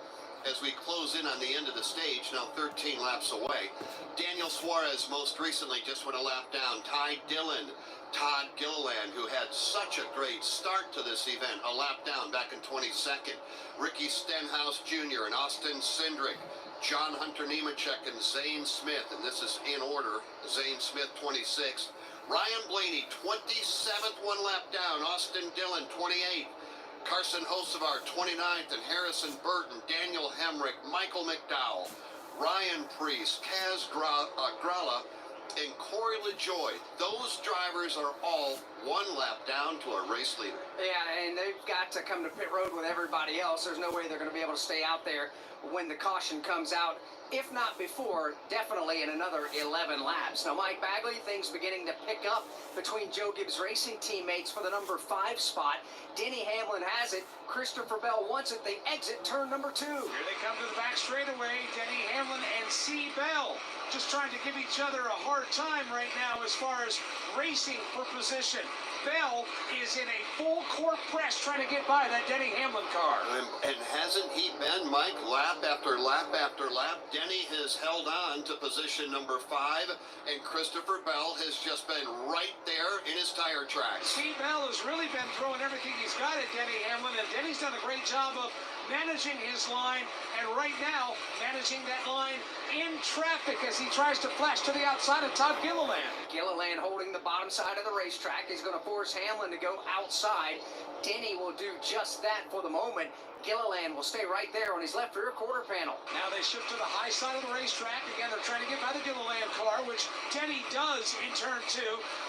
as we close in on the end of the stage, now 13 laps away. Daniel Suarez most recently just went a lap down. Ty Dillon, Todd Gilliland, who had such a great start to this event, a lap down back in 22nd. Ricky Stenhouse Jr. and Austin Cindric, John Hunter Nemechek and Zane Smith, and this is in order. Zane Smith 26th. Ryan Blaney 27th, one lap down. Austin Dillon 28th. Carson Hocevar 29th, and Harrison Burton, Daniel Hemrick, Michael McDowell, Ryan Priest, Kaz Gralla, and Corey LaJoie. Those drivers are all one lap down to a race leader. Yeah, and they've got to come to pit road with everybody else. There's no way they're going to be able to stay out there when the caution comes out. If not before, definitely in another 11 laps. Now, Mike Bagley, things beginning to pick up between Joe Gibbs Racing teammates for the number 5 spot. Denny Hamlin has it. Christopher Bell wants it. They exit turn number 2. Here they come to the back straightaway. Denny Hamlin and C. Bell just trying to give each other a hard time right now as far as racing for position. Bell is in a full court press trying to get by that Denny Hamlin car. And hasn't he been, Mike, lap after lap after lap? Denny has held on to position number 5, and Christopher Bell has just been right there in his tire tracks. C. Bell has really been throwing everything he's got at Denny Hamlin, and Denny's done a great job of managing his line, and right now managing that line in traffic as he tries to flash to the outside of Todd Gilliland. Gilliland holding the bottom side of the racetrack. He's going to force Hamlin to go outside. Denny will do just that for the moment. Gilliland will stay right there on his left rear quarter panel. Now they shift to the high side of the racetrack. Again, they're trying to get by the Gilliland car, which Denny does in turn 2.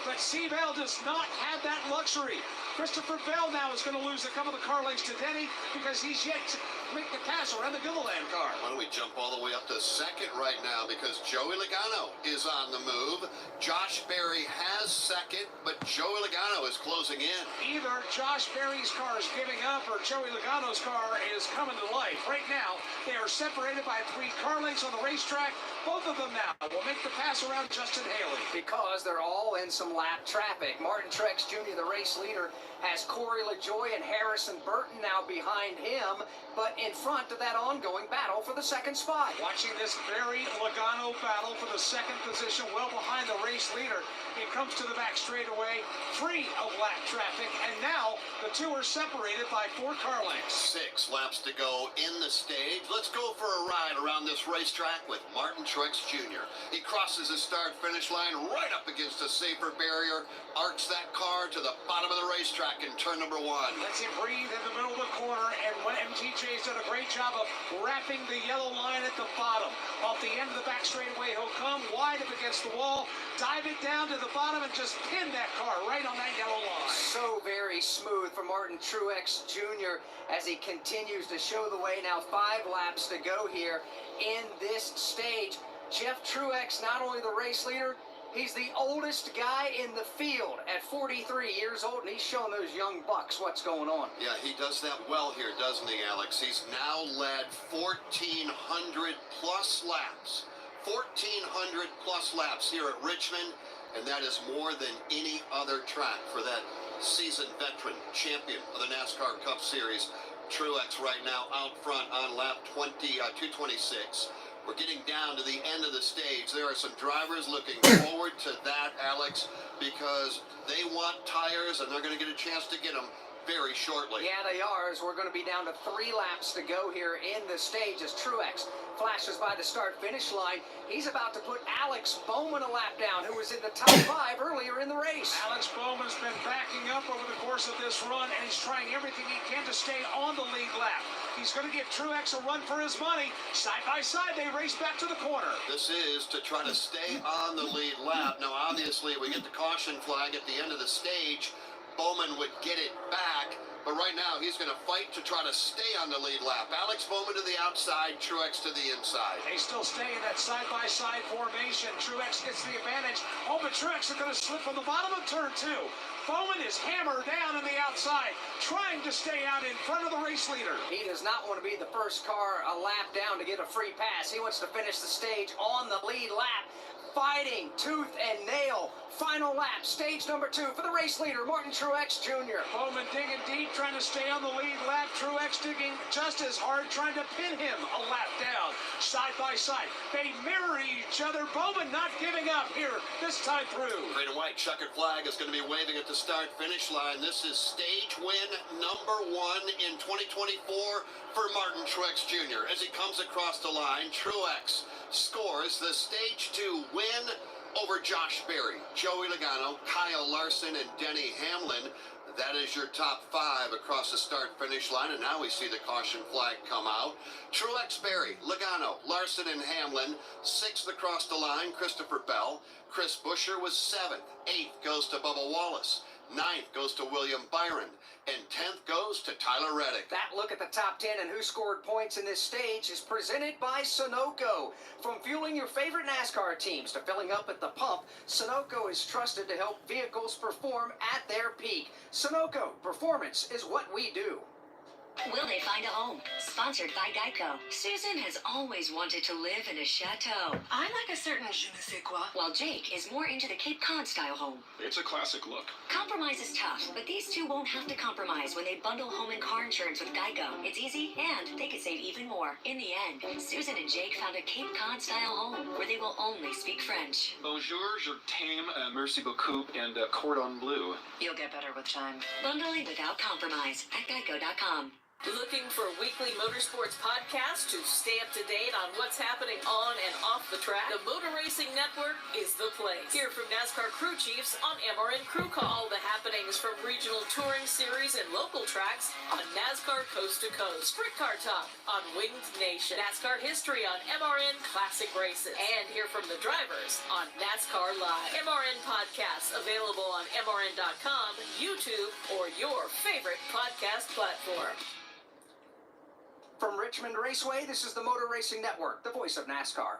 But C. Bell does not have that luxury. Christopher Bell now is going to lose a couple of car lengths to Denny because he's yet to make the pass around the Gilliland car. Why don't we jump all the way up to 2nd right now, because Joey Logano is on the move. Josh Berry has 2nd, but Joey Logano is closing in. Either Josh Berry's car is giving up or Joey Logano's car is coming to life. Right now, they are separated by 3 car lengths on the racetrack. Both of them now will make the pass around Justin Haley. Because they're all in some lap traffic. Martin Truex Jr., the race leader, has Corey LaJoie and Harrison Burton now behind him, but in front of that ongoing battle for the 2nd spot. Watching this Berry-Logano battle for the 2nd position, well behind the race leader. It comes to the back straightaway, free of lap traffic, and now the 2 are separated by 4 car lengths. 6 laps to go in the stage. Let's go for a ride around this racetrack with Martin Truex Jr. He crosses the start-finish line right up against a safer barrier, arcs that car to the bottom of the racetrack in turn number 1. Lets him breathe in the middle of the corner, and MTJ's done a great job of wrapping the yellow line at the bottom. Off the end of the back straightaway, he'll come wide up against the wall, dive it down to the bottom, and just pin that car right on that yellow line. So very smooth for Martin Truex Jr. as he continues to show the way. Now 5 laps to go here in this stage. Jeff Truex, not only the race leader, he's the oldest guy in the field at 43 years old, and he's showing those young bucks what's going on. Yeah, he does that well here, doesn't he, Alex? He's now led 1,400 plus laps. 1,400 plus laps here at Richmond, and that is more than any other track for that seasoned veteran champion of the NASCAR Cup Series. Truex right now out front on lap 226. We're getting down to the end of the stage. There are some drivers looking forward to that, Alex, because they want tires, and they're going to get a chance to get them very shortly. Yeah, they are, as we're going to be down to 3 laps to go here in the stage as Truex flashes by the start-finish line. He's about to put Alex Bowman a lap down, who was in the top 5 earlier in the race. Alex Bowman's been backing up over the course of this run, and he's trying everything he can to stay on the lead lap. He's going to give Truex a run for his money. Side by side, they race back to the corner. This is to try to stay on the lead lap. Now, obviously, we get the caution flag at the end of the stage. Bowman would get it back, but right now he's going to fight to try to stay on the lead lap. Alex Bowman to the outside, Truex to the inside. They still stay in that side-by-side formation. Truex gets the advantage. Oh, but Truex is going to slip from the bottom of turn 2. Bowman is hammered down on the outside, trying to stay out in front of the race leader. He does not want to be the first car a lap down to get a free pass. He wants to finish the stage on the lead lap, fighting tooth and nail. Final final lap, stage number 2 for the race leader, Martin Truex Jr. Bowman digging deep, trying to stay on the lead lap. Truex digging just as hard, trying to pin him a lap down, side by side. They mirror each other. Bowman not giving up here this time through. Green and white checkered flag is going to be waving at the start-finish line. This is stage win number 1 in 2024 for Martin Truex Jr. As he comes across the line, Truex scores the stage 2 win over Josh Berry, Joey Logano, Kyle Larson, and Denny Hamlin. That is your top 5 across the start-finish line, and now we see the caution flag come out. Truex, Berry, Logano, Larson, and Hamlin. 6th across the line, Christopher Bell. Chris Buescher was 7th. 8th goes to Bubba Wallace. 9th goes to William Byron. And 10th goes to Tyler Reddick. That look at the top 10 and who scored points in this stage is presented by Sunoco. From fueling your favorite NASCAR teams to filling up at the pump, Sunoco is trusted to help vehicles perform at their peak. Sunoco, performance is what we do. Will they find a home? Sponsored by Geico. Susan has always wanted to live in a chateau. I like a certain je ne sais quoi. While Jake is more into the Cape Cod style home. It's a classic look. Compromise is tough, but these two won't have to compromise when they bundle home and car insurance with Geico. It's easy, and they could save even more. In the end, Susan and Jake found a Cape Cod style home where they will only speak French. Bonjour, je t'aime, merci beaucoup, and cordon bleu. You'll get better with time. Bundling without compromise at Geico.com. Looking for weekly motorsports podcasts to stay up to date on what's happening on and off the track? The Motor Racing Network is the place. Hear from NASCAR crew chiefs on MRN Crew Call. All the happenings from regional touring series and local tracks on NASCAR Coast to Coast. Sprint Car Talk on Winged Nation. NASCAR history on MRN Classic Races. And hear from the drivers on NASCAR Live. MRN podcasts available on MRN.com, YouTube, or your favorite podcast platform. From Richmond Raceway, this is the Motor Racing Network, the voice of NASCAR.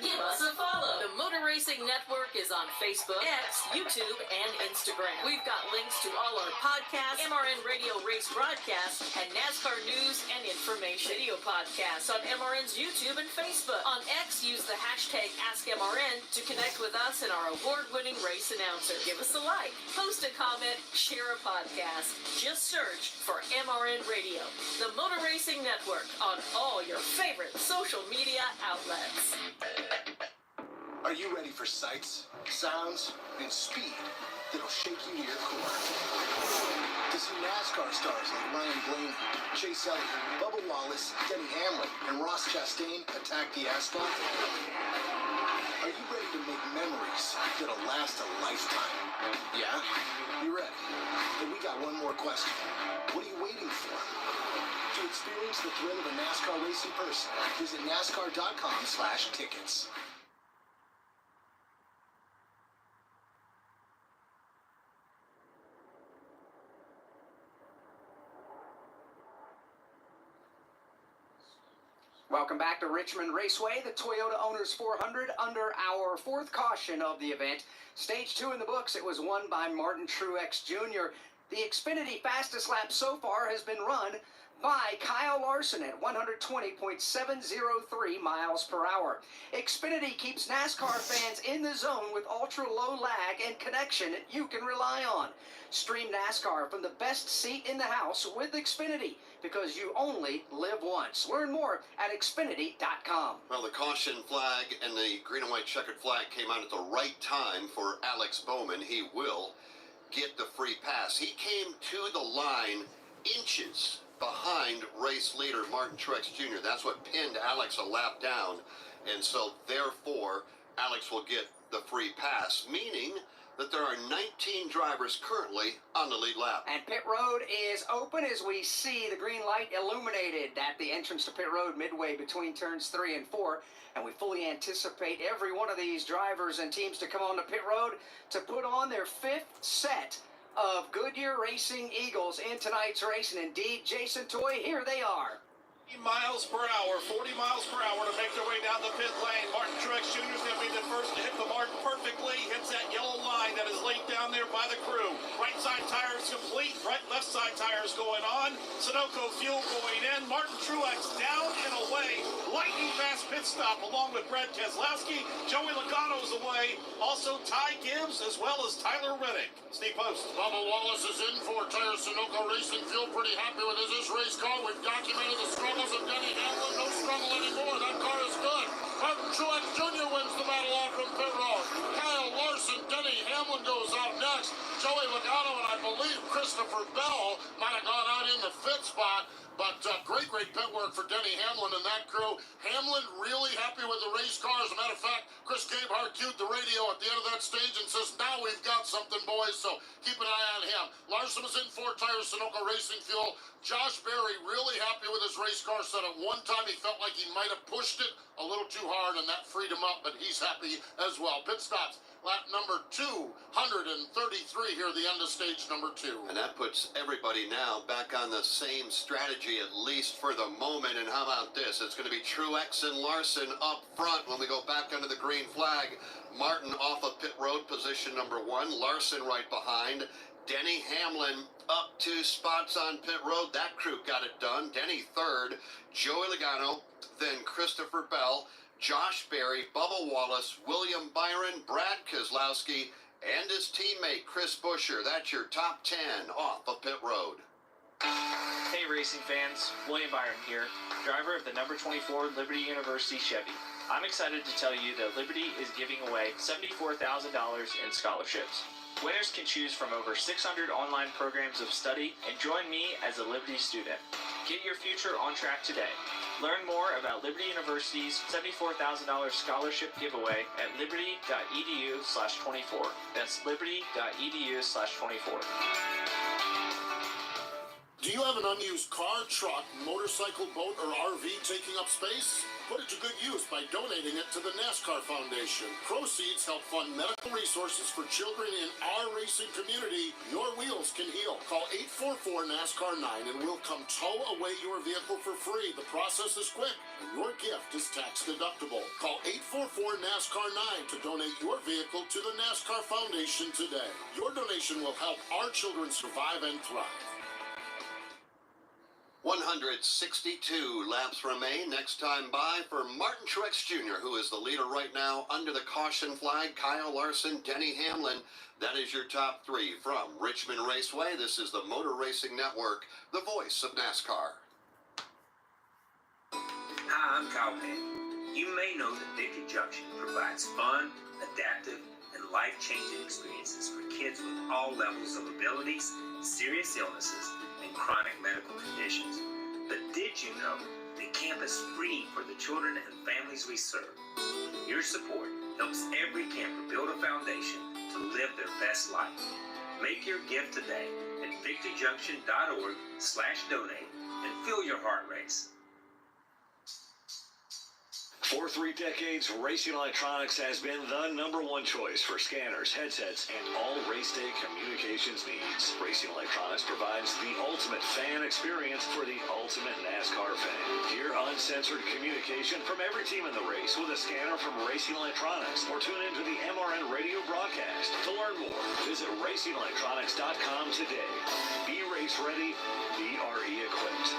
Give us a follow. The Motor Racing Network is on Facebook, X, YouTube, and Instagram. We've got links to all our podcasts, MRN Radio race broadcasts, and NASCAR news and information. Video podcasts on MRN's YouTube and Facebook. On X, use the hashtag AskMRN to connect with us and our award-winning race announcer. Give us a like, post a comment, share a podcast. Just search for MRN Radio. The Motor Racing Network on all your favorite social media outlets. Are you ready for sights, sounds, and speed that'll shake you to your core? To see NASCAR stars like Ryan Blaney, Chase Elliott, Bubba Wallace, Denny Hamlin, and Ross Chastain attack the asphalt? Are you ready to make memories that'll last a lifetime? Yeah? You ready? Then we got one more question. What are you waiting for? To experience the thrill of a NASCAR race in person, visit NASCAR.com/tickets. Welcome back to Richmond Raceway, the Toyota Owners 400, under our 4th caution of the event. Stage 2 in the books, it was won by Martin Truex Jr. The Xfinity fastest lap so far has been run by Kyle Larson at 120.703 miles per hour. Xfinity keeps NASCAR fans in the zone with ultra-low lag and connection you can rely on. Stream NASCAR from the best seat in the house with Xfinity, because you only live once. Learn more at Xfinity.com. Well, the caution flag and the green and white checkered flag came out at the right time for Alex Bowman. He will get the free pass. He came to the line inches behind race leader Martin Truex Jr. That's what pinned Alex a lap down. And so, therefore, Alex will get the free pass, meaning that there are 19 drivers currently on the lead lap. And pit road is open as we see the green light illuminated at the entrance to pit road midway between turns 3 and 4. And we fully anticipate every one of these drivers and teams to come on to pit road to put on their 5th set of Goodyear Racing Eagles in tonight's race. And indeed, Jason Toy, here they are. Miles per hour, 40 miles per hour to make their way down the pit lane. Martin Truex Jr. is going to be the first to hit the mark perfectly. Hits that yellow line that is laid paint down there by the crew. Right side tires complete, right left side tires going on. Sunoco fuel going in. Martin Truex down and away. Lightning fast pit stop along with Brad Keselowski. Joey Logano's away. Also Ty Gibbs as well as Tyler Reddick. Steve Post. Bubba Wallace is in for Tire Sunoco Racing Fuel. Pretty happy with his race car. We've documented the struggles of Denny Hamlin. No struggle anymore. That car is good. Martin Truex Jr. wins the battle off from pit road. Kyle Larson, Denny Hamlin goes out next. Joey Logano and I believe Christopher Bell might have gone out in the fifth spot. But great pit work for Denny Hamlin and that crew. Hamlin really happy with the race car. As a matter of fact, Chris Gabehart cued the radio at the end of that stage and says, now we've got something, boys, so keep an eye on him. Larson was in 4 tires, Sunoco Racing Fuel. Josh Berry really happy with his race car. Said at one time he felt like he might have pushed it a little too hard, and that freed him up, but he's happy as well. Pit stops. Lap number 233 here, the end of stage number 2. And that puts everybody now back on the same strategy, at least for the moment. And how about this? It's going to be Truex and Larson up front when we go back under the green flag. Martin off of pit road, position number 1. Larson right behind. Denny Hamlin up 2 spots on pit road. That crew got it done. Denny third. Joey Logano, then Christopher Bell, Josh Berry, Bubba Wallace, William Byron, Brad Keselowski, and his teammate Chris Buescher. That's your top 10 off of pit road. Hey racing fans, William Byron here, driver of the number 24 Liberty University Chevy. I'm excited to tell you that Liberty is giving away $74,000 in scholarships. Winners can choose from over 600 online programs of study and join me as a Liberty student. Get your future on track today. Learn more about Liberty University's $74,000 scholarship giveaway at liberty.edu/24. That's liberty.edu/24. Do you have an unused car, truck, motorcycle, boat, or RV taking up space? Put it to good use by donating it to the NASCAR Foundation. Proceeds help fund medical resources for children in our racing community. Your wheels can heal. Call 844-NASCAR-9 and we'll come tow away your vehicle for free. The process is quick and your gift is tax deductible. Call 844-NASCAR-9 to donate your vehicle to the NASCAR Foundation today. Your donation will help our children survive and thrive. 162 laps remain. Next time by for Martin Truex Jr., who is the leader right now under the caution flag. Kyle Larson, Denny Hamlin. That is your top 3 from Richmond Raceway. This is the Motor Racing Network, the voice of NASCAR. Hi, I'm Kyle Penn. You may know that Victory Junction provides fun, adaptive, and life-changing experiences for kids with all levels of abilities, serious illnesses, and chronic medical conditions. But did you know the camp is free for the children and families we serve? Your support helps every camper build a foundation to live their best life. Make your gift today at victoryjunction.org/donate and feel your heart race. For 3 decades, Racing Electronics has been the #1 choice for scanners, headsets, and all race day communications needs. Racing Electronics provides the ultimate fan experience for the ultimate NASCAR fan. Hear uncensored communication from every team in the race with a scanner from Racing Electronics, or tune into the MRN radio broadcast. To learn more, visit racingelectronics.com today. Be race ready, be RE equipped.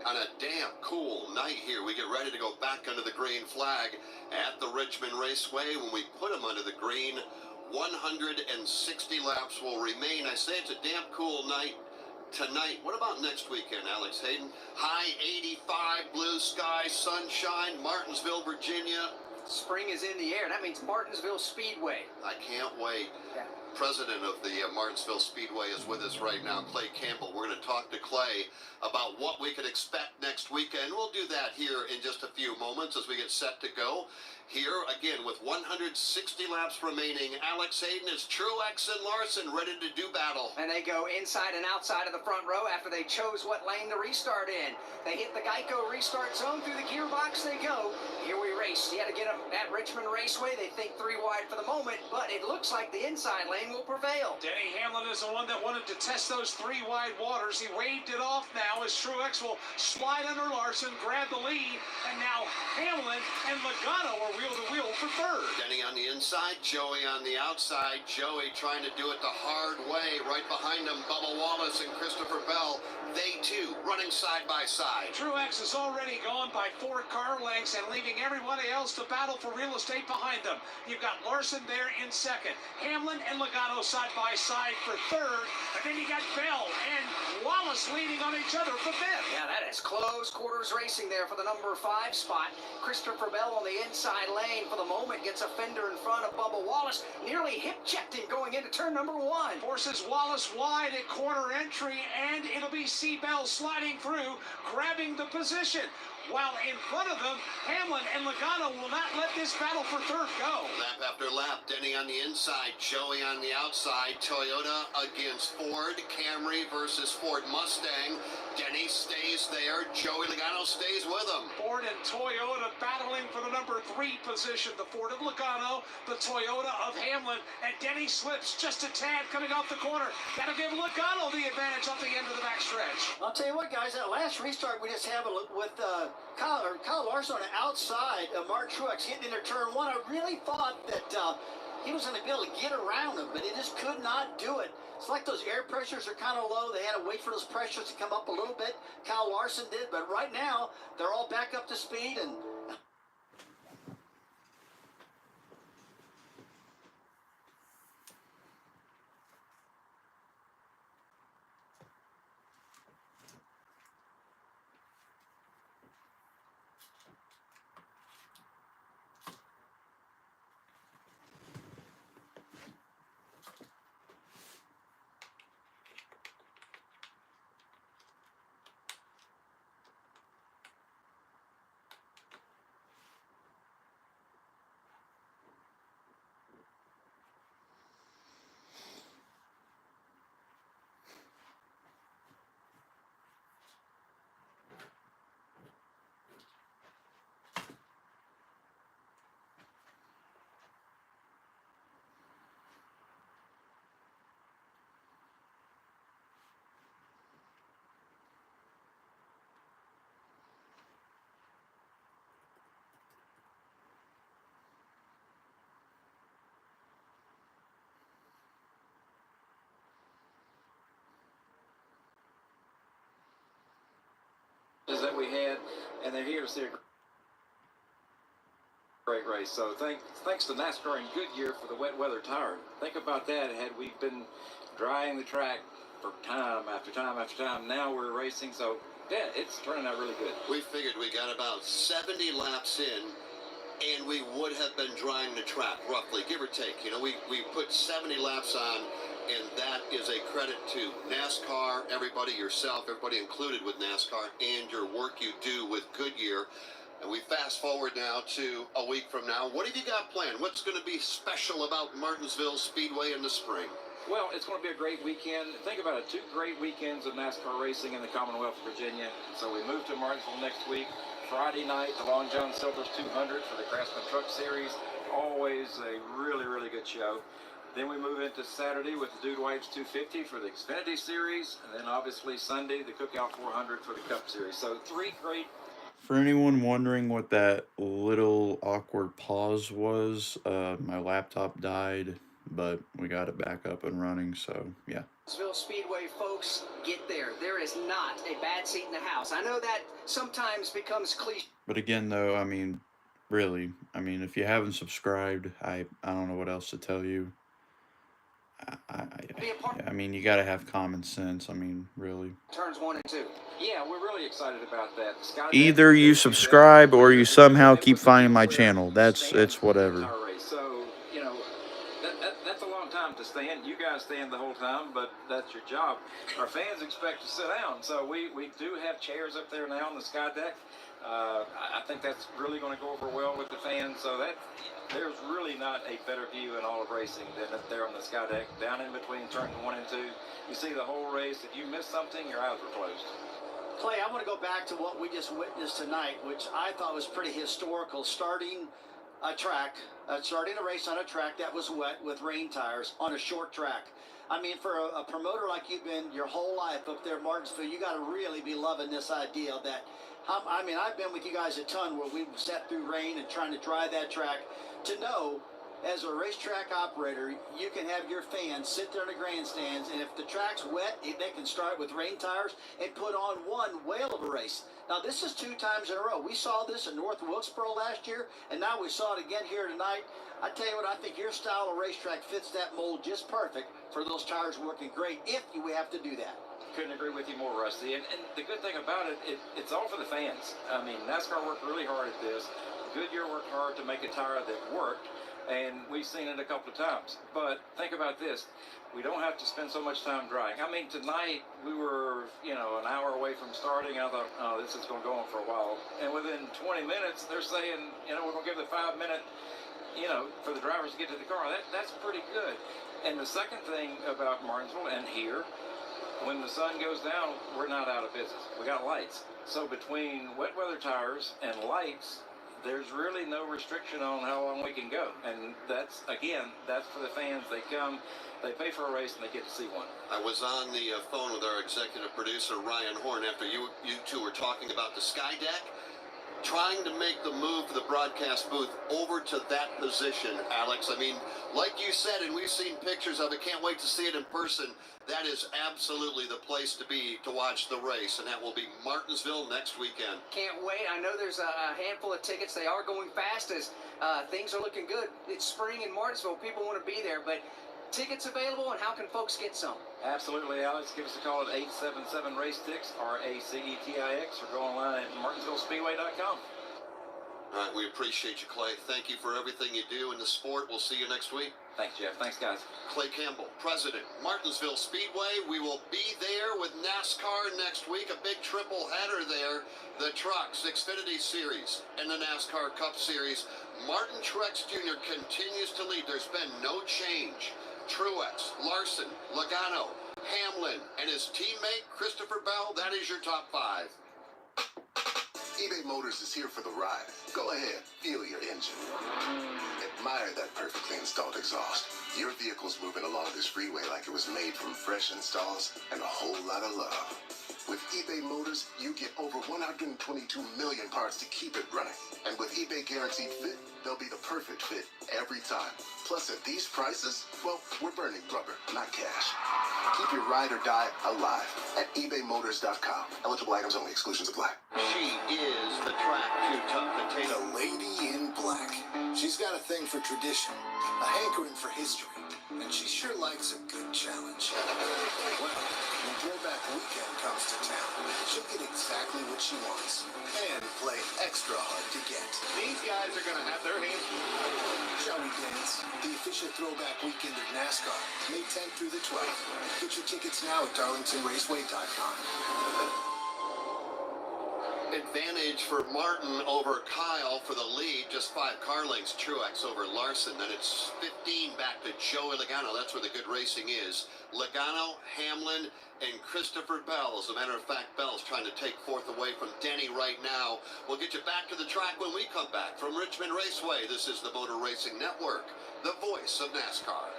On a damn cool night here, we get ready to go back under the green flag at the Richmond Raceway. When we put them under the green, 160 laps will remain. I say it's a damn cool night tonight. What about next weekend, Alex Hayden? High 85, blue sky, sunshine, Martinsville, Virginia. Spring is in the air. That means Martinsville Speedway. I can't wait. Yeah. President of the Martinsville Speedway is with us right now, Clay Campbell. We're going to talk to Clay about what we could expect next weekend. We'll do that here in just a few moments as we get set to go. Here, again, with 160 laps remaining, Alex Hayden, is Truex and Larson ready to do battle. And they go inside and outside of the front row after they chose what lane to restart in. They hit the Geico restart zone. Through the gearbox they go. Here we race. You had to get them at Richmond Raceway. They think 3 wide for the moment, but it looks like the inside lane will prevail. Denny Hamlin is the one that wanted to test those 3 wide waters. He waved it off now as Truex will slide under Larson, grab the lead, and now Hamlin and Logano are wheel to wheel for third. Denny on the inside, Joey on the outside. Joey trying to do it the hard way. Right behind him, Bubba Wallace and Christopher Bell. They too running side by side. Truex has already gone by 4 car lengths and leaving everybody else to battle for real estate behind them. You've got Larson there in second. Hamlin and Logano side by side for third. And then you got Bell and Wallace leading on each other for fifth. Yeah, that is close quarters racing there for the number 5 spot. Christopher Bell on the inside lane for the moment gets a fender in front of Bubba Wallace. Nearly hip checked him going into turn number 1. Forces Wallace wide at corner entry, and it'll be Bell sliding through, grabbing the position. While in front of them, Hamlin and Logano will not let this battle for third go. Lap after lap, Denny on the inside, Joey on the outside, Toyota against Ford, Camry versus Ford Mustang. Denny stays there, Joey Logano stays with him. Ford and Toyota battling for the number 3 position. The Ford of Logano, the Toyota of Hamlin, and Denny slips just a tad coming off the corner. That'll give Logano the advantage off the end of the backstretch. I'll tell you what, guys, that last restart we just had with Kyle Larson on the outside of Mark Truex hitting into turn 1, I really thought that he was going to be able to get around him, but he just could not do it. It's like those air pressures are kind of low. They had to wait for those pressures to come up a little bit. Kyle Larson did, but right now they're all back up to speed, and that we had, and they're here to see a great race. So thanks to NASCAR and Goodyear for the wet weather tire. Think about that. Had we been drying the track for time after time after time, now we're racing. So yeah, it's turning out really good. We figured we got about 70 laps in, and we would have been drying the track roughly, give or take. You know, we put 70 laps on, and that is a credit to NASCAR, everybody, yourself, everybody included with NASCAR, and your work you do with Goodyear. And we fast forward now to a week from now. What have you got planned? What's going to be special about Martinsville Speedway in the spring? Well, it's going to be a great weekend. Think about it, 2 great weekends of NASCAR racing in the Commonwealth of Virginia. So we move to Martinsville next week. Friday night, the Long John Silver's 200 for the Craftsman Truck Series. Always a really, really good show. Then we move into Saturday with the Dude Wipes 250 for the Xfinity Series. And then obviously Sunday, the Cookout 400 for the Cup Series. So 3 great. For anyone wondering what that little awkward pause was, my laptop died, but we got it back up and running, so yeah. Martinsville Speedway folks, get there. There is not a bad seat in the house. I know that sometimes becomes cliche. But again, though, I mean, really, I mean, if you haven't subscribed, I don't know what else to tell you. I mean, you got to have common sense. I mean, really. Turns 1 and 2. Yeah, we're really excited about that. Either you subscribe or you somehow keep finding my channel. It's whatever. So, you know, that's a long time to stand. You guys stand the whole time, but that's your job. Our fans expect to sit down. So we do have chairs up there now on the sky deck. I think that's really going to go over well with the fans. So there's really not a better view in all of racing than up there on the sky deck, down in between turns 1 and 2. You see the whole race. If you miss something, your eyes are closed. Clay, I want to go back to what we just witnessed tonight, which I thought was pretty historical. Starting a race on a track that was wet with rain tires on a short track. I mean, for a promoter like you've been your whole life up there in Martinsville, you got to really be loving this idea that, I mean, I've been with you guys a ton where we've sat through rain and trying to drive that track. To know, as a racetrack operator, you can have your fans sit there in the grandstands, and if the track's wet, they can start with rain tires and put on one whale of a race. Now, this is 2 times in a row. We saw this in North Wilkesboro last year, and now we saw it again here tonight. I tell you what, I think your style of racetrack fits that mold just perfect for those tires working great if we have to do that. Couldn't agree with you more, Rusty. And the good thing about it, it's all for the fans. I mean, NASCAR worked really hard at this. Goodyear worked hard to make a tire that worked, and we've seen it a couple of times. But think about this. We don't have to spend so much time drying. I mean, tonight we were, an hour away from starting. I thought, oh, this is going to go on for a while. And within 20 minutes, they're saying, we're going to give the 5-minute, for the drivers to get to the car. That's pretty good. And the second thing about Martinsville and here, when the sun goes down, we're not out of business. We got lights. So between wet weather tires and lights, there's really no restriction on how long we can go. And that's for the fans. They come, they pay for a race, and they get to see one. I was on the phone with our executive producer, Ryan Horn, after you two were talking about the Sky Deck, trying to make the move for the broadcast booth over to that position, Alex. I mean, like you said, and we've seen pictures of it, can't wait to see it in person. That is absolutely the place to be to watch the race, and that will be Martinsville next weekend. Can't wait. I know there's a handful of tickets. They are going fast as things are looking good. It's spring in Martinsville. People want to be there, but tickets available, and how can folks get some? Absolutely, Alex. Give us a call at 877-RACE-TIX, RACETIX, or go online at martinsvillespeedway.com. All right, we appreciate you, Clay. Thank you for everything you do in the sport. We'll see you next week. Thanks, Jeff. Thanks, guys. Clay Campbell, President, Martinsville Speedway. We will be there with NASCAR next week. A big triple header there. The Trucks, Xfinity Series, and the NASCAR Cup Series. Martin Truex Jr. continues to lead. There's been no change. Truex, Larson, Logano, Hamlin, and his teammate Christopher Bell. That is your top 5. eBay Motors is here for the ride. Go ahead, feel your engine. Admire that perfectly installed exhaust. Your vehicle's moving along this freeway like it was made from fresh installs and a whole lot of love. With eBay Motors, you get over 122 million parts to keep it running. And with eBay Guaranteed Fit, they'll be the perfect fit every time. Plus, at these prices, well, we're burning rubber, not cash. Keep your ride or die alive at ebaymotors.com. Eligible items only. Exclusions apply. She is the track to tough potato. The lady in black. She's got a thing for tradition, a hankering for history, and she sure likes a good challenge. Well, when throwback weekend comes to town, she'll get exactly what she wants and play extra hard to get. These guys are going to have their hands. Shall we dance? The official throwback weekend of NASCAR, May 10th through the 12th. Get your tickets now at darlingtonraceway.com. Advantage for Martin over Kyle for the lead. Just 5 car lengths. Truex over Larson. Then it's 15 back to Joey Logano. That's where the good racing is. Logano, Hamlin, and Christopher Bell. As a matter of fact, Bell's trying to take 4th away from Denny right now. We'll get you back to the track when we come back from Richmond Raceway. This is the Motor Racing Network, the voice of NASCAR.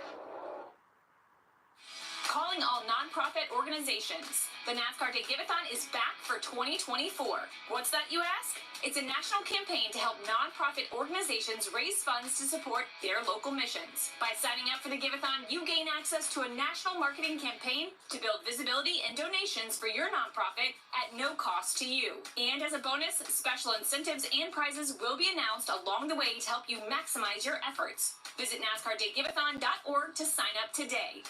Calling all nonprofit organizations. The NASCAR Day Giveathon is back for 2024. What's that, you ask? It's a national campaign to help nonprofit organizations raise funds to support their local missions. By signing up for the Giveathon, you gain access to a national marketing campaign to build visibility and donations for your nonprofit at no cost to you. And as a bonus, special incentives and prizes will be announced along the way to help you maximize your efforts. Visit NASCARDayGiveathon.org to sign up today.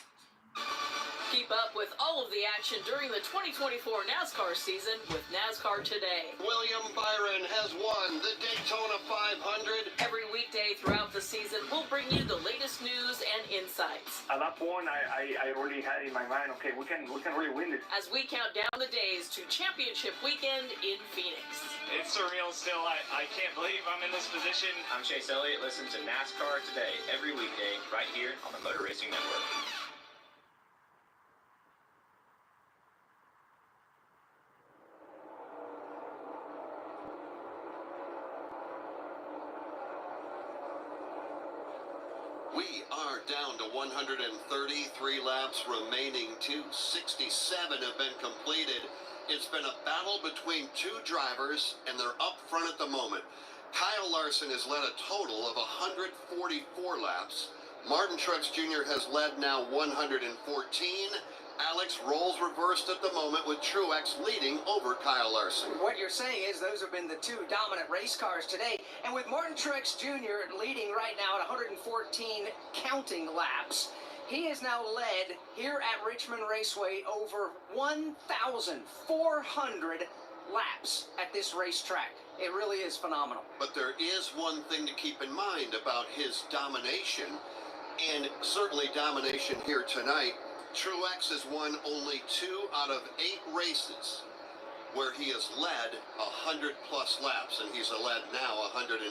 Keep up with all of the action during the 2024 NASCAR season with NASCAR Today. William Byron has won the Daytona 500. Every weekday throughout the season, we'll bring you the latest news and insights. At that point, I already had in my mind, okay, we can really win this. As we count down the days to championship weekend in Phoenix. It's surreal still. I can't believe I'm in this position. I'm Chase Elliott. Listen to NASCAR Today every weekday right here on the Motor Racing Network. are down to 133 laps remaining. 267 have been completed. It's been a battle between two drivers, and they're up front at the moment. Kyle Larson has led a total of 144 laps. Martin Truex Jr. has led now 114. Alex, roles reversed at the moment with Truex leading over Kyle Larson. What you're saying is those have been the two dominant race cars today. And with Martin Truex Jr. leading right now at 114 counting laps, he has now led here at Richmond Raceway over 1,400 laps at this racetrack. It really is phenomenal. But there is one thing to keep in mind about his domination, and certainly domination here tonight. Truex has won only 2 out of 8 races where he has led 100-plus laps, and he's led now 115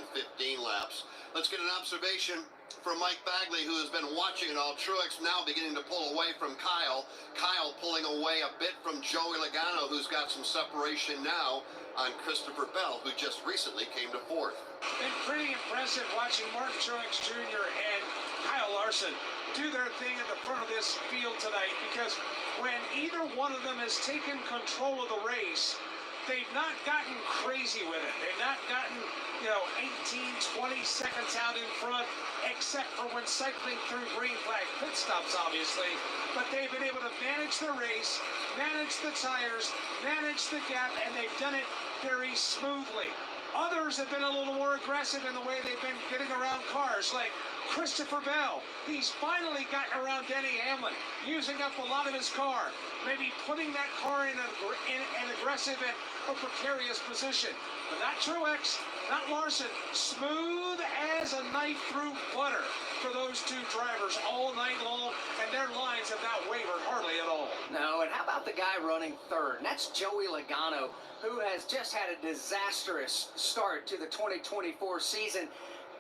laps. Let's get an observation from Mike Bagley, who has been watching it all. Truex now beginning to pull away from Kyle. Kyle pulling away a bit from Joey Logano, who's got some separation now on Christopher Bell, who just recently came to 4th. Been pretty impressive watching Martin Truex Jr. and Kyle Larson do their thing at the front of this field tonight, because when either one of them has taken control of the race, they've not gotten crazy with it. They've not gotten, 18, 20 seconds out in front, except for when cycling through green flag pit stops, obviously. But they've been able to manage the race, manage the tires, manage the gap, and they've done it very smoothly. Others have been a little more aggressive in the way they've been getting around cars, like Christopher Bell. He's finally gotten around Denny Hamlin, using up a lot of his car, maybe putting that car in an aggressive and a precarious position. But not Truex, not Larson. Smooth as a knife through butter for those two drivers all night long, and their lines have not wavered hardly at all. No, and how about the guy running third? And that's Joey Logano, who has just had a disastrous start to the 2024 season.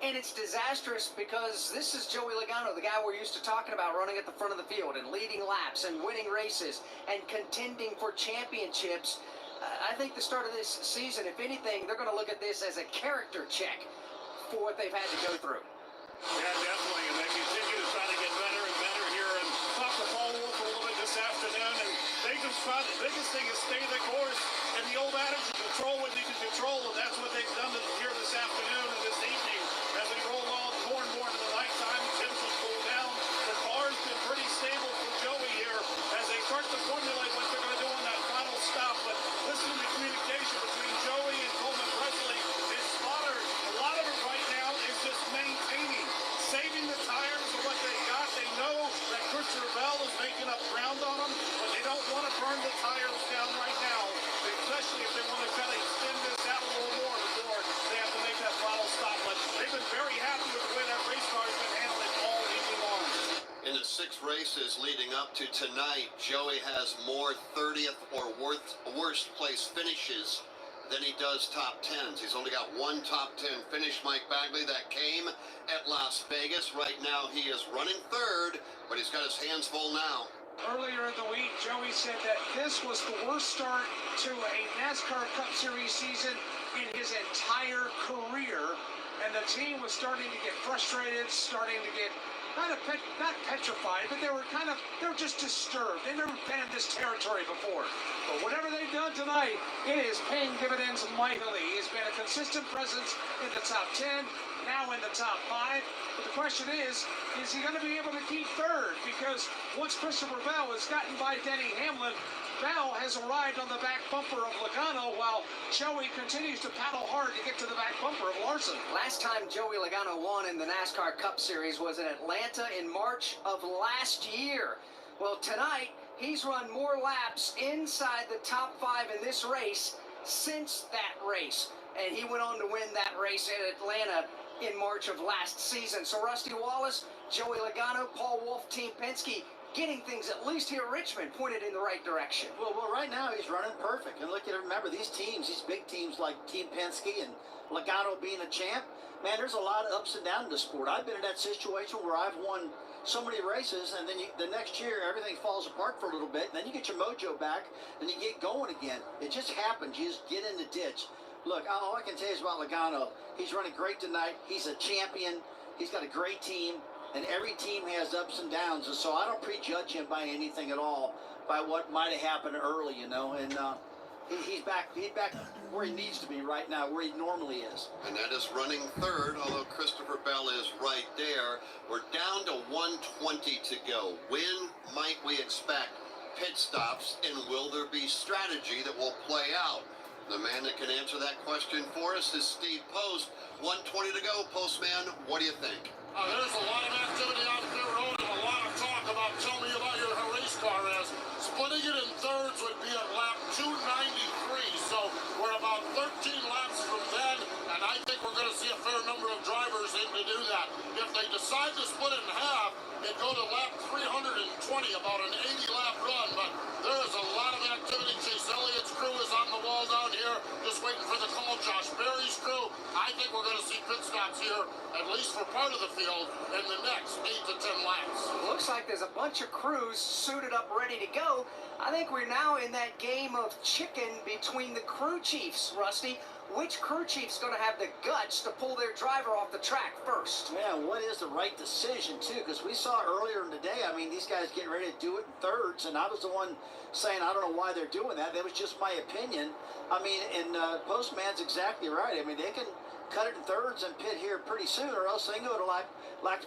And it's disastrous because this is Joey Logano, the guy we're used to talking about, running at the front of the field and leading laps and winning races and contending for championships. I think the start of this season, if anything, they're going to look at this as a character check for what they've had to go through. Yeah, definitely. And they continue to try to get better and better here. And talk to Paul Wolf a little bit this afternoon. And they just try, the biggest thing is stay the course. And the old adage, you control what you can control. And that's what they've done here this afternoon and this evening. As we roll on more and more into the nighttime, temps will cool down. The car's been pretty stable for Joey here as they start to formulate what they're going to do on that final stop. But listen to the communication between Joey and Coleman Presley. His spotter, a lot of it right now is just maintaining, saving the tires of what they got. They know that Christopher Bell is making up ground on them, but they don't want to burn the tires down right now, especially if they want to kind of extend this out a little more before they have to make that final stop. But they've been very happy with the way that race car has been handling all evening long. In the 6 races leading up to tonight, Joey has more 30th or worst place finishes than he does top 10s. He's only got 1 top 10 finish, Mike Bagley. That came at Las Vegas. Right now he is running 3rd, but he's got his hands full now. Earlier in the week, Joey said that this was the worst start to a NASCAR Cup Series season in his entire career, and the team was starting to get frustrated, starting to get kind of not petrified, but they were just disturbed. They've never been in this territory before. But whatever they've done tonight, it is paying dividends mightily. He's been a consistent presence in the top 10, now in the top 5. But the question is he going to be able to keep 3rd? Because once Christopher Bell has gotten by Denny Hamlin, Bell has arrived on the back bumper of Logano, while Joey continues to paddle hard to get to the back bumper of Larson. Last time Joey Logano won in the NASCAR Cup Series was in Atlanta in March of last year. Well, tonight, he's run more laps inside the top 5 in this race since that race. And he went on to win that race in Atlanta in March of last season. So Rusty Wallace, Joey Logano, Paul Wolf, Team Penske, getting things, at least here at Richmond, pointed in the right direction. Well, right now he's running perfect. And look at, remember, these teams, these big teams like Team Penske and Logano being a champ, man, there's a lot of ups and downs in the sport. I've been in that situation where I've won so many races, and then the next year everything falls apart for a little bit, and then you get your mojo back, and you get going again. It just happens. You just get in the ditch. Look, all I can tell you is about Logano. He's running great tonight. He's a champion. He's got a great team. and every team has ups and downs, and so I don't prejudge him by anything at all, by what might have happened early, you know, and he's back where he needs to be right now, where he normally is. And that is running third, although Christopher Bell is right there. We're down to 120 to go. When might we expect pit stops, and will there be strategy that will play out? The man that can answer that question for us is Steve Post. 120 to go. Postman, what do you think? There's a lot of activity out there, road, and a lot of talk about tell me about your race car as splitting it in thirds would be at lap 293, so we're about 13 laps from then, and I think we're going to see a fair number of drivers in to do that. If they decide to split it in half, it go to lap 320, about an 80-lap run, but there is a lot of activity. Chase Elliott's crew is on the wall down here, just waiting for the call. Josh Berry's crew. I think we're going to see pit stops here, at least for part of the field, in the next 8 to 10 laps. Looks like there's a bunch of crews suited up, ready to go. I think we're now in that game of chicken between the crew chiefs, Rusty. Which crew chief's going to have the guts to pull their driver off the track first? Yeah, what is the right decision, too? Because we saw earlier in the day, I mean, these guys getting ready to do it in thirds, and I was the one saying I don't know why they're doing that. That was just my opinion. I mean, and Postman's exactly right. I mean, they can cut it in thirds and pit here pretty soon, or else they can go to like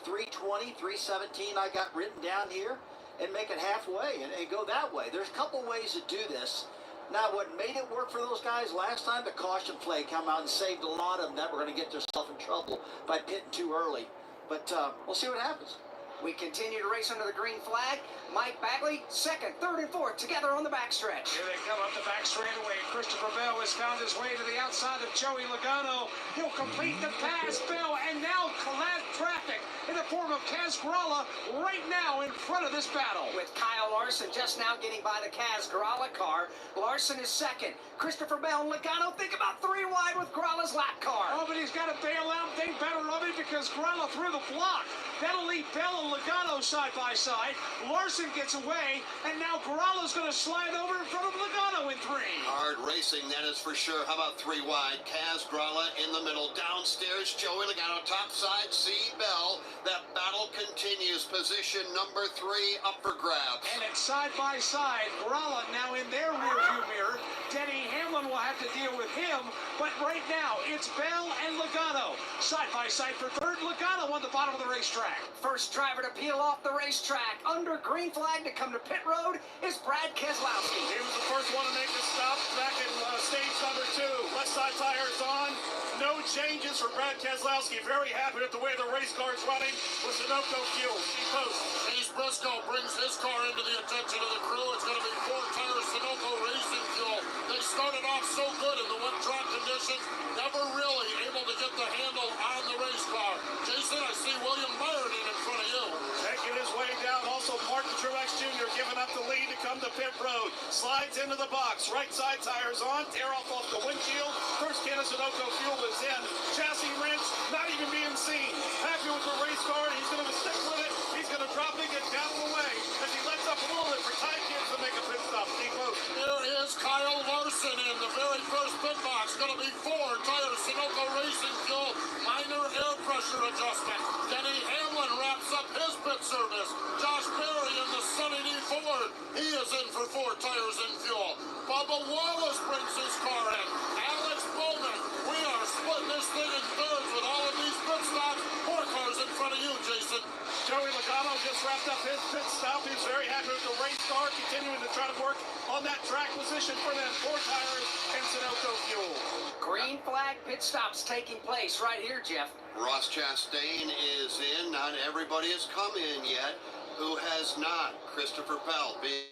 320, 317 I got written down here, and make it halfway and go that way. There's a couple ways to do this. Now, what made it work for those guys last time, the caution flag come out and saved a lot of them that were going to get themselves in trouble by pitting too early. But we'll see what happens. We continue to race under the green flag. Mike Bagley, second, third, and fourth, together on the backstretch. Here they come up the back straightaway. Christopher Bell has found his way to the outside of Joey Logano. He'll complete the pass, Bell, and now collide traffic in the form of Kaz Gralla right now in front of this battle. With Kyle Larson just now getting by the Kaz Gralla car. Larson is second. Christopher Bell and Logano think about 3 wide with Gralla's lap car. Oh, but he's got to bail out and think better of it because Gralla threw the block. That'll leave Bell and Logano side by side. Larson gets away, and now Gralla's going to slide over in front of Logano in 3. Hard racing, that is for sure. How about 3 wide? Kaz Gralla in the middle. Downstairs, Joey Logano. Top side, C. Bell. That battle continues. Position number 3 up for grabs. And it's side by side. Gralla now in their rearview mirror. Denny Hamlin will have to deal with him, but right now it's Bell and Logano. Side by side for third. Logano on the bottom of the racetrack. First driver to peel off the racetrack under green flag to come to pit road is Brad Keselowski. He was the first one to make the stop back in stage number 2. Left side tires on. No changes for Brad Keselowski. Very happy with the way the race car is running with Sunoco fuel. Steve Post. Chase Briscoe brings his car into the attention of the crew. It's going to be 4-tire Sunoco racing fuel. They started off so good in the wet track conditions, never really able to get the handle on the race car. Jason, I see William Byron in front of you. Making his way down. Also, Martin Truex Jr. giving up the lead to come to pit road. Slides into the box. Right side tires on. Tear off the windshield. First can of Sunoco fuel is in. Chassis wrench not even being seen. Happy with the race car. He's going to stick with it. He's going to drop it, get down the way as he lets up a little bit for Ty Gibbs to make a pit stop. Steve Post. Here is Kyle Larson in the very first pit box. Going to be 4-tire Sunoco racing fuel. Minor air pressure adjustment. Denny Hamlin wraps up his pit service. Josh Berry in the Sunny D Ford. He is in for 4 tires and fuel. Bubba Wallace brings his car in. Alex Bowman. We are splitting this thing in thirds with all of these pit stops. 4 cars in front of you, Jason. Joey Logano just wrapped up his pit stop. He's very happy with the race car, continuing to try to work on that track position for them. 4 tires and Sunoco fuel. Green flag pit stops taking place right here, Jeff. Ross Chastain is in. Not everybody has come in yet. Who has not? Christopher Bell being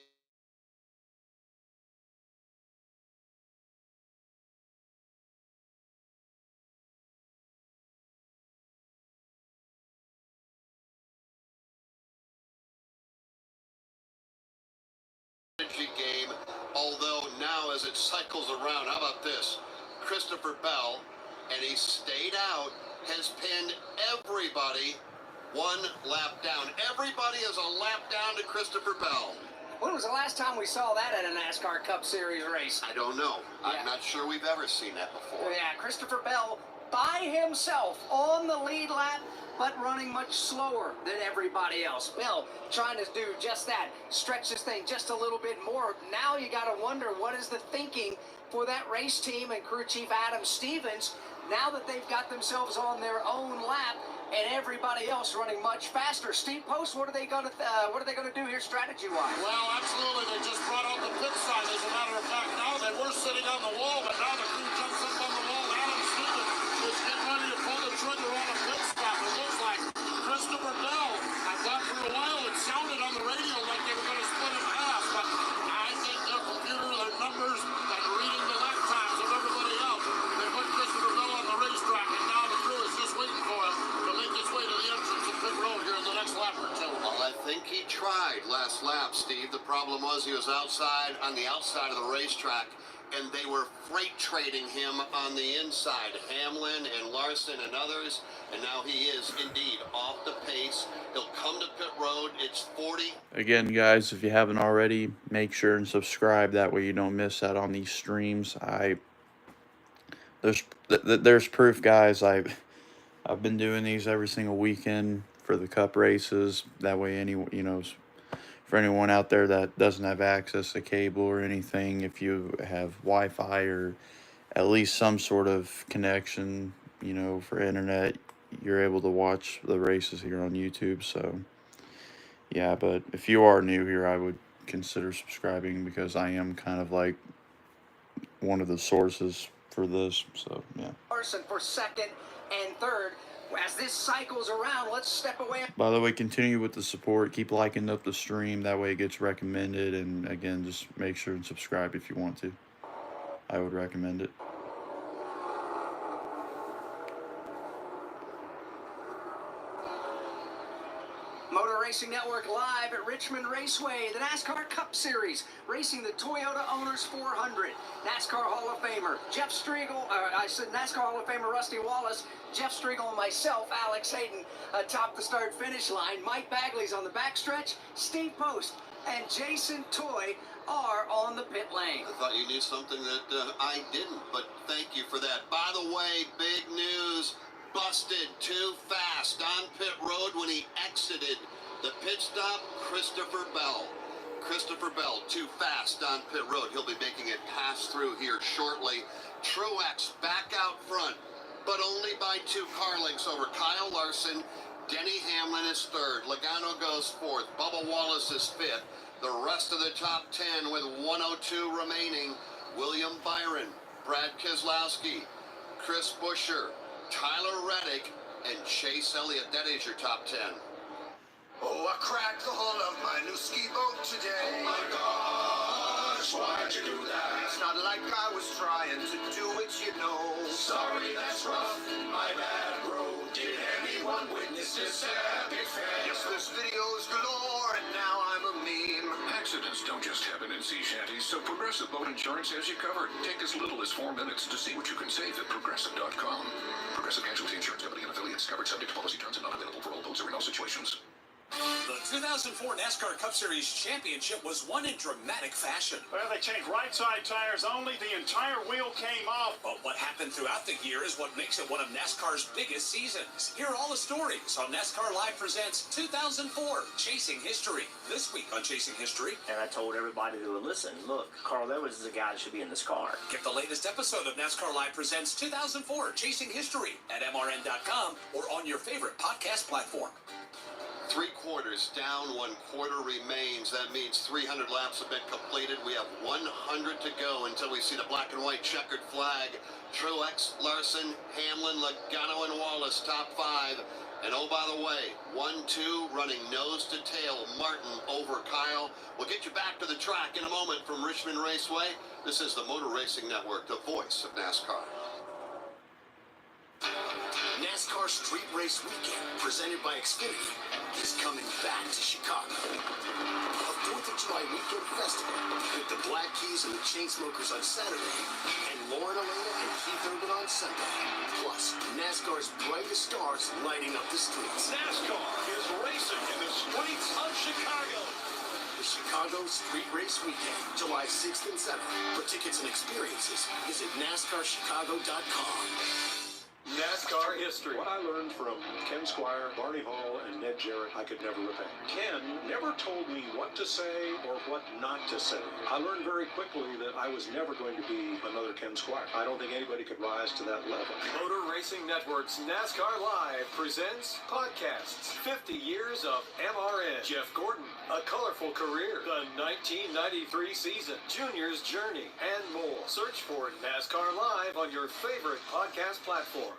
game, although now as it cycles around, how about this? Christopher Bell, and he stayed out, has pinned everybody 1 lap down. Everybody is a lap down to Christopher Bell. When was the last time we saw that at a NASCAR Cup Series race? I don't know. Yeah. I'm not sure we've ever seen that before. Yeah, Christopher Bell by himself on the lead lap, but running much slower than everybody else. Bell trying to do just that, stretch this thing just a little bit more. Now you got to wonder, what is the thinking for that race team and crew chief Adam Stevens now that they've got themselves on their own lap and everybody else running much faster? Steve Post, what are they going to do here strategy-wise? Well, absolutely. They just brought out the pit sign. As a matter of fact, now they were sitting on the wall, but now the crew jumps up on the wall. Adam Stevens is getting ready to pull the trigger on a pit stop. It looks like Christopher Bell. I thought for a while it sounded on the radio like they were going to split in half, but I think their computer, their numbers, and reading the lap times of everybody else, they put Christopher Bell on the racetrack, and now the crew is just waiting for him to make his way to the entrance of pit road here in the next lap or two. Well, I think he tried last lap, Steve. The problem was he was outside, on the outside of the racetrack, and they were freight trading him on the inside. Hamlin and Larson and others, and now he is indeed off the pace. He'll come to pit road. It's 40. Again, guys, if you haven't already, make sure and subscribe. That way you don't miss out on these streams. There's proof, guys. I've been doing these every single weekend for the Cup races. That way, for anyone out there that doesn't have access to cable or anything, if you have Wi-Fi or at least some sort of connection, for internet, you're able to watch the races here on YouTube. So, yeah, but if you are new here, I would consider subscribing because I am kind of like one of the sources for this. So, yeah. Larson for second and third. As this cycles around, let's step away. By the way, continue with the support. Keep liking up the stream. That way it gets recommended. And again, just make sure and subscribe if you want to. I would recommend it. Motor Racing Network live at Richmond Raceway, the NASCAR Cup Series, racing the Toyota Owners 400. NASCAR Hall of Famer Jeff Striegel, NASCAR Hall of Famer Rusty Wallace, Jeff Striegel, and myself, Alex Hayden, atop the start-finish line. Mike Bagley's on the backstretch. Steve Post and Jason Toy are on the pit lane. I thought you knew something that I didn't, but thank you for that. By the way, big news. Busted too fast on pit road when he exited the pit stop. Christopher Bell. Christopher Bell too fast on pit road. He'll be making it pass through here shortly. Truex back out front, but only by 2 car lengths over Kyle Larson. Denny Hamlin is third. Logano goes fourth. Bubba Wallace is fifth. The rest of the top 10 with 102 remaining. William Byron, Brad Keselowski, Chris Buescher, Tyler Reddick, and Chase Elliott. That is your top 10. Oh, I cracked the hull of my new ski boat today. Oh my gosh, why'd you do that? It's not like I was trying to do it, Sorry, that's rough. My bad, bro. Did anyone witness this epic fail? Yes, there's videos galore, and now I'm a meme. Accidents don't just happen in sea shanties, so Progressive Boat Insurance has you covered. Take as little as 4 minutes to see what you can save at Progressive.com. Progressive Casualty Insurance Company and affiliates, covered subject to policy terms and not available for all boats or in all situations. The 2004 NASCAR Cup Series championship was won in dramatic fashion. Well, they changed right side tires only. The entire wheel came off. But what happened throughout the year is what makes it one of NASCAR's biggest seasons. Hear all the stories on NASCAR Live Presents 2004 Chasing History. This week on Chasing History. And I told everybody who would listen, look, Carl Edwards is the guy that should be in this car. Get the latest episode of NASCAR Live Presents 2004 Chasing History at MRN.com or on your favorite podcast platform. 3 quarters down, 1 quarter remains. That means 300 laps have been completed. We have 100 to go until we see the black and white checkered flag. Truex, Larson, Hamlin, Logano, and Wallace top 5. And oh, by the way, 1-2 running nose to tail. Martin over Kyle. We'll get you back to the track in a moment from Richmond Raceway. This is the Motor Racing Network, the voice of NASCAR. NASCAR Street Race Weekend, presented by Xfinity, is coming back to Chicago. A 4th of July weekend festival with the Black Keys and the Chainsmokers on Saturday, and Lauren Elena and Keith Urban on Sunday. Plus, NASCAR's brightest stars lighting up the streets. NASCAR is racing in the streets of Chicago. The Chicago Street Race Weekend, July 6th and 7th. For tickets and experiences, visit NASCARchicago.com. NASCAR history. What I learned from Ken Squire, Barney Hall, and Ned Jarrett, I could never repay. Ken never told me what to say or what not to say. I learned very quickly that I was never going to be another Ken Squire. I don't think anybody could rise to that level. Motor Racing Network's NASCAR Live presents podcasts. 50 years of MRN. Jeff Gordon, A Colorful Career, the 1993 season, Junior's Journey, and more. Search for NASCAR Live on your favorite podcast platform.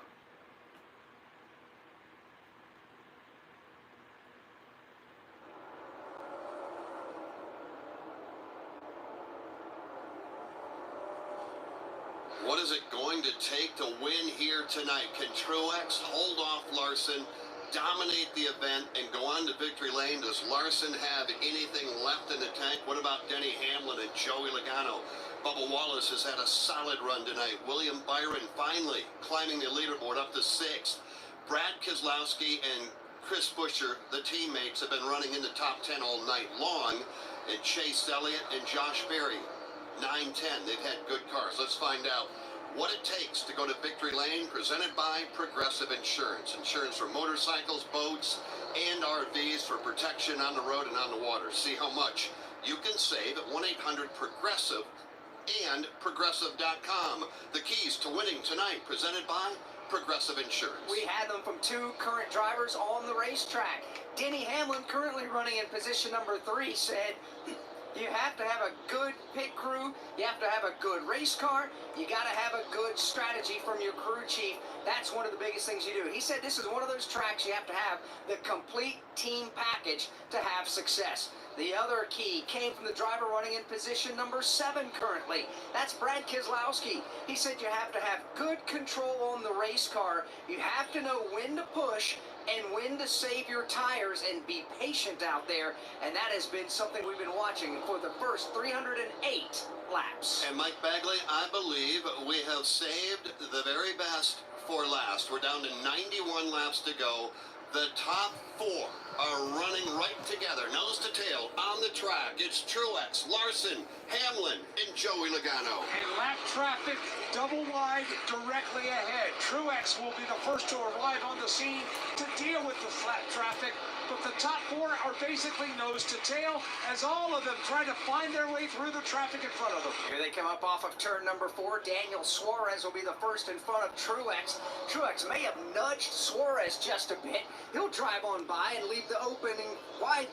What is it going to take to win here tonight? Can Truex hold off Larson, dominate the event, and go on to victory lane? Does Larson have anything left in the tank? What about Denny Hamlin and Joey Logano? Bubba Wallace has had a solid run tonight. William Byron finally climbing the leaderboard up to 6th. Brad Keselowski and Chris Buescher, the teammates, have been running in the top 10 all night long. And Chase Elliott and Josh Berry, 9-10. They've had good cars. Let's find out what it takes to go to victory lane, presented by Progressive Insurance. Insurance for motorcycles, boats, and RVs for protection on the road and on the water. See how much you can save at 1-800-PROGRESSIVE and Progressive.com. The keys to winning tonight, presented by Progressive Insurance. We had them from two current drivers on the racetrack. Denny Hamlin, currently running in position number 3, said, you have to have a good pit crew. You have to have a good race car. You got to have a good strategy from your crew chief. That's one of the biggest things you do. He said this is one of those tracks you have to have the complete team package to have success. The other key came from the driver running in position number 7 currently. That's Brad Keselowski. He said you have to have good control on the race car. You have to know when to push and when to save your tires and be patient out there. And that has been something we've been watching for the first 308 laps. And Mike Bagley, I believe we have saved the very best for last. We're down to 91 laps to go. The top 4 are running right together, nose to tail, on the track. It's Truex, Larson, Hamlin, and Joey Logano. And lap traffic double wide directly ahead. Truex will be the first to arrive on the scene to deal with the flat traffic. But the top 4 are basically nose to tail as all of them try to find their way through the traffic in front of them. Here they come up off of turn number 4. Daniel Suarez will be the first in front of Truex. Truex may have nudged Suarez just a bit. He'll drive on by and leave the opening wide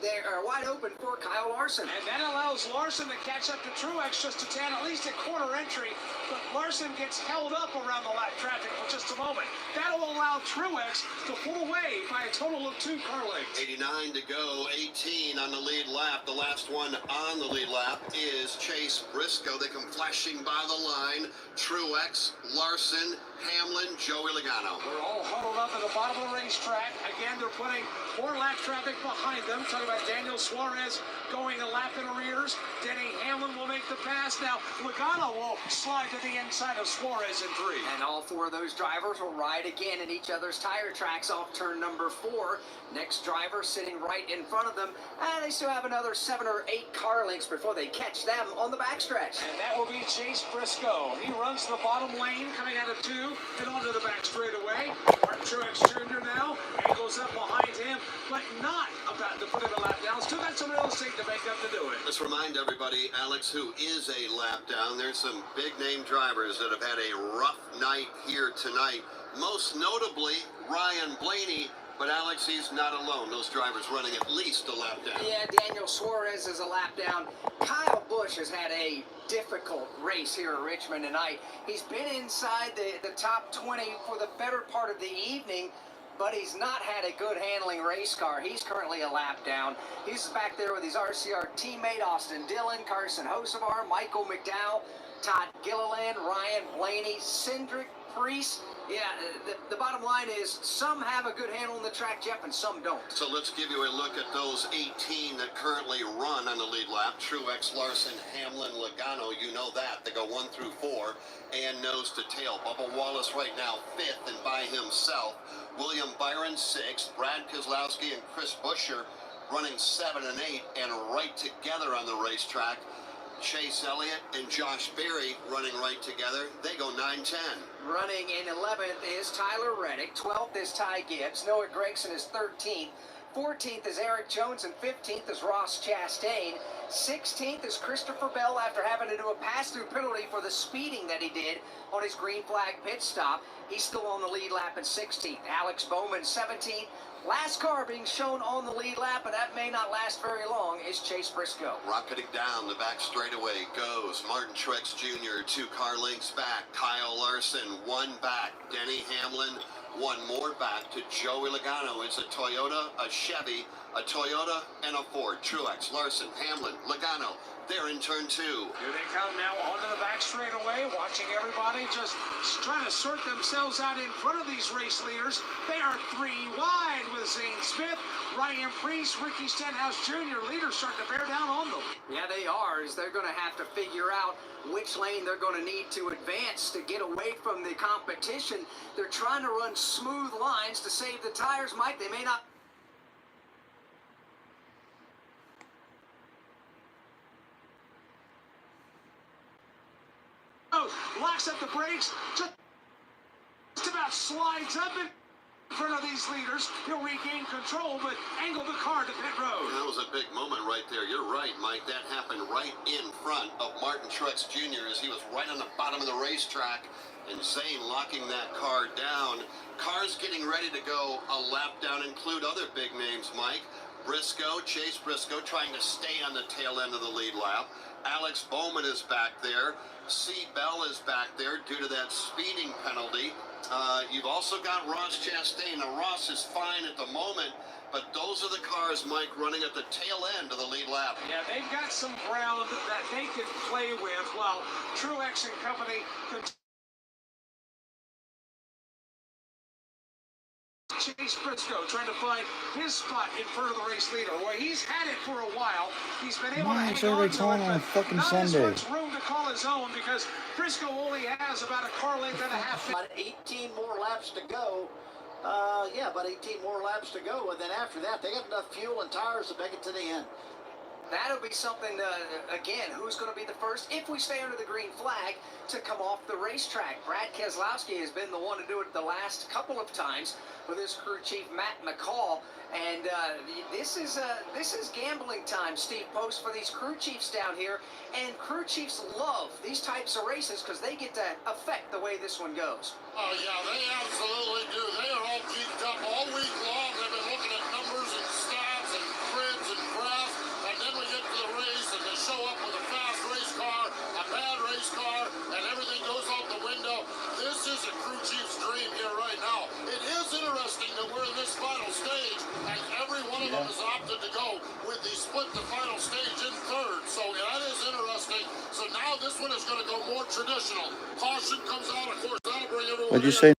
open for Kyle Larson. And that allows Larson to catch up to Truex just a tad, at least a quarter entry. But Larson gets held up around the lap traffic for just a moment. That'll allow Truex to pull away by a total of 2 car lengths. 89 to go, 18 on the lead lap. The last one on the lead lap is Chase Briscoe. They come flashing by the line. Truex, Larson, Hamlin, Joey Logano. They're all huddled up at the bottom of the racetrack. Again, they're putting more lap traffic behind them. Talking about Daniel Suarez going a lap in arrears. Denny Hamlin will make the pass. Now, Logano will slide to the inside of Suarez in 3. And all 4 of those drivers will ride again in each other's tire tracks off turn number 4. Next driver sitting right in front of them. And they still have another 7 or 8 car lengths before they catch them on the backstretch. And that will be Chase Briscoe. He runs the bottom lane coming out of 2 and onto the back straightaway. Martin Truex Jr. now angles up behind him, but not about to put in a lap down. Still got some real estate to make up to do it. Let's remind everybody, Alex, who is a lap down. There's some big name drivers that have had a rough night here tonight. Most notably, Ryan Blaney. But Alex, he's not alone. Those drivers running at least a lap down. Yeah, Daniel Suarez is a lap down. Kyle Busch has had a difficult race here at Richmond tonight. He's been inside the top 20 for the better part of the evening, but he's not had a good handling race car. He's currently a lap down. He's back there with his RCR teammate, Austin Dillon, Carson Hocevar, Michael McDowell, Todd Gilliland, Ryan Blaney, Cindric, Priest. Yeah, the bottom line is some have a good handle on the track, Jeff, and some don't. So let's give you a look at those 18 that currently run on the lead lap. Truex, Larson, Hamlin, Logano, you know that. They go 1 through 4 and nose to tail. Bubba Wallace right now 5th and by himself. William Byron 6th. Brad Keselowski and Chris Buescher running 7 and 8 and right together on the racetrack. Chase Elliott and Josh Berry running right together. They go 9-10. Running in 11th is Tyler Reddick. 12th is Ty Gibbs. Noah Gregson is 13th. 14th is Eric Jones, and 15th is Ross Chastain. 16th is Christopher Bell after having to do a pass-through penalty for the speeding that he did on his green flag pit stop. He's still on the lead lap at 16th. Alex Bowman, 17th. Last car being shown on the lead lap, and that may not last very long, is Chase Briscoe. Rocketing down the back straightaway goes Martin Truex Jr. 2 car lengths back. Kyle Larson 1 back. Denny Hamlin 1 more back to Joey Logano. It's a Toyota, a Chevy, a Toyota, and a Ford. Truex, Larson, Hamlin, Logano. They're in turn 2. Here they come now onto the back straightaway, watching everybody just trying to sort themselves out in front of these race leaders. They are 3 wide with Zane Smith, Ryan Preece, Ricky Stenhouse Jr. Leaders starting to bear down on them. Yeah, they are, as they're going to have to figure out which lane they're going to need to advance to get away from the competition. They're trying to run smooth lines to save the tires. Mike, they may not. Locks up the brakes, just about slides up in front of these leaders. He'll regain control, but angle the car to pit road. That was a big moment right there. You're right, Mike. That happened right in front of Martin Truex Jr. as he was right on the bottom of the racetrack, and Zane locking that car down. Cars getting ready to go a lap down include other big names, Mike. Briscoe, Chase Briscoe, trying to stay on the tail end of the lead lap. Alex Bowman is back there. C. Bell is back there due to that speeding penalty. You've also got Ross Chastain. Now, Ross is fine at the moment, but those are the cars, Mike, running at the tail end of the lead lap. Yeah, they've got some ground that they can play with while Truex and company Chase Briscoe trying to find his spot in front of the race leader. Well, he's had it for a while. He's been able to hang on to it, but fucking not Sunday. as much room to call his own because Briscoe only has about a car length and a half. About 18 more laps to go. About 18 more laps to go. And then after that, they got enough fuel and tires to make it to the end. That'll be something, again, who's going to be the first, if we stay under the green flag, to come off the racetrack. Brad Keselowski has been the one to do it the last couple of times with his crew chief, Matt McCall. And this is gambling time, Steve Post, for these crew chiefs down here. And crew chiefs love these types of races because they get to affect the way this one goes. Oh, yeah, they absolutely do. They are all geeked up all week long. They've been looking at numbers and stats and grids and graphs. And then we get to the race, and they show up with a fast race car, a bad race car, and everything goes out the window. This is a crew chief's dream here right now. It is interesting that we're in this final stage, and every one of them has opted to go with the split the final stage in third. So that is interesting. So now this one is going to go more traditional. Caution comes out, of course, that'll bring everyone What'd you in. say?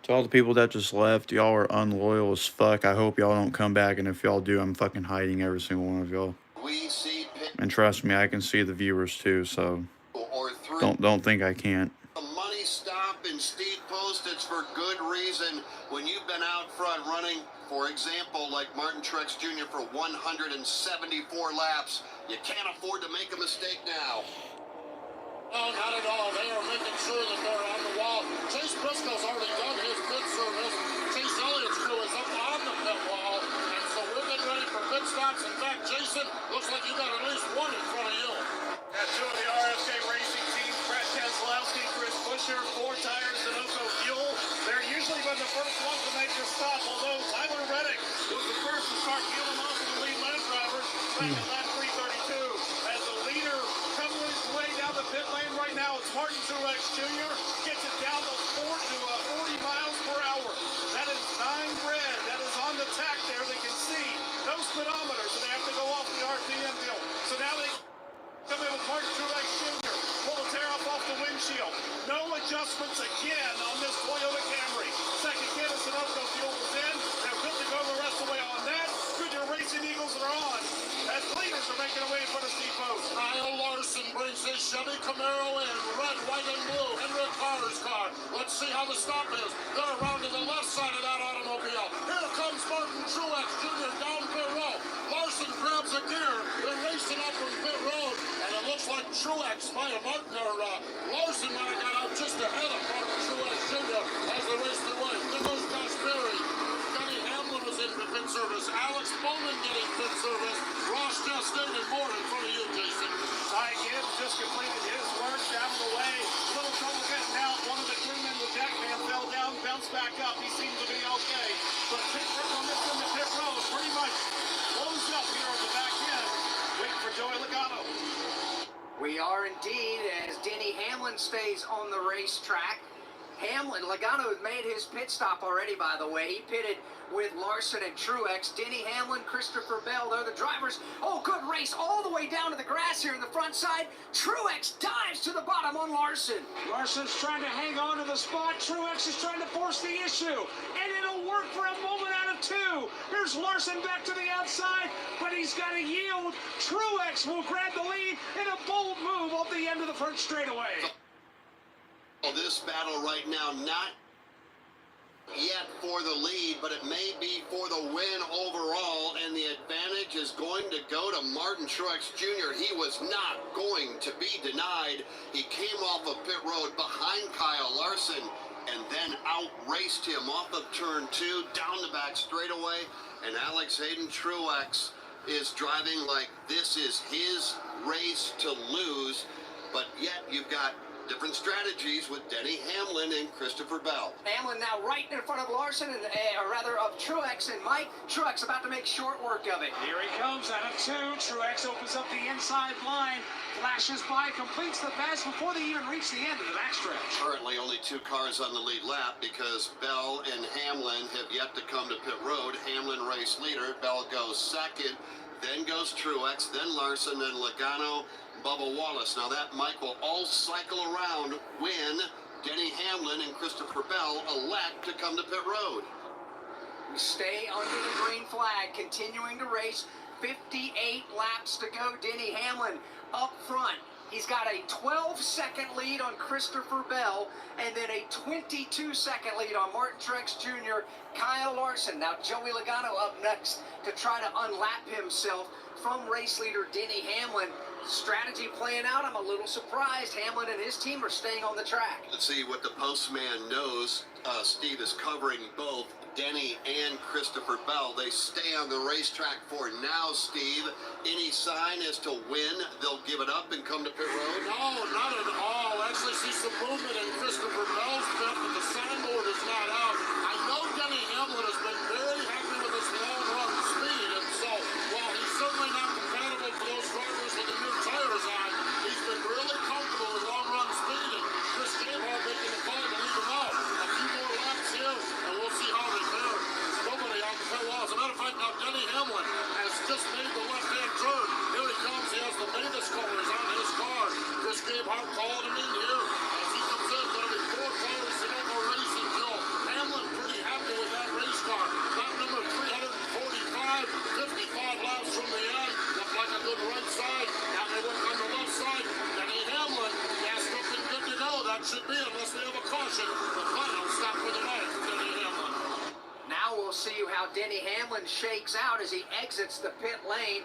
To all the people that just left, y'all are unloyal as fuck. I hope y'all don't come back, and if y'all do, I'm fucking hiding every single one of y'all. We see And trust me, I can see the viewers too, so or three. don't think I can't. A money stop in Steve Post, it's for good reason. When you've been out front running, for example, like Martin Truex Jr. for 174 laps, you can't afford to make a mistake now. No, not at all. They are making sure that they're on the wall. Chase Briscoe's already done his pit service. Chase Elliott's crew is up on the pit wall. And so we're getting ready for pit stops. In fact, Jason, looks like you got at least one in front of you. Got two of the RFK Racing team, Brett Keselowski, Chris Buescher, 4 tires, Sunoco Fuel. They're usually been the first ones to make the stop, although Tyler Reddick was the first to start peeling off of the lead lane drivers back at lap 332. As the leader comes his way down the pit lane right now, it's Martin Truex Jr. Gets it down to 40 miles per hour. That is 9 red. That is on the tack there. They can see no speedometer, so they have to go off the RPM deal. So now they come in with Martin Truex Jr. Pull the tear off the windshield. No adjustments again on this Toyota Camry. Second can of Sunoco Fuel was in. They're good to go the rest of the way on that. Goodyear Racing Eagles are on. As leaders are making away in front of Steve Post. Kyle Larson brings his Chevy Camaro in. Red, white, and blue. Henrik Carter's car. Let's see how the stop is. They're around to the left side of that automobile. Here comes Martin Truex Jr. down pit road. Larson grabs a gear. They're racing up from pit road. And it looks like Truex might have Larson might have got out just ahead of Martin Truex Jr. as they raced their way. There goes Josh Berry. Denny Hamlin was in for pit service. Alex Bowman getting pit service. Ross Chastain and more in front of you, Jason. Ty Gibbs just completed his work down the way. Little trouble getting out. One of the crewmen, the Jackman, fell down, bounced back up. He seems to be okay. But pit on this one, the pit road pretty much closed up here on the back end. Waiting for Joey Logano. We are indeed, as Denny Hamlin stays on the racetrack. Logano has made his pit stop already, by the way. He pitted with Larson and Truex. Denny Hamlin, Christopher Bell, they're the drivers. Oh, good race all the way down to the grass here in the front side. Truex dives to the bottom on Larson. Larson's trying to hang on to the spot. Truex is trying to force the issue. And it'll work for a moment out of 2. Here's Larson back to the outside, but he's got to yield. Truex will grab the lead in a bold move off the end of the front straightaway. This battle right now, not yet for the lead, but it may be for the win overall, and the advantage is going to go to Martin Truex Jr. He was not going to be denied. He came off of pit road behind Kyle Larson and then out-raced him off of turn 2, down the back straightaway, and Alex Hayden Truex is driving like this is his race to lose, but yet you've got different strategies with Denny Hamlin and Christopher Bell. Hamlin now right in front of Larson, and or rather of Truex, and Mike Truex about to make short work of it. Here he comes out of 2. Truex opens up the inside line, flashes by, completes the pass before they even reach the end of the backstretch. Currently only 2 cars on the lead lap because Bell and Hamlin have yet to come to pit road. Hamlin race leader, Bell goes second, then goes Truex, then Larson, then Logano, Bubba Wallace. Now that Mike will all cycle around when Denny Hamlin and Christopher Bell elect to come to pit road. We stay under the green flag, continuing to race. 58 laps to go. Denny Hamlin up front. He's got a 12-second lead on Christopher Bell and then a 22-second lead on Martin Truex Jr., Kyle Larson. Now Joey Logano up next to try to unlap himself from race leader Denny Hamlin. Strategy playing out. I'm a little surprised Hamlin and his team are staying on the track. Let's see what the postman knows. Steve is covering both Denny and Christopher Bell. They stay on the racetrack for now, Steve. Any sign as to when they'll give it up and come to pit road? No, not at all. Actually see some movement in Christopher Bell's pit, but the signboard is not out. I know Denny Hamlin has been very happy with his long run speed, and so while he's certainly not compatible for those drivers with the new tires on, he's been really comfortable with long run speed, and Chris Gabehart making the call to leave him out. A few more laps here, and we'll see how they fare. Nobody on the pit wall. As a matter of fact, now Denny Hamlin has just made the left-hand turn. Here he comes. He has the Mavis colors on his car. Chris Gabehart called him in here. As he comes in, there'll be 4 tires to Sunoco Racing Fuel. Hamlin should be unless they have a caution. The final stop for the night for Denny Hamlin. Now we'll see how Denny Hamlin shakes out as he exits the pit lane.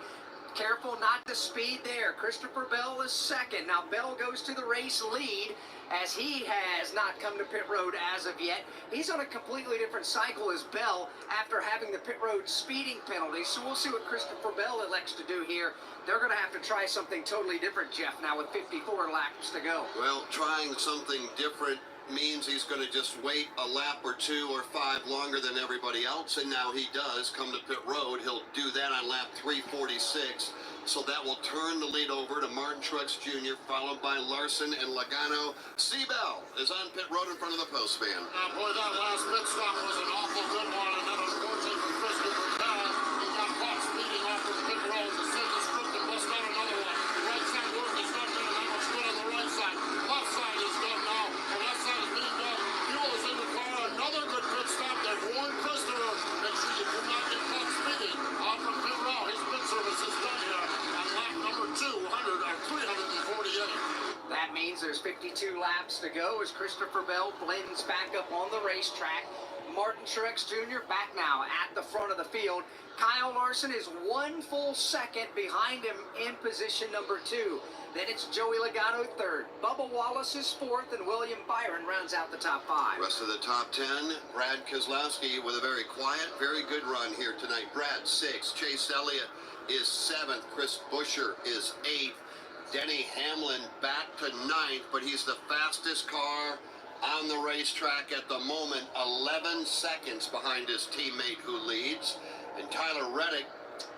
Careful not to speed there. Christopher Bell is second. Now Bell goes to the race lead as he has not come to pit road as of yet. He's on a completely different cycle as Bell after having the pit road speeding penalty. So we'll see what Christopher Bell elects to do here. They're going to have to try something totally different, Jeff, now with 54 laps to go. Well, trying something different means he's going to just wait a lap or 2 or 5 longer than everybody else, and now he does come to pit road. He'll do that on lap 346, so that will turn the lead over to Martin Truex Jr., followed by Larson and Logano. Seabell is on pit road in front of the postman. Boy, that last pit stop was an awful good one, and then unfortunately for Christopher Bell, he got caught speeding off of pit road. The safety script and bust out another one. The right side work is not doing that much good on the right side. Left side is done now. The left side is being done. Fuel is in the car. Another good pit stop. They've warned Christopher. Make sure you do not get caught speeding off from pit road. His pit service is done here on lap number 348. That means there's 52 laps to go as Christopher Bell blends back up on the racetrack. Martin Truex Jr. back now at the front of the field. Kyle Larson is 1 full second behind him in position number 2. Then it's Joey Logano third. Bubba Wallace is fourth, and William Byron rounds out the top 5. Rest of the top 10, Brad Keselowski with a very quiet, very good run here tonight. Brad 6th, Chase Elliott is 7th, Chris Buescher is 8th. Denny Hamlin back to 9th, but he's the fastest car on the racetrack at the moment, 11 seconds behind his teammate who leads. And Tyler Reddick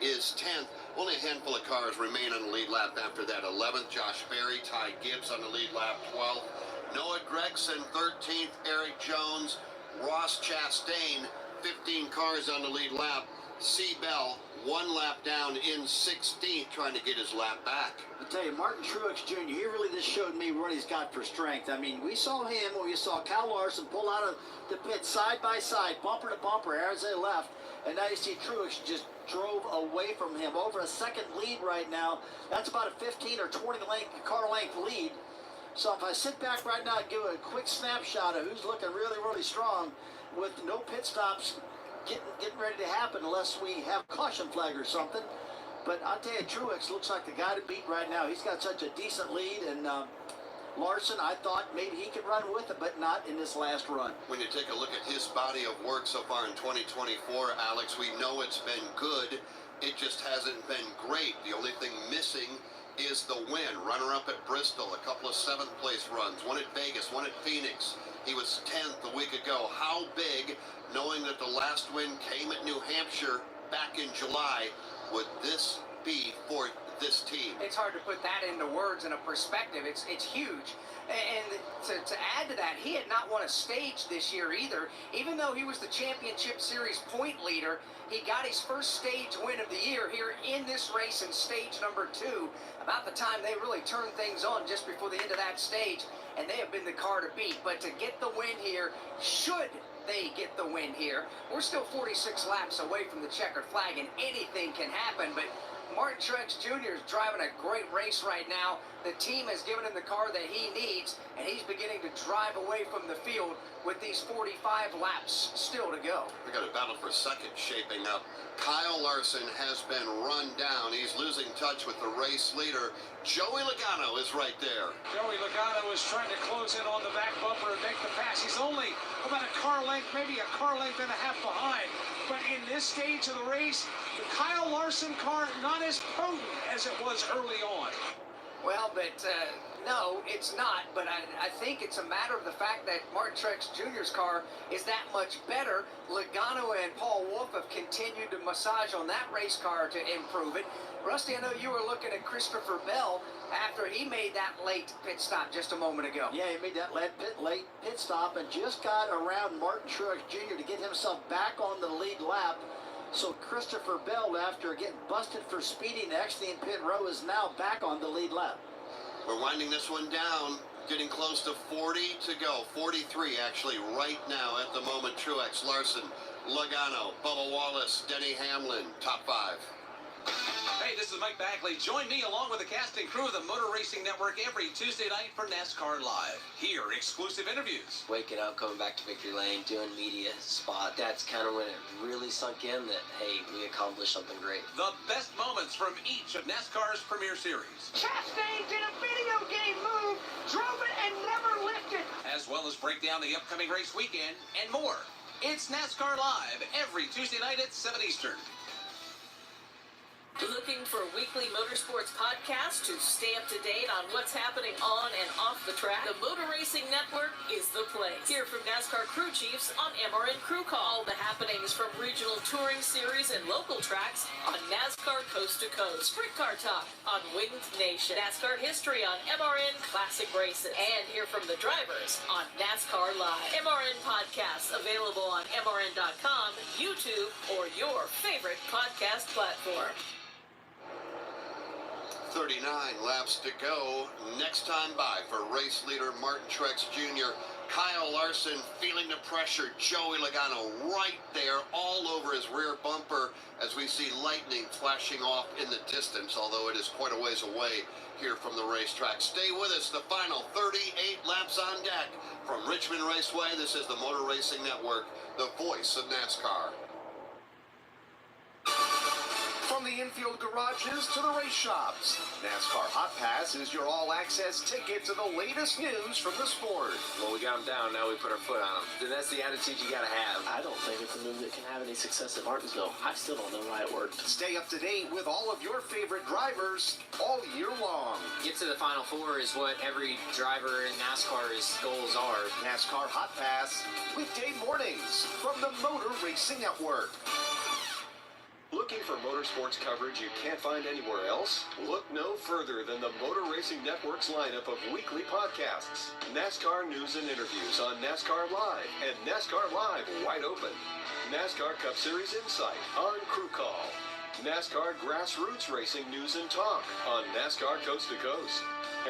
is 10th. Only a handful of cars remain on the lead lap after that. 11th, Josh Berry, Ty Gibbs on the lead lap, 12th. Noah Gragson, 13th, Eric Jones, Ross Chastain, 15 cars on the lead lap. Seabell, 1 lap down in 16th, trying to get his lap back. I tell you, Martin Truex Jr., he really just showed me what he's got for strength. I mean, we saw him, or we saw Kyle Larson pull out of the pit side by side, bumper to bumper as they left, and now you see Truex just drove away from him. Over a second lead right now. That's about a 15 or 20 car length lead. So if I sit back right now and give a quick snapshot of who's looking really, really strong with no pit stops getting ready to happen unless we have a caution flag or something. But I'll tell you, Truex looks like the guy to beat right now. He's got such a decent lead, and Larson, I thought maybe he could run with it, but not in this last run. When you take a look at his body of work so far in 2024, Alex, we know it's been good. It just hasn't been great. The only thing missing is the win. Runner-up at Bristol, a couple of 7th place runs, one at Vegas, one at Phoenix. He was 10th a week ago. How big, knowing that the last win came at New Hampshire back in July, would this be for this team? It's hard to put that into words and a perspective. It's huge. And to add to that, he had not won a stage this year either. Even though he was the championship series point leader, he got his first stage win of the year here in this race in stage number 2. About the time they really turned things on just before the end of that stage, and they have been the car to beat. But to get the win here, should they get the win here, we're still 46 laps away from the checkered flag, and anything can happen. But Martin Truex Jr. is driving a great race right now. The team has given him the car that he needs, and he's beginning to drive away from the field with these 45 laps still to go. We got a battle for second shaping up. Kyle Larson has been run down. He's losing touch with the race leader. Joey Logano is right there. Joey Logano is trying to close in on the back bumper and make the pass. He's only about a car length, maybe a car length and a half behind. But in this stage of the race, the Kyle Larson car not as potent as it was early on. Well, but no, it's not. But I think it's a matter of the fact that Martin Truex Jr.'s car is that much better. Logano and Paul Wolfe have continued to massage on that race car to improve it. Rusty, I know you were looking at Christopher Bell after he made that late pit stop just a moment ago. Yeah, he made that late pit stop and just got around Martin Truex Jr. to get himself back on the lead lap. So Christopher Bell, after getting busted for speeding actually in pit row, is now back on the lead lap. We're winding this one down, getting close to 40 to go. 43 actually right now at the moment. Truex, Larson, Logano, Bubba Wallace, Denny Hamlin, top 5. Hey, this is Mike Bagley. Join me along with the cast and crew of the Motor Racing Network every Tuesday night for NASCAR Live. Hear exclusive interviews. Waking up, coming back to Victory Lane, doing media spot. That's kind of when it really sunk in that, hey, we accomplished something great. The best moments from each of NASCAR's premier series. Chastain did a video game move, drove it, and never lifted. As well as break down the upcoming race weekend and more. It's NASCAR Live every Tuesday night at 7 Eastern. Looking for a weekly motorsports podcast to stay up to date on what's happening on and off the track? The Motor Racing Network is the place. Hear from NASCAR crew chiefs on MRN Crew Call. All the happenings from regional touring series and local tracks on NASCAR Coast to Coast. Sprint Car Talk on Winged Nation. NASCAR history on MRN Classic Races. And hear from the drivers on NASCAR Live. MRN podcasts available on MRN.com, YouTube, or your favorite podcast platform. 39 laps to go. Next time by for race leader Martin Truex Jr. Kyle Larson feeling the pressure. Joey Logano right there all over his rear bumper as we see lightning flashing off in the distance, although it is quite a ways away here from the racetrack. Stay with us. The final 38 laps on deck from Richmond Raceway. This is the Motor Racing Network, the voice of NASCAR. From the infield garages to the race shops, NASCAR Hot Pass is your all-access ticket to the latest news from the sport. Well, we got them down, now we put our foot on them. And that's the attitude you gotta have. I don't think it's a move that can have any success at Martinsville. I still don't know why it worked. Stay up to date with all of your favorite drivers all year long. Get to the Final Four is what every driver in NASCAR's goals are. NASCAR Hot Pass, weekday mornings from the Motor Racing Network. Looking for motorsports coverage you can't find anywhere else? Look no further than the Motor Racing Network's lineup of weekly podcasts. NASCAR news and interviews on NASCAR Live and NASCAR Live Wide Open. NASCAR Cup Series Insight on Crew Call. NASCAR Grassroots Racing News and Talk on NASCAR Coast to Coast.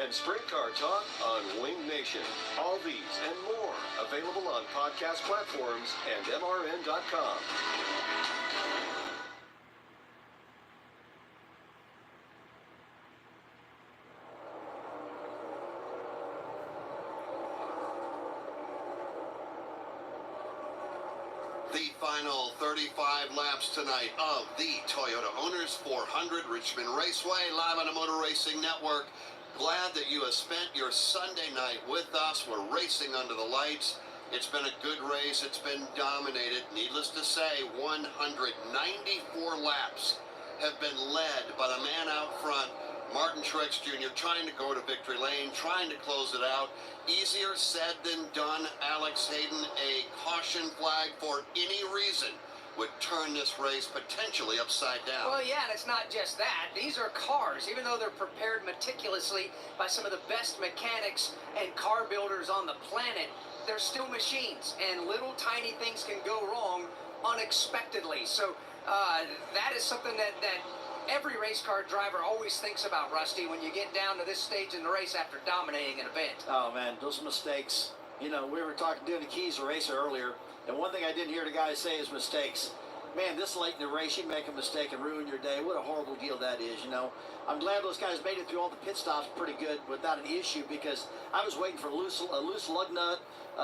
And Sprint Car Talk on Winged Nation. All these and more available on podcast platforms and MRN.com. The final 35 laps tonight of the Toyota Owners 400 Richmond Raceway, live on the Motor Racing Network. Glad that you have spent your Sunday night with us. We're racing under the lights. It's been a good race. It's been dominated. Needless to say, 194 laps have been led by the man out front, Martin Truex Jr., trying to go to victory lane, trying to close it out. Easier said than done. Alex Hayden, a caution flag for any reason would turn this race potentially upside down. Well, yeah, and it's not just that. These are cars. Even though they're prepared meticulously by some of the best mechanics and car builders on the planet, they're still machines, and little tiny things can go wrong unexpectedly. So that is something that every race car driver always thinks about, Rusty, when you get down to this stage in the race after dominating an event. Oh, man, those mistakes. You know, we were doing the keys to racer earlier, and one thing I didn't hear the guys say is mistakes. Man, this late in the race, you make a mistake and ruin your day. What a horrible deal that is, you know. I'm glad those guys made it through all the pit stops pretty good without an issue, because I was waiting for a loose lug nut,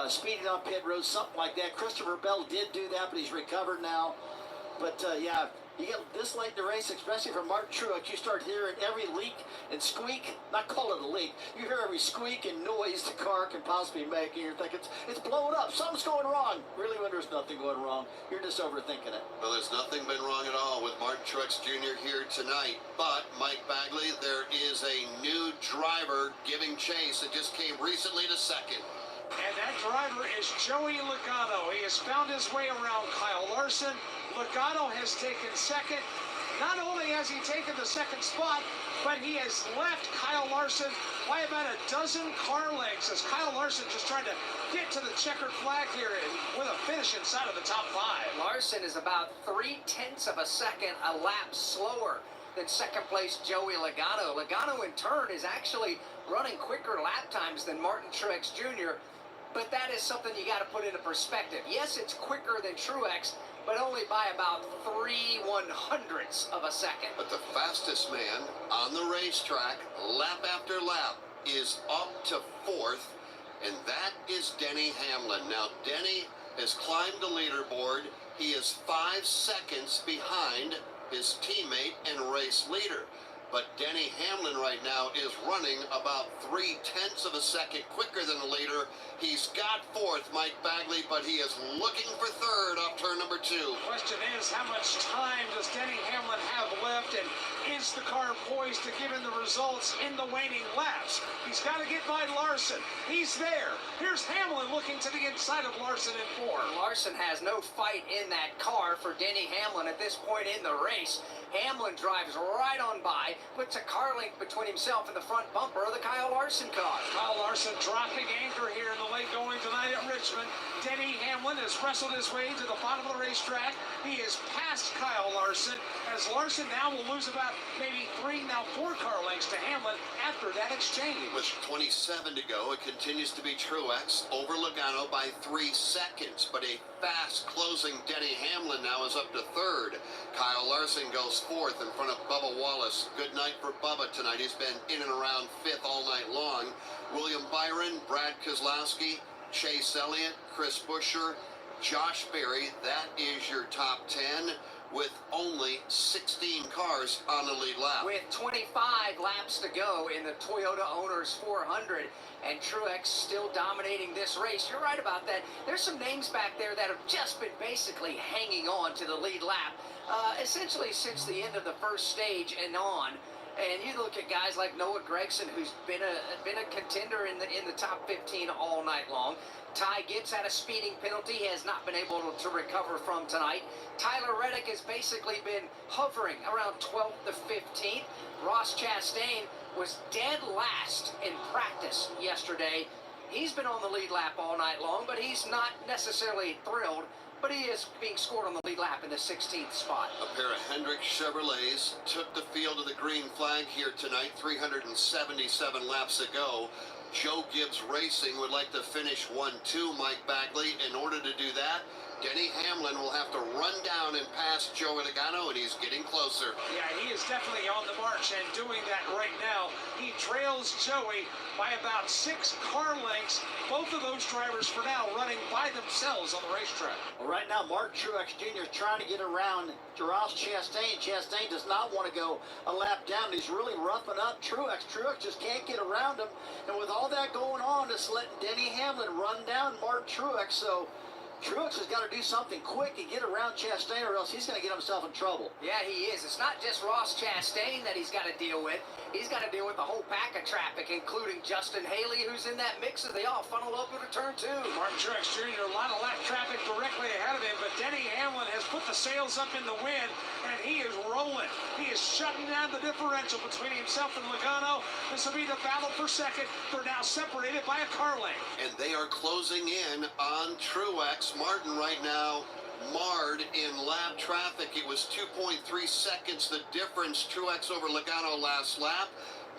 speeding on pit road, something like that. Christopher Bell did do that, but he's recovered now. But, yeah, you get this late in the race, especially from Martin Truex, you start hearing every leak and squeak. Not call it a leak. You hear every squeak and noise the car can possibly make, and you're thinking, it's blowing up. Something's going wrong. Really, when there's nothing going wrong, you're just overthinking it. Well, there's nothing been wrong at all with Martin Truex Jr. here tonight. But, Mike Bagley, there is a new driver giving chase that just came recently to second. And that driver is Joey Logano. He has found his way around Kyle Larson. Logano has taken second. Not only has he taken the second spot, but he has left Kyle Larson by about a dozen car lengths, as Kyle Larson just trying to get to the checkered flag here with a finish inside of the top five. Larson is about 0.3 of a second a lap slower than second place Joey Logano. Logano in turn is actually running quicker lap times than Martin Truex Jr. but that is something you got to put into perspective. Yes, it's quicker than Truex, but only by about 3/100ths of a second. But the fastest man on the racetrack, lap after lap, is up to 4th, and that is Denny Hamlin. Now, Denny has climbed the leaderboard. He is 5 seconds behind his teammate and race leader. But Denny Hamlin right now is running about 0.3 of a second quicker than the leader. He's got 4th, Mike Bagley, but he is looking for 3rd off turn number 2. Question is, how much time does Denny Hamlin have left, and is the car poised to give him the results in the waning laps? He's got to get by Larson. He's there. Here's Hamlin looking to the inside of Larson in 4. Larson has no fight in that car for Denny Hamlin at this point in the race. Hamlin drives right on by, puts a car length between himself and the front bumper of the Kyle Larson car. Kyle Larson dropping anchor here in the late going tonight at Richmond. Denny Hamlin has wrestled his way to the bottom of the racetrack. He is past Kyle Larson, as Larson now will lose about maybe 3, now 4 car lengths to Hamlin after that exchange. With 27 to go, it continues to be Truex over Logano by 3 seconds, but a fast closing Denny Hamlin now is up to 3rd. Kyle Larson goes 4th in front of Bubba Wallace. Good night for Bubba tonight. He's been in and around 5th all night long. William Byron, Brad Keselowski, Chase Elliott, Chris Buescher, Josh Berry. That is your top 10 with only 16 cars on the lead lap. With 25 laps to go in the Toyota Owners 400, and Truex still dominating this race. You're right about that. There's some names back there that have just been basically hanging on to the lead lap, essentially since the end of the first stage and on. And you look at guys like Noah Gragson, who's been a contender in the top 15 all night long. Ty Gibbs had a speeding penalty he has not been able to recover from tonight. Tyler Reddick has basically been hovering around 12th to 15th. Ross Chastain was dead last in practice yesterday. He's been on the lead lap all night long, but he's not necessarily thrilled. But he is being scored on the lead lap in the 16th spot. A pair of Hendrick Chevrolets took the field of the green flag here tonight, 377 laps to go. Joe Gibbs Racing would like to finish 1-2, Mike Bagley. In order to do that, Denny Hamlin will have to run down and pass Joey Logano, and he's getting closer. Yeah, he is definitely on the march and doing that right now. He trails Joey by about 6 car lengths. Both of those drivers for now running by themselves on the racetrack. Well, right now, Martin Truex Jr. is trying to get around Ross Chastain. Chastain does not want to go a lap down. He's really roughing up Truex. Truex just can't get around him. And with all that going on, it's letting Denny Hamlin run down Martin Truex. So Truex has got to do something quick and get around Chastain, or else he's going to get himself in trouble. Yeah, he is. It's not just Ross Chastain that he's got to deal with. He's got to deal with the whole pack of traffic, including Justin Haley, who's in that mix as they all funnel up into turn 2. Martin Truex Jr., a lot of lap traffic directly ahead of him, but Denny Hamlin has put the sails up in the wind, and he is rolling. He is shutting down the differential between himself and Logano. This will be the battle for second. They're now separated by a car length. And they are closing in on Truex. Martin right now marred in lap traffic. It was 2.3 seconds the difference, Truex over Logano last lap.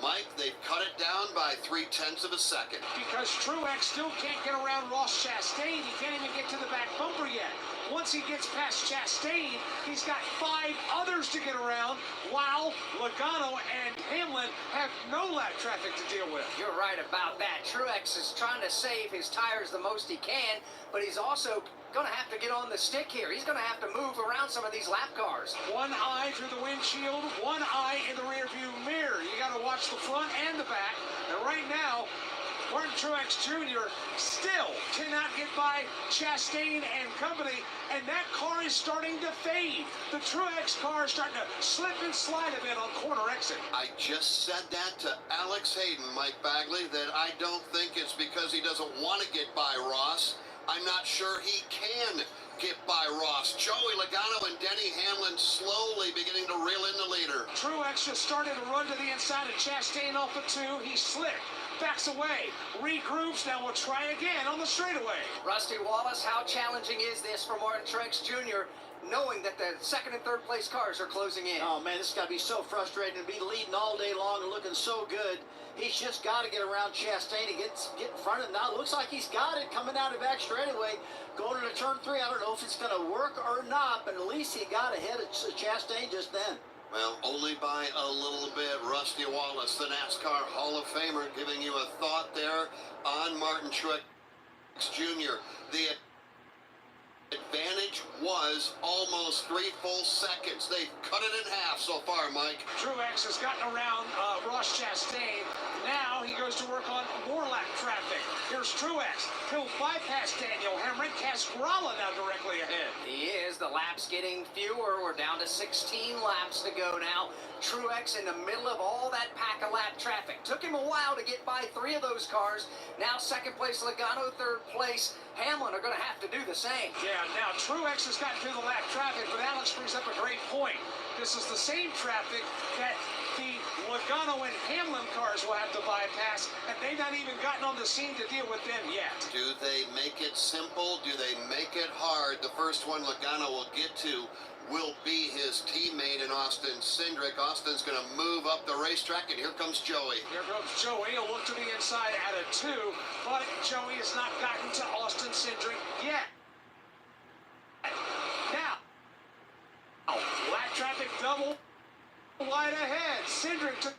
Mike, they've cut it down by 0.3 of a second. Because Truex still can't get around Ross Chastain. He can't even get to the back bumper yet. Once he gets past Chastain, he's got 5 others to get around, while Logano and Hamlin have no lap traffic to deal with. You're right about that. Truex is trying to save his tires the most he can, but he's also going to have to get on the stick here. He's going to have to move around some of these lap cars. One eye through the windshield, one eye in the rearview mirror. You got to watch the front and the back. And right now, Martin Truex Jr. still cannot get by Chastain and company, and that car is starting to fade. The Truex car is starting to slip and slide a bit on corner exit. I just said that to Alex Hayden, Mike Bagley, that I don't think it's because he doesn't want to get by Ross. I'm not sure he can get by Ross. Joey Logano and Denny Hamlin slowly beginning to reel in the leader. Truex just started to run to the inside of Chastain off of 2. He slipped, backs away, regroups. Now we'll try again on the straightaway. Rusty Wallace, how challenging is this for Martin Truex Jr., knowing that the second and third place cars are closing in? Oh, man, this has got to be so frustrating to be leading all day long and looking so good. He's just got to get around Chastain and get in front of him. Now it looks like he's got it coming out of extra anyway. Going into turn 3, I don't know if it's going to work or not, but at least he got ahead of Chastain just then. Well, only by a little bit. Rusty Wallace, the NASCAR Hall of Famer, giving you a thought there on Martin Truex Jr. The advantage was almost 3 full seconds. They've cut it in half so far, Mike. Truex has gotten around Ross Chastain. Now he goes to work on more lap traffic. Here's Truex. He'll bypass Daniel Hemrick. Casgrala now directly ahead. He is. The laps getting fewer. We're down to 16 laps to go now. Truex in the middle of all that pack of lap traffic. Took him a while to get by 3 of those cars. Now second place Logano, third place Hamlin are going to have to do the same. Yeah, now Truex has gotten through the lap traffic, but Alex brings up a great point. This is the same traffic that the Logano and Hamlin cars will have to bypass, and they've not even gotten on the scene to deal with them yet. Do they make it simple? Do they make it hard? The first one Logano will get to will be his teammate in Austin Cindric. Austin's going to move up the racetrack, and here comes Joey. Here comes Joey. He'll look to the inside at a 2, but Joey has not gotten to Austin Cindric yet. Now, lap traffic double wide ahead. Cindric took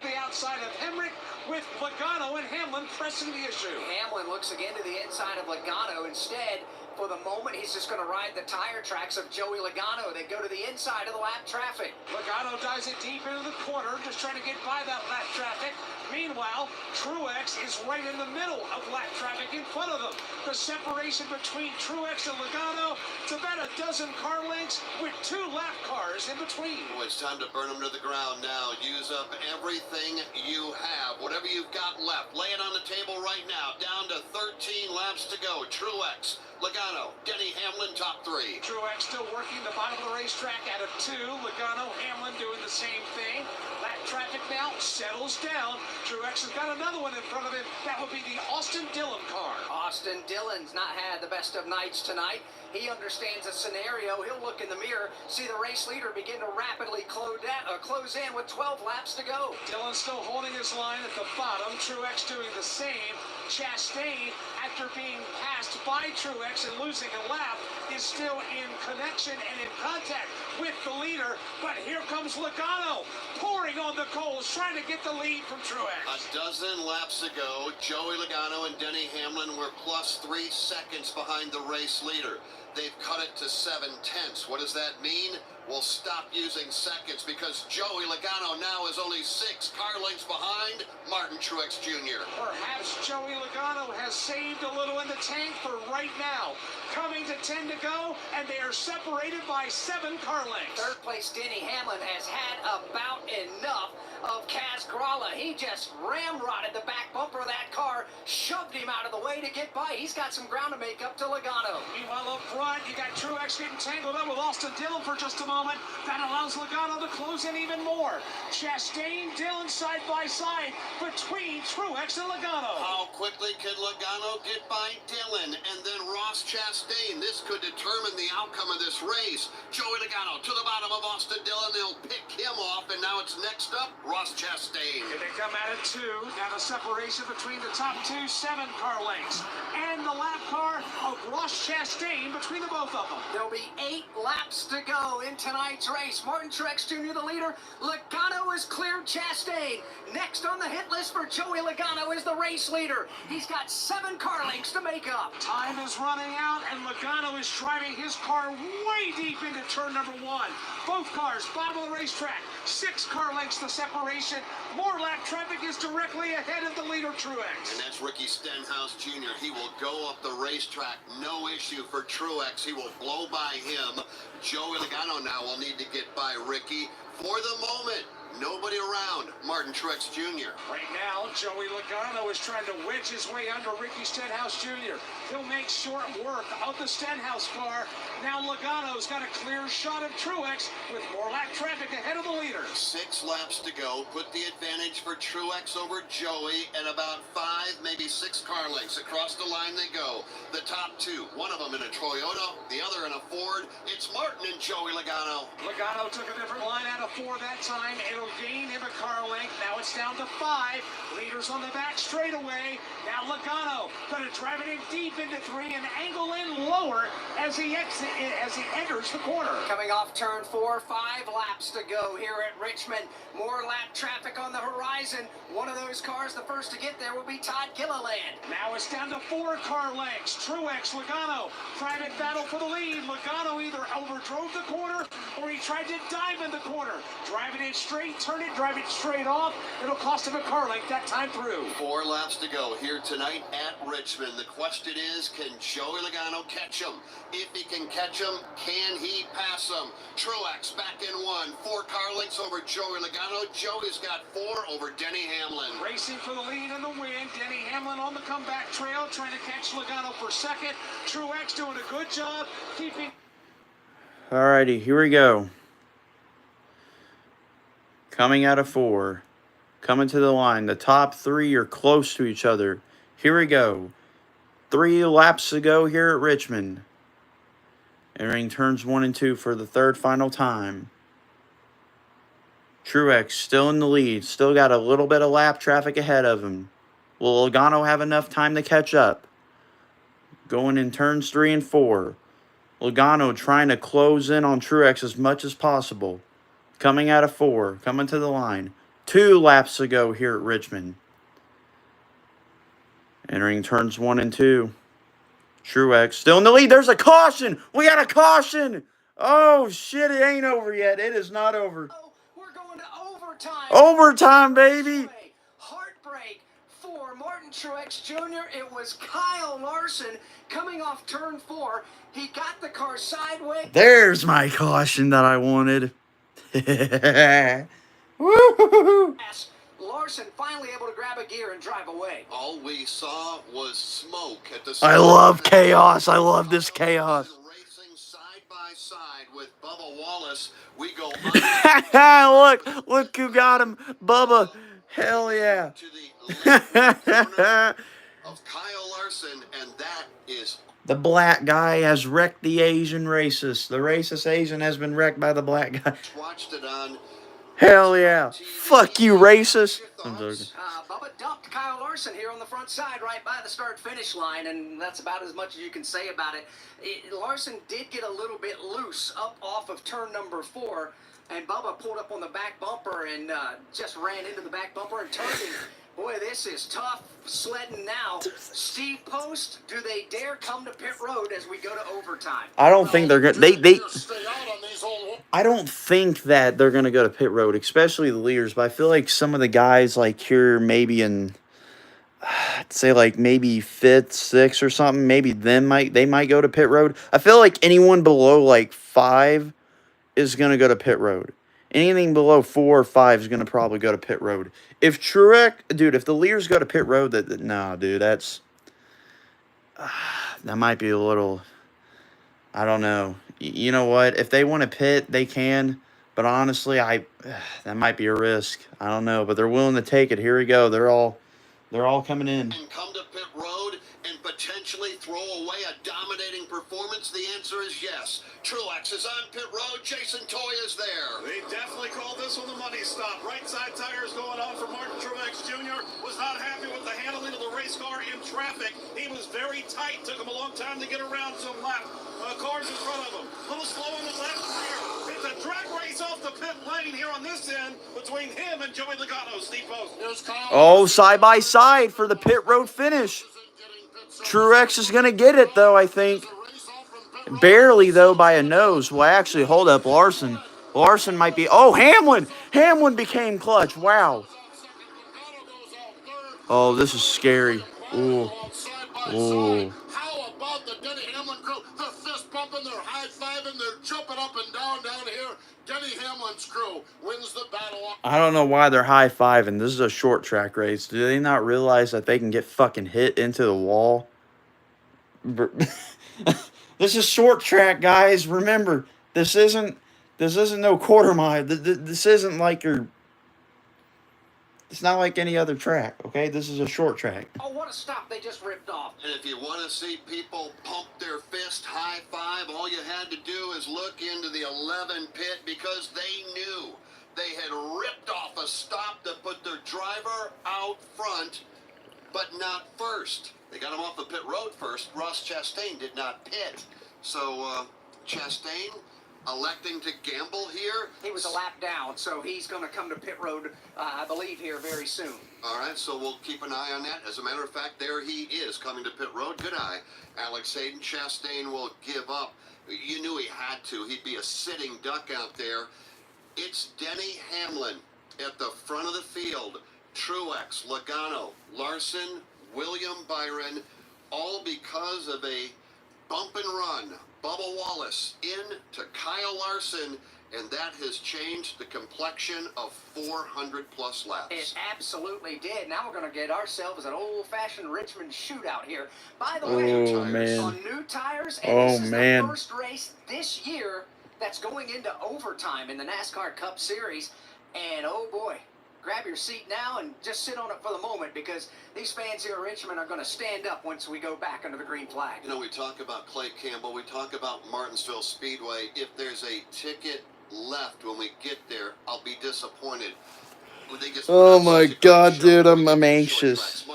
the outside of Hemrick with Logano and Hamlin pressing the issue. Hamlin looks again to the inside of Logano. Instead, for the moment, he's just going to ride the tire tracks of Joey Logano. They go to the inside of the lap traffic. Logano dives it deep into the corner, just trying to get by that lap traffic. Meanwhile, Truex is right in the middle of lap traffic in front of them. The separation between Truex and Logano, it's about a dozen car lengths with 2 lap cars in between. Well, it's time to burn them to the ground now. Use up everything you have. Whatever you've got left, lay it on the table right now. Down to 13 laps to go. Truex, Logano, Denny Hamlin, top 3. Truex still working the bottom of the racetrack out of 2. Logano, Hamlin doing the same thing. Lap traffic now settles down. Truex has got another one in front of him. That would be the Austin Dillon car. Austin Dillon's not had the best of nights tonight. He understands the scenario. He'll look in the mirror, see the race leader begin to rapidly close in with 12 laps to go. Dillon still holding his line at the bottom. Truex doing the same. Chastain, after being passed by Truex and losing a lap, is still in connection and in contact with the leader. But here comes Logano, pouring on the coals, trying to get the lead from Truex. A dozen laps ago, Joey Logano and Denny Hamlin were plus 3 seconds behind the race leader. They've cut it to 7/10. What does that mean? We'll stop using seconds because Joey Logano now is only 6 car lengths behind Martin Truex Jr. Perhaps Joey Logano has saved a little in the tank for right now. Coming to 10 to go, and they are separated by 7 car lengths. Third place Denny Hamlin has had about enough of Casgrala. He just ramrodded the back bumper of that car, shoved him out of the way to get by. He's got some ground to make up to Logano. Meanwhile, up front, you got Truex getting tangled up with Austin Dillon for just a moment. That allows Logano to close in even more. Chastain, Dillon side by side between Truex and Logano. How quickly can Logano get by Dillon and then Ross Chastain? This could determine the outcome of this race. Joey Logano to the bottom of Austin Dillon. They'll pick him off, and now it's next up, Ross Chastain. Here they come at it 2. Now the separation between the top 2, 7 car lengths. And the lap car of Ross Chastain between the both of them. There'll be 8 laps to go in tonight's race. Martin Truex Jr. the leader. Logano has cleared Chastain. Next on the hit list for Joey Logano is the race leader. He's got 7 car lengths to make up. Time is running out, and Logano is driving his car way deep into turn number 1. Both cars, bottom of the racetrack. 6 car lengths the separation. More lap traffic is directly ahead of the leader, Truex. And that's Ricky Stenhouse Jr. He will go up the racetrack. No issue for Truex. He will blow by him. Joey Logano now will need to get by Ricky. For the moment, nobody around Martin Truex Jr. Right now, Joey Logano is trying to wedge his way under Ricky Stenhouse Jr. He'll make short work of the Stenhouse car. Now Logano's got a clear shot of Truex with more lap traffic ahead of the leader. 6 laps to go. Put the advantage for Truex over Joey at about 5, maybe 6 car lengths. Across the line they go. The top 2, one of them in a Toyota, the other in a Ford. It's Martin and Joey Logano. Logano took a different line out of 4 that time. It'll gain him a car length. Now it's down to 5. Leaders on the back straightaway. Now Logano going to drive it in deep into 3 and angle in lower as he enters the corner. Coming off turn 4, 5 laps to go here at Richmond. More lap traffic on the horizon. One of those cars, the first to get there, will be Todd Gilliland. Now it's down to 4 car lengths. Truex, Logano, private battle for the lead. Logano either overdrove the corner or he tried to dive in the corner. Driving it straight, turn it, drive it straight off. It'll cost him a car length that time through. 4 laps to go here tonight at Richmond. The question is, can Joey Logano catch him? If he can catch him, can he pass him? Truex back in 1. 4 car lengths over Joey Logano. Joey's got 4 over Denny Hamlin. Racing for the lead and the win. Denny Hamlin on the comeback trail, trying to catch Logano for second. Truex doing a good job keeping. Alrighty, here we go. Coming out of 4. Coming to the line. The top 3 are close to each other. Here we go. 3 laps to go here at Richmond. Entering turns 1 and 2 for the 3rd final time. Truex still in the lead. Still got a little bit of lap traffic ahead of him. Will Logano have enough time to catch up? Going in turns 3 and 4. Logano trying to close in on Truex as much as possible. Coming out of 4. Coming to the line. 2 laps to go here at Richmond. Entering turns 1 and 2. Truex still in the lead. There's a caution. We got a caution. Oh, shit. It ain't over yet. It is not over. Oh, we're going to overtime. Overtime, baby. Heartbreak for Martin Truex Jr. It was Kyle Larson coming off turn 4. He got the car sideways. There's my caution that I wanted. Woo-hoo-hoo. Larson finally able to grab a gear and drive away. All we saw was smoke at the I love chaos. I love this chaos. Racing side by side with Bubba Wallace. We go Look who got him. Bubba. Hell yeah. to the left corner of Kyle Larson, and that is The black guy has wrecked the Asian racist. The racist Asian has been wrecked by the black guy. watched it on. Hell yeah. Fuck you, racist. I'm joking. Bubba dumped Kyle Larson here on the front side right by the start-finish line, and that's about as much as you can say about it. Larson did get a little bit loose up off of turn number 4, and Bubba pulled up on the back bumper and just ran into the back bumper and turned him. Boy, this is tough sledding now. Steve Post, do they dare come to pit road as we go to overtime? I don't think they're gonna. I don't think that they're gonna go to pit road, especially the leaders. But I feel like some of the guys, like here, maybe in, I'd say like maybe 5th, 6th or something. Maybe they might go to pit road. I feel like anyone below like 5 is gonna go to pit road. Anything below 4 or 5 is going to probably go to pit road. If Truex, dude, if the leaders go to pit road, no, dude, that might be a little, I don't know. You know what? If they want to pit, they can. But honestly, that might be a risk. I don't know, but they're willing to take it. Here we go. They're all coming in. And come to pit road and potentially throw away a dominating performance? The answer is yes. Truex is on pit road. Jason Toya's there. They definitely called this one the money stop. Right side tires going on for Martin Truex Jr. Was not happy with the handling of the race car in traffic. He was very tight. Took him a long time to get around some lap. Cars in front of him. A little slow on the left rear. It's a drag race off the pit lane here on this end between him and Joey Logano. Steve Post. Oh, side by side for the pit road finish. Truex is going to get it, though, I think. Barely, though, by a nose. Well, actually, hold up. Larson might be... Oh, Hamlin! Hamlin became clutch. Wow. Oh, this is scary. Ooh. Ooh. How about the Denny Hamlin crew? They're fist pumping, they're high-fiving, they're jumping up and down here. Denny Hamlin's crew wins the battle. I don't know why they're high-fiving. This is a short track race. Do they not realize that they can get fucking hit into the wall? This is short track, guys. Remember, this isn't no quarter mile. This isn't like your... It's not like any other track, okay? This is a short track. Oh, what a stop they just ripped off. And if you want to see people pump their fist high five, all you had to do is look into the 11 pit because they knew they had ripped off a stop that put their driver out front, but not first. They got him off the pit road first. Ross Chastain did not pit. So Chastain electing to gamble here. He was a lap down, so he's going to come to pit road, I believe, here very soon. All right, so we'll keep an eye on that. As a matter of fact, there he is coming to pit road. Good eye. Alex Hayden. Chastain will give up. You knew he had to. He'd be a sitting duck out there. It's Denny Hamlin at the front of the field. Truex, Logano, Larson, William Byron, all because of a bump and run. Bubba Wallace in to Kyle Larson, and that has changed the complexion of 400-plus laps. It absolutely did. Now we're going to get ourselves an old-fashioned Richmond shootout here. By the Oh, way, man. on new tires, and Oh, this is man. the first race this year that's going into overtime in the NASCAR Cup Series. And, oh, boy, grab your seat now and just sit on it for the moment, because these fans here at Richmond are going to stand up once we go back under the green flag. You know, we talk about Clay Campbell. We talk about Martinsville Speedway. If there's a ticket left when we get there, I'll be disappointed. They just Oh my God, dude, I'm anxious.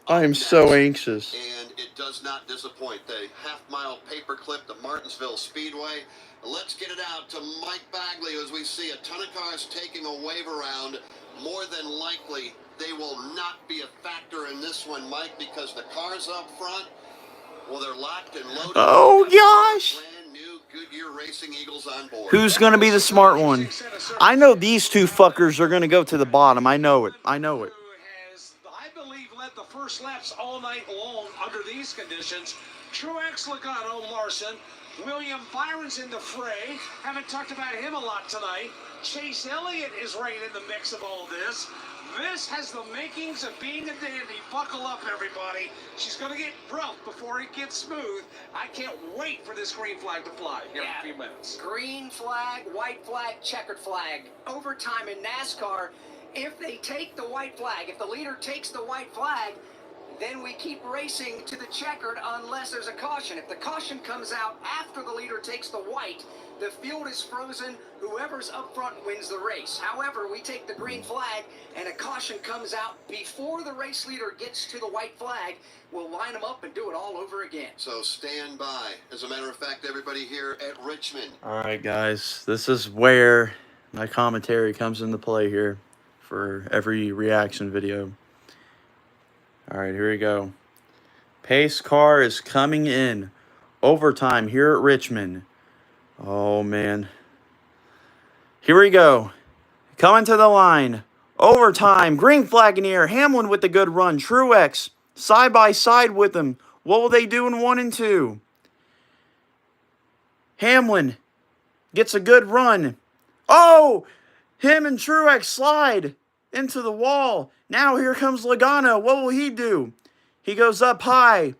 I am so anxious. And it does not disappoint. The half-mile paperclip to Martinsville Speedway. Let's get it out to Mike Bagley as we see a ton of cars taking a wave around. More than likely, they will not be a factor in this one, Mike, because the cars up front, well, they're locked and loaded. Oh, gosh. Brand new Goodyear Racing Eagles on board. Who's going to be the smart one? I know these two fuckers are going to go to the bottom. I know it. I know it. Has, I believe, led the first laps all night long under these conditions. Truex, Logano, Larson, William Byron's in the fray. Haven't talked about him a lot tonight. Chase Elliott is right in the mix of all this. This has the makings of being a dandy. Buckle up, everybody. She's going to get rough before it gets smooth. I can't wait for this green flag to fly here in a few minutes. Green flag, white flag, checkered flag. Overtime in NASCAR, if they take the white flag, if the leader takes the white flag, then we keep racing to the checkered unless there's a caution. If the caution comes out after the leader takes the white, the field is frozen. Whoever's up front wins the race. However, we take the green flag and a caution comes out before the race leader gets to the white flag. We'll line them up and do it all over again. So stand by. As a matter of fact, everybody here at Richmond. All right, guys. This is where my commentary comes into play here for every reaction video. All right, here we go. Pace car is coming in. Overtime here at Richmond. Oh, man. Here we go. Coming to the line. Overtime. Green flag in the air. Hamlin with the good run. Truex side by side with him. What will they do in 1 and 2? Hamlin gets a good run. Oh! Him and Truex slide into the wall. Now here comes Logano. What will he do? He goes up high.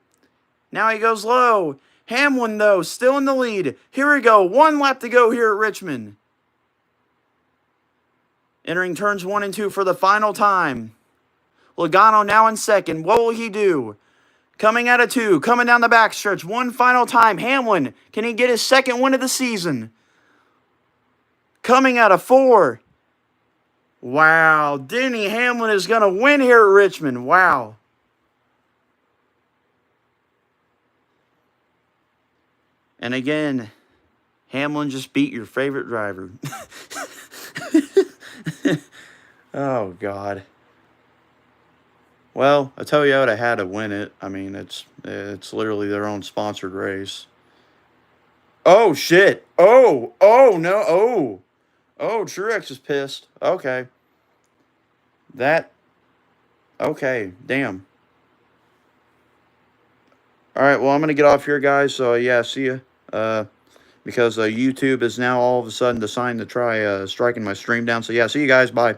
Now he goes low. Hamlin, though, still in the lead. Here we go. 1 lap to go here at Richmond. Entering turns 1 and 2 for the final time. Logano now in second. What will he do? Coming out of 2. Coming down the backstretch. 1 final time. Hamlin, can he get his second win of the season? Coming out of 4. Wow. Denny Hamlin is going to win here at Richmond. Wow. And again, Hamlin just beat your favorite driver. Oh, God. Well, I tell you what, I had to win it. I mean, it's literally their own sponsored race. Oh, shit. Oh, no. Oh, Truex is pissed. Okay. Okay, damn. All right, well, I'm going to get off here, guys. So, yeah, see ya. Because YouTube is now all of a sudden deciding to try striking my stream down. So, yeah, see you guys. Bye.